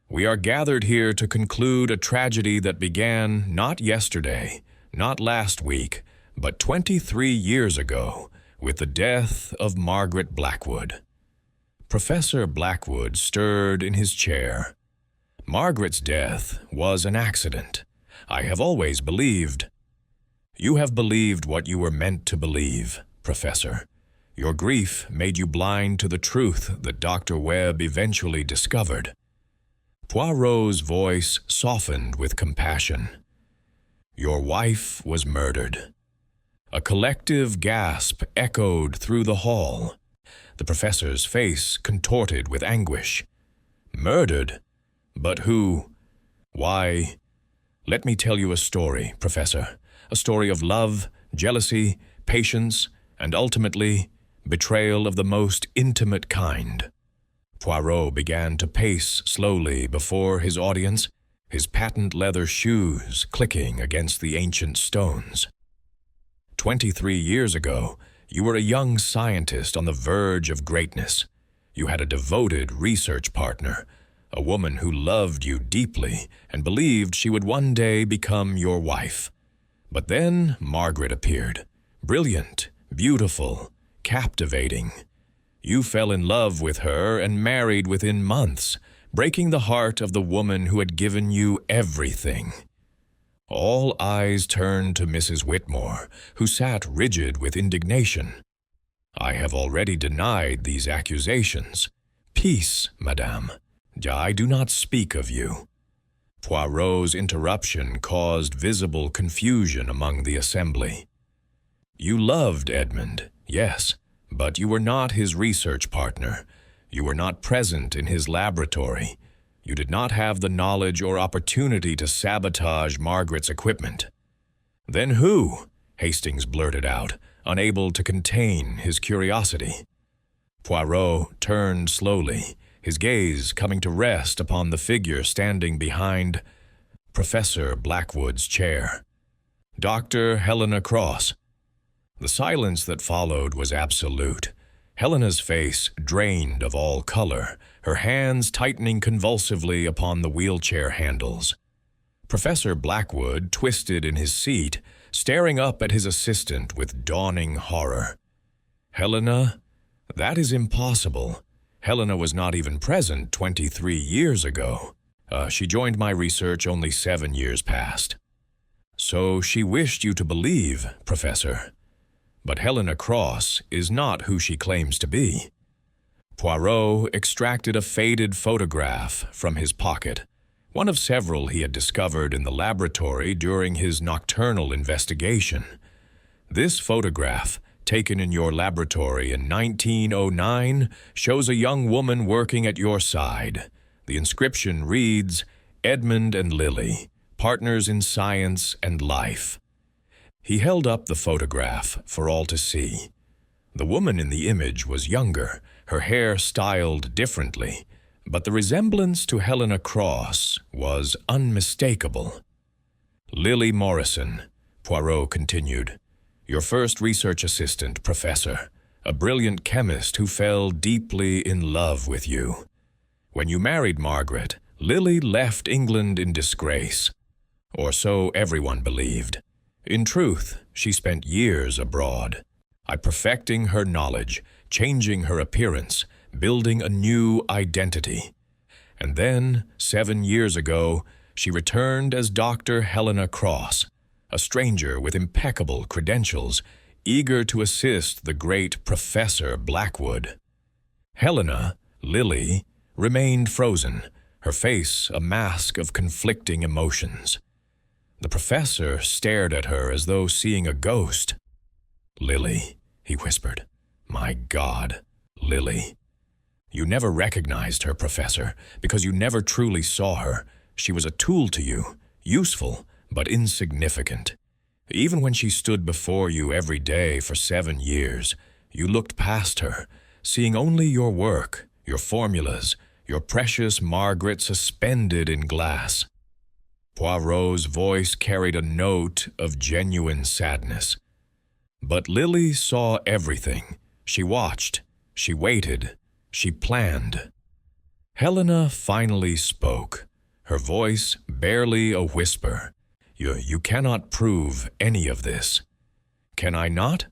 "we are gathered here to conclude a tragedy that began not yesterday, not last week, but 23 years ago, with the death of Margaret Blackwood." Professor Blackwood stirred in his chair. "Margaret's death was an accident. I have always believed." "You have believed what you were meant to believe, Professor. Your grief made you blind to the truth that Dr. Webb eventually discovered." Poirot's voice softened with compassion. "Your wife was murdered." A collective gasp echoed through the hall. The professor's face contorted with anguish. "Murdered? But who? Why, let me tell you a story, Professor. A story of love, jealousy, patience, and ultimately, betrayal of the most intimate kind." Poirot began to pace slowly before his audience, his patent leather shoes clicking against the ancient stones. 23 years ago, you were a young scientist on the verge of greatness. You had a devoted research partner, a woman who loved you deeply and believed she would one day become your wife. But then Margaret appeared, brilliant, beautiful, captivating. You fell in love with her and married within months, breaking the heart of the woman who had given you everything. All eyes turned to Mrs. Whitmore, who sat rigid with indignation. "I have already denied these accusations. Peace, madame. I do not speak of you." Poirot's interruption caused visible confusion among the assembly. "You loved Edmund, yes, but you were not his research partner. You were not present in his laboratory. You did not have the knowledge or opportunity to sabotage Margaret's equipment." "Then who?" Hastings blurted out, unable to contain his curiosity. Poirot turned slowly, his gaze coming to rest upon the figure standing behind Professor Blackwood's chair. Dr. Helena Cross. The silence that followed was absolute. Helena's face drained of all color, her hands tightening convulsively upon the wheelchair handles. Professor Blackwood twisted in his seat, staring up at his assistant with dawning horror. Helena? That is impossible. Helena was not even present 23 years ago. She joined my research only 7 years past. So she wished you to believe, Professor. But Helena Cross is not who she claims to be. Poirot extracted a faded photograph from his pocket, one of several he had discovered in the laboratory during his nocturnal investigation. This photograph, taken in your laboratory in 1909, shows a young woman working at your side. The inscription reads, "Edmund and Lily, partners in science and life." He held up the photograph for all to see. The woman in the image was younger, her hair styled differently, but the resemblance to Helena Cross was unmistakable. "Lily Morrison," Poirot continued, "your first research assistant, Professor, a brilliant chemist who fell deeply in love with you. When you married Margaret, Lily left England in disgrace, or so everyone believed. In truth, she spent years abroad, perfecting her knowledge, changing her appearance, building a new identity. And then, 7 years ago, she returned as Dr. Helena Cross, a stranger with impeccable credentials, eager to assist the great Professor Blackwood. Helena, Lily, remained frozen, her face a mask of conflicting emotions. The professor stared at her as though seeing a ghost. "Lily," he whispered. "My God, Lily. You never recognized her, Professor, because you never truly saw her. She was a tool to you, useful but insignificant. Even when she stood before you every day for 7 years, you looked past her, seeing only your work, your formulas, your precious Margaret suspended in glass." Poirot's voice carried a note of genuine sadness. But Lily saw everything. She watched, she waited, she planned. Helena finally spoke, her voice barely a whisper. You cannot prove any of this." "Can I not?"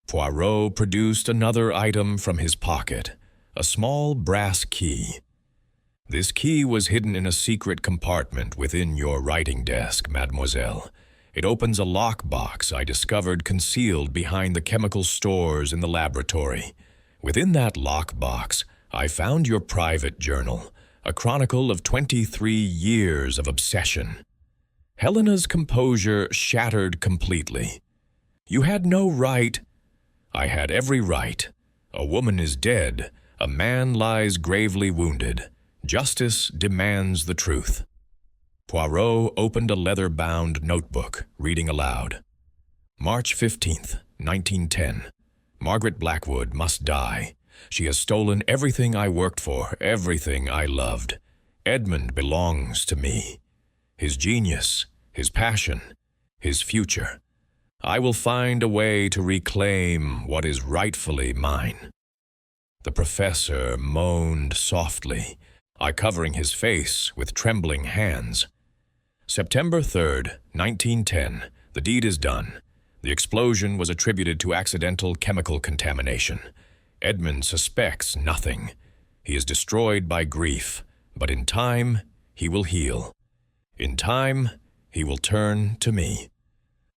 Poirot produced another item from his pocket, a small brass key. "This key was hidden in a secret compartment within your writing desk, mademoiselle. It opens a lockbox I discovered concealed behind the chemical stores in the laboratory. Within that lockbox, I found your private journal, a chronicle of 23 years of obsession." Helena's composure shattered completely. "You had no right—" "I had every right. A woman is dead. A man lies gravely wounded. Justice demands the truth." Poirot opened a leather-bound notebook, reading aloud. "March 15th, 1910. Margaret Blackwood must die. She has stolen everything I worked for, everything I loved. Edmund belongs to me. His genius, his passion, his future. I will find a way to reclaim what is rightfully mine." The professor moaned softly, covering his face with trembling hands. "September 3rd, 1910. The deed is done. The explosion was attributed to accidental chemical contamination. Edmund suspects nothing. He is destroyed by grief, but in time, he will heal. In time, he will turn to me."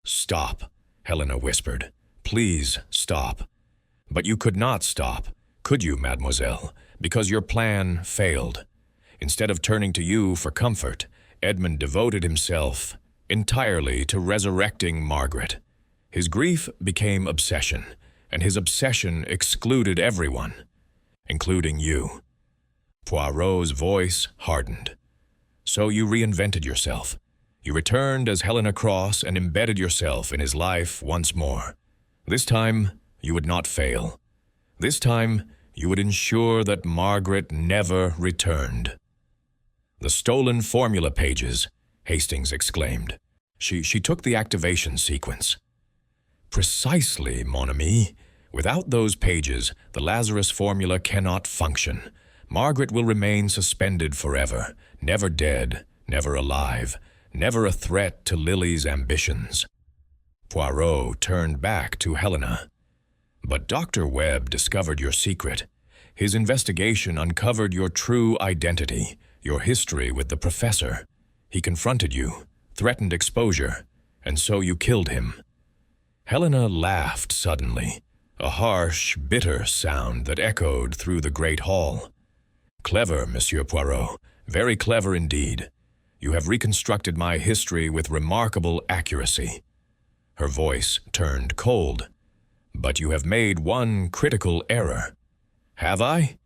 "Stop," Helena whispered. "Please stop." "But you could not stop, could you, mademoiselle, because your plan failed. Instead of turning to you for comfort, Edmund devoted himself entirely to resurrecting Margaret. His grief became obsession, and his obsession excluded everyone, including you." Poirot's voice hardened. "So you reinvented yourself. You returned as Helena Cross and embedded yourself in his life once more. This time, you would not fail. This time, you would ensure that Margaret never returned. "The stolen formula pages," Hastings exclaimed. She took the activation sequence. "Precisely, mon ami. Without those pages, the Lazarus formula cannot function. Margaret will remain suspended forever, never dead, never alive, never a threat to Lily's ambitions." Poirot turned back to Helena. "But Dr. Webb discovered your secret. His investigation uncovered your true identity, your history with the professor. He confronted you, threatened exposure, and so you killed him." Helena laughed suddenly, a harsh, bitter sound that echoed through the great hall. "Clever, Monsieur Poirot, very clever indeed. You have reconstructed my history with remarkable accuracy." Her voice turned cold. "But you have made one critical error." "Have I?"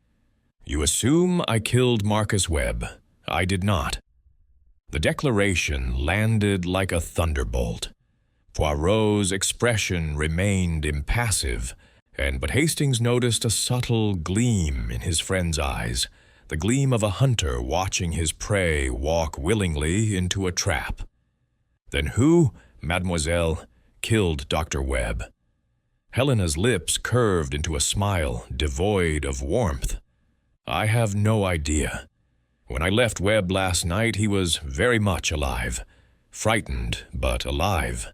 "You assume I killed Marcus Webb. I did not." The declaration landed like a thunderbolt. Poirot's expression remained impassive, but Hastings noticed a subtle gleam in his friend's eyes, the gleam of a hunter watching his prey walk willingly into a trap. "Then who, mademoiselle, killed Dr. Webb?" Helena's lips curved into a smile devoid of warmth. "I have no idea. When I left Webb last night, he was very much alive. Frightened, but alive.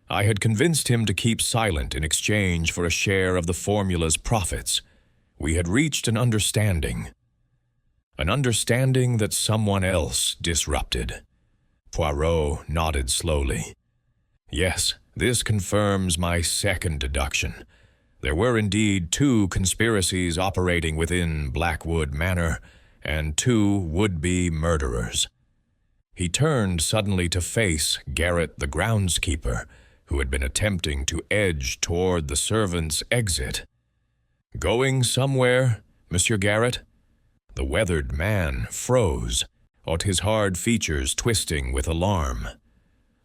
I had convinced him to keep silent in exchange for a share of the formula's profits. We had reached an understanding. An understanding that someone else disrupted." Poirot nodded slowly. "Yes, this confirms my second deduction. There were indeed 2 conspiracies operating within Blackwood Manor, and 2 would-be murderers." He turned suddenly to face Garrett the groundskeeper, who had been attempting to edge toward the servants' exit. "Going somewhere, Monsieur Garrett?" The weathered man froze, his hard features twisting with alarm.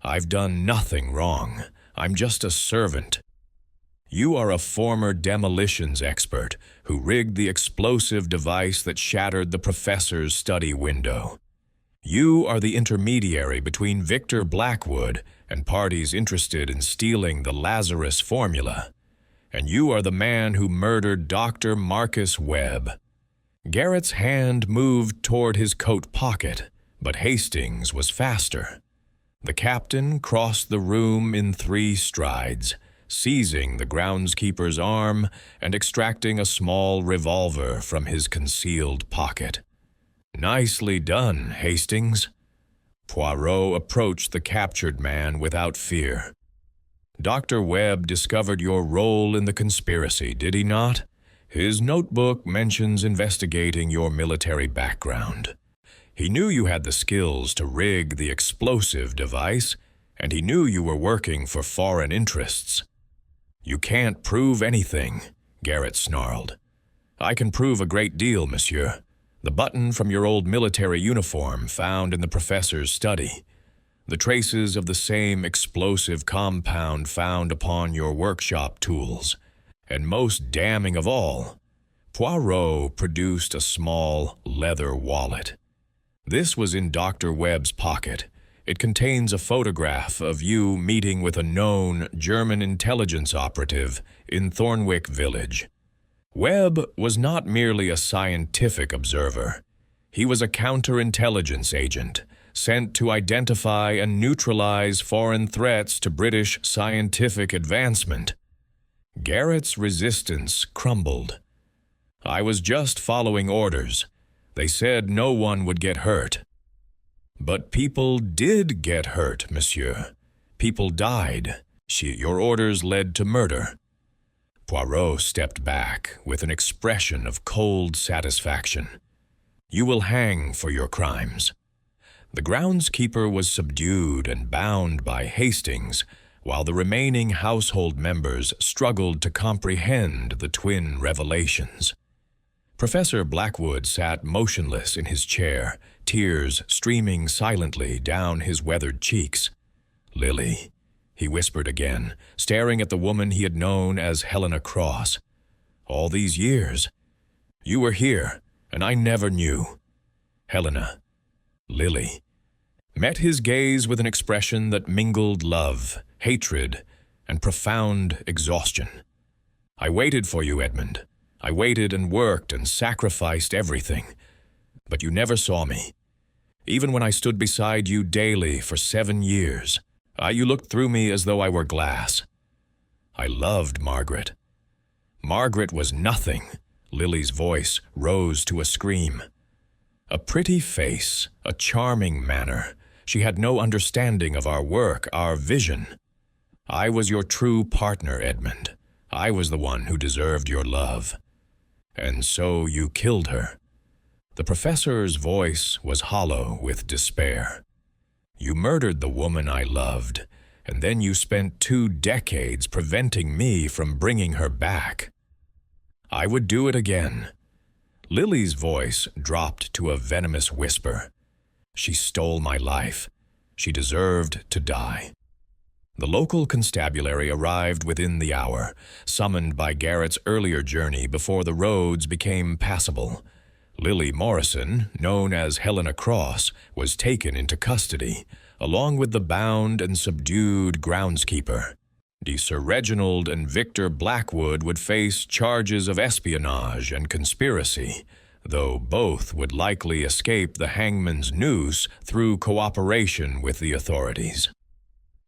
"I've done nothing wrong. I'm just a servant." "You are a former demolitions expert who rigged the explosive device that shattered the professor's study window. You are the intermediary between Victor Blackwood and parties interested in stealing the Lazarus formula. And you are the man who murdered Dr. Marcus Webb." Garrett's hand moved toward his coat pocket, but Hastings was faster. The captain crossed the room in 3 strides, seizing the groundskeeper's arm and extracting a small revolver from his concealed pocket. "Nicely done, Hastings." Poirot approached the captured man without fear. "Dr. Webb discovered your role in the conspiracy, did he not? His notebook mentions investigating your military background. He knew you had the skills to rig the explosive device, and he knew you were working for foreign interests." "You can't prove anything," Garrett snarled. "I can prove a great deal, monsieur. The button from your old military uniform found in the professor's study. The traces of the same explosive compound found upon your workshop tools. And most damning of all, Poirot produced a small leather wallet. This was in Dr. Webb's pocket. It contains a photograph of you meeting with a known German intelligence operative in Thornwick Village. Webb was not merely a scientific observer. He was a counterintelligence agent, sent to identify and neutralize foreign threats to British scientific advancement. Garrett's resistance crumbled. "I was just following orders. They said no one would get hurt." "But people did get hurt, monsieur. People died. Your orders led to murder." Poirot stepped back with an expression of cold satisfaction. "You will hang for your crimes." The groundskeeper was subdued and bound by Hastings, while the remaining household members struggled to comprehend the twin revelations. Professor Blackwood sat motionless in his chair, tears streaming silently down his weathered cheeks. "Lily," he whispered again, staring at the woman he had known as Helena Cross. "All these years, You were here, and I never knew. Helena, Lily, met his gaze with an expression that mingled love, hatred, and profound exhaustion. I waited for you, Edmund. I waited and worked and sacrificed everything. But you never saw me. Even when I stood beside you daily for 7 years, you looked through me as though I were glass. I loved Margaret. Margaret was nothing. Lily's voice rose to a scream. A pretty face, a charming manner. She had no understanding of our work, our vision. I was your true partner, Edmund. I was the one who deserved your love. And so you killed her. The professor's voice was hollow with despair. You murdered the woman I loved, and then you spent 2 decades preventing me from bringing her back. I would do it again. Lily's voice dropped to a venomous whisper. She stole my life. She deserved to die. The local constabulary arrived within the hour, summoned by Garrett's earlier journey before the roads became passable. Lily Morrison, known as Helena Cross, was taken into custody, along with the bound and subdued groundskeeper. Sir Reginald and Victor Blackwood would face charges of espionage and conspiracy, though both would likely escape the hangman's noose through cooperation with the authorities.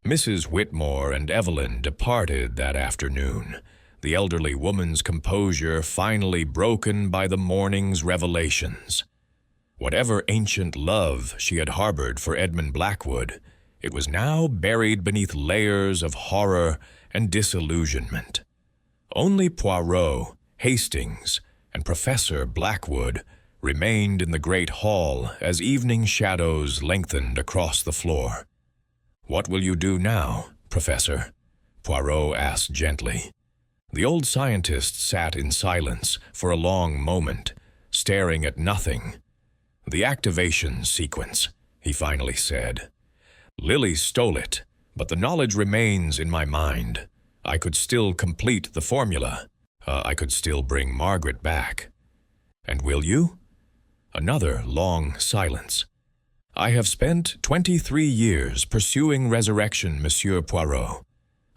Mrs. Whitmore and Evelyn departed that afternoon, the elderly woman's composure finally broken by the morning's revelations. Whatever ancient love she had harbored for Edmund Blackwood, it was now buried beneath layers of horror and disillusionment. Only Poirot, Hastings, and Professor Blackwood remained in the great hall as evening shadows lengthened across the floor. "What will you do now, Professor?" Poirot asked gently. The old scientist sat in silence for a long moment, staring at nothing. "The activation sequence," he finally said. "Lily stole it, but the knowledge remains in my mind. I could still complete the formula. I could still bring Margaret back." "And will you?" Another long silence. "I have spent 23 years pursuing resurrection, Monsieur Poirot.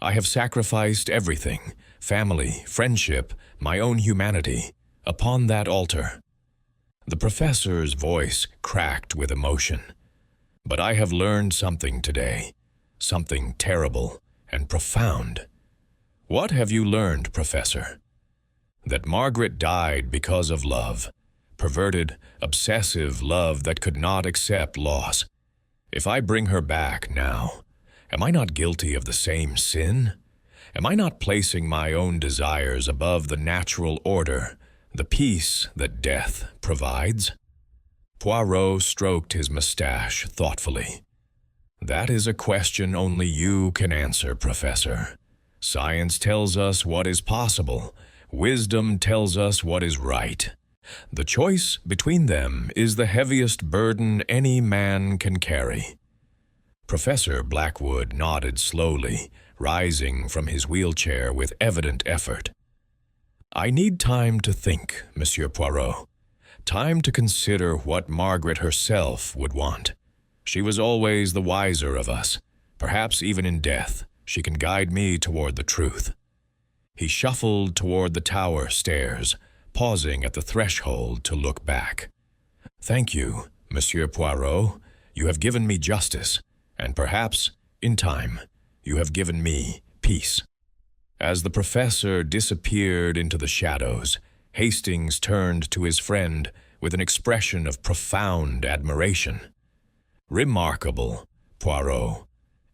I have sacrificed everything, family, friendship, my own humanity, upon that altar." The professor's voice cracked with emotion. "But I have learned something today, something terrible and profound." "What have you learned, Professor?" "That Margaret died because of love, perverted, obsessive love that could not accept loss. If I bring her back now, am I not guilty of the same sin? Am I not placing my own desires above the natural order, the peace that death provides?" Poirot stroked his mustache thoughtfully. "That is a question only you can answer, Professor. Science tells us what is possible. Wisdom tells us what is right. The choice between them is the heaviest burden any man can carry." Professor Blackwood nodded slowly, rising from his wheelchair with evident effort. "I need time to think, Monsieur Poirot. Time to consider what Margaret herself would want. She was always the wiser of us. Perhaps even in death, she can guide me toward the truth." He shuffled toward the tower stairs, pausing at the threshold to look back. "Thank you, Monsieur Poirot. You have given me justice, and perhaps, in time, you have given me peace." As the professor disappeared into the shadows, Hastings turned to his friend with an expression of profound admiration. "Remarkable, Poirot.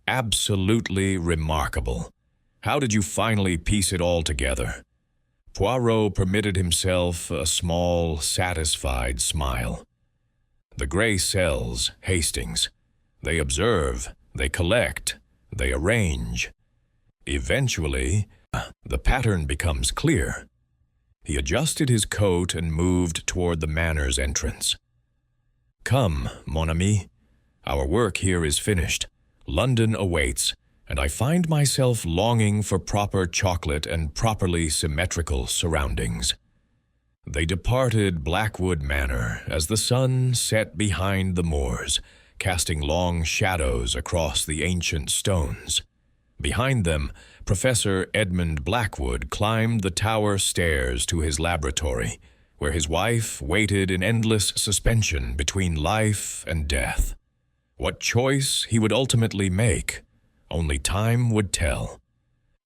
Absolutely remarkable. How did you finally piece it all together?" Poirot permitted himself a small, satisfied smile. "The gray cells, Hastings. They observe, they collect, they arrange. Eventually, the pattern becomes clear." He adjusted his coat and moved toward the manor's entrance. "Come, mon ami. Our work here is finished. London awaits, and I find myself longing for proper chocolate and properly symmetrical surroundings." They departed Blackwood Manor as the sun set behind the moors, casting long shadows across the ancient stones. Behind them, Professor Edmund Blackwood climbed the tower stairs to his laboratory, where his wife waited in endless suspension between life and death. What choice he would ultimately make, only time would tell.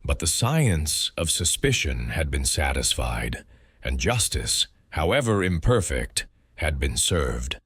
But the science of suspicion had been satisfied, and justice, however imperfect, had been served.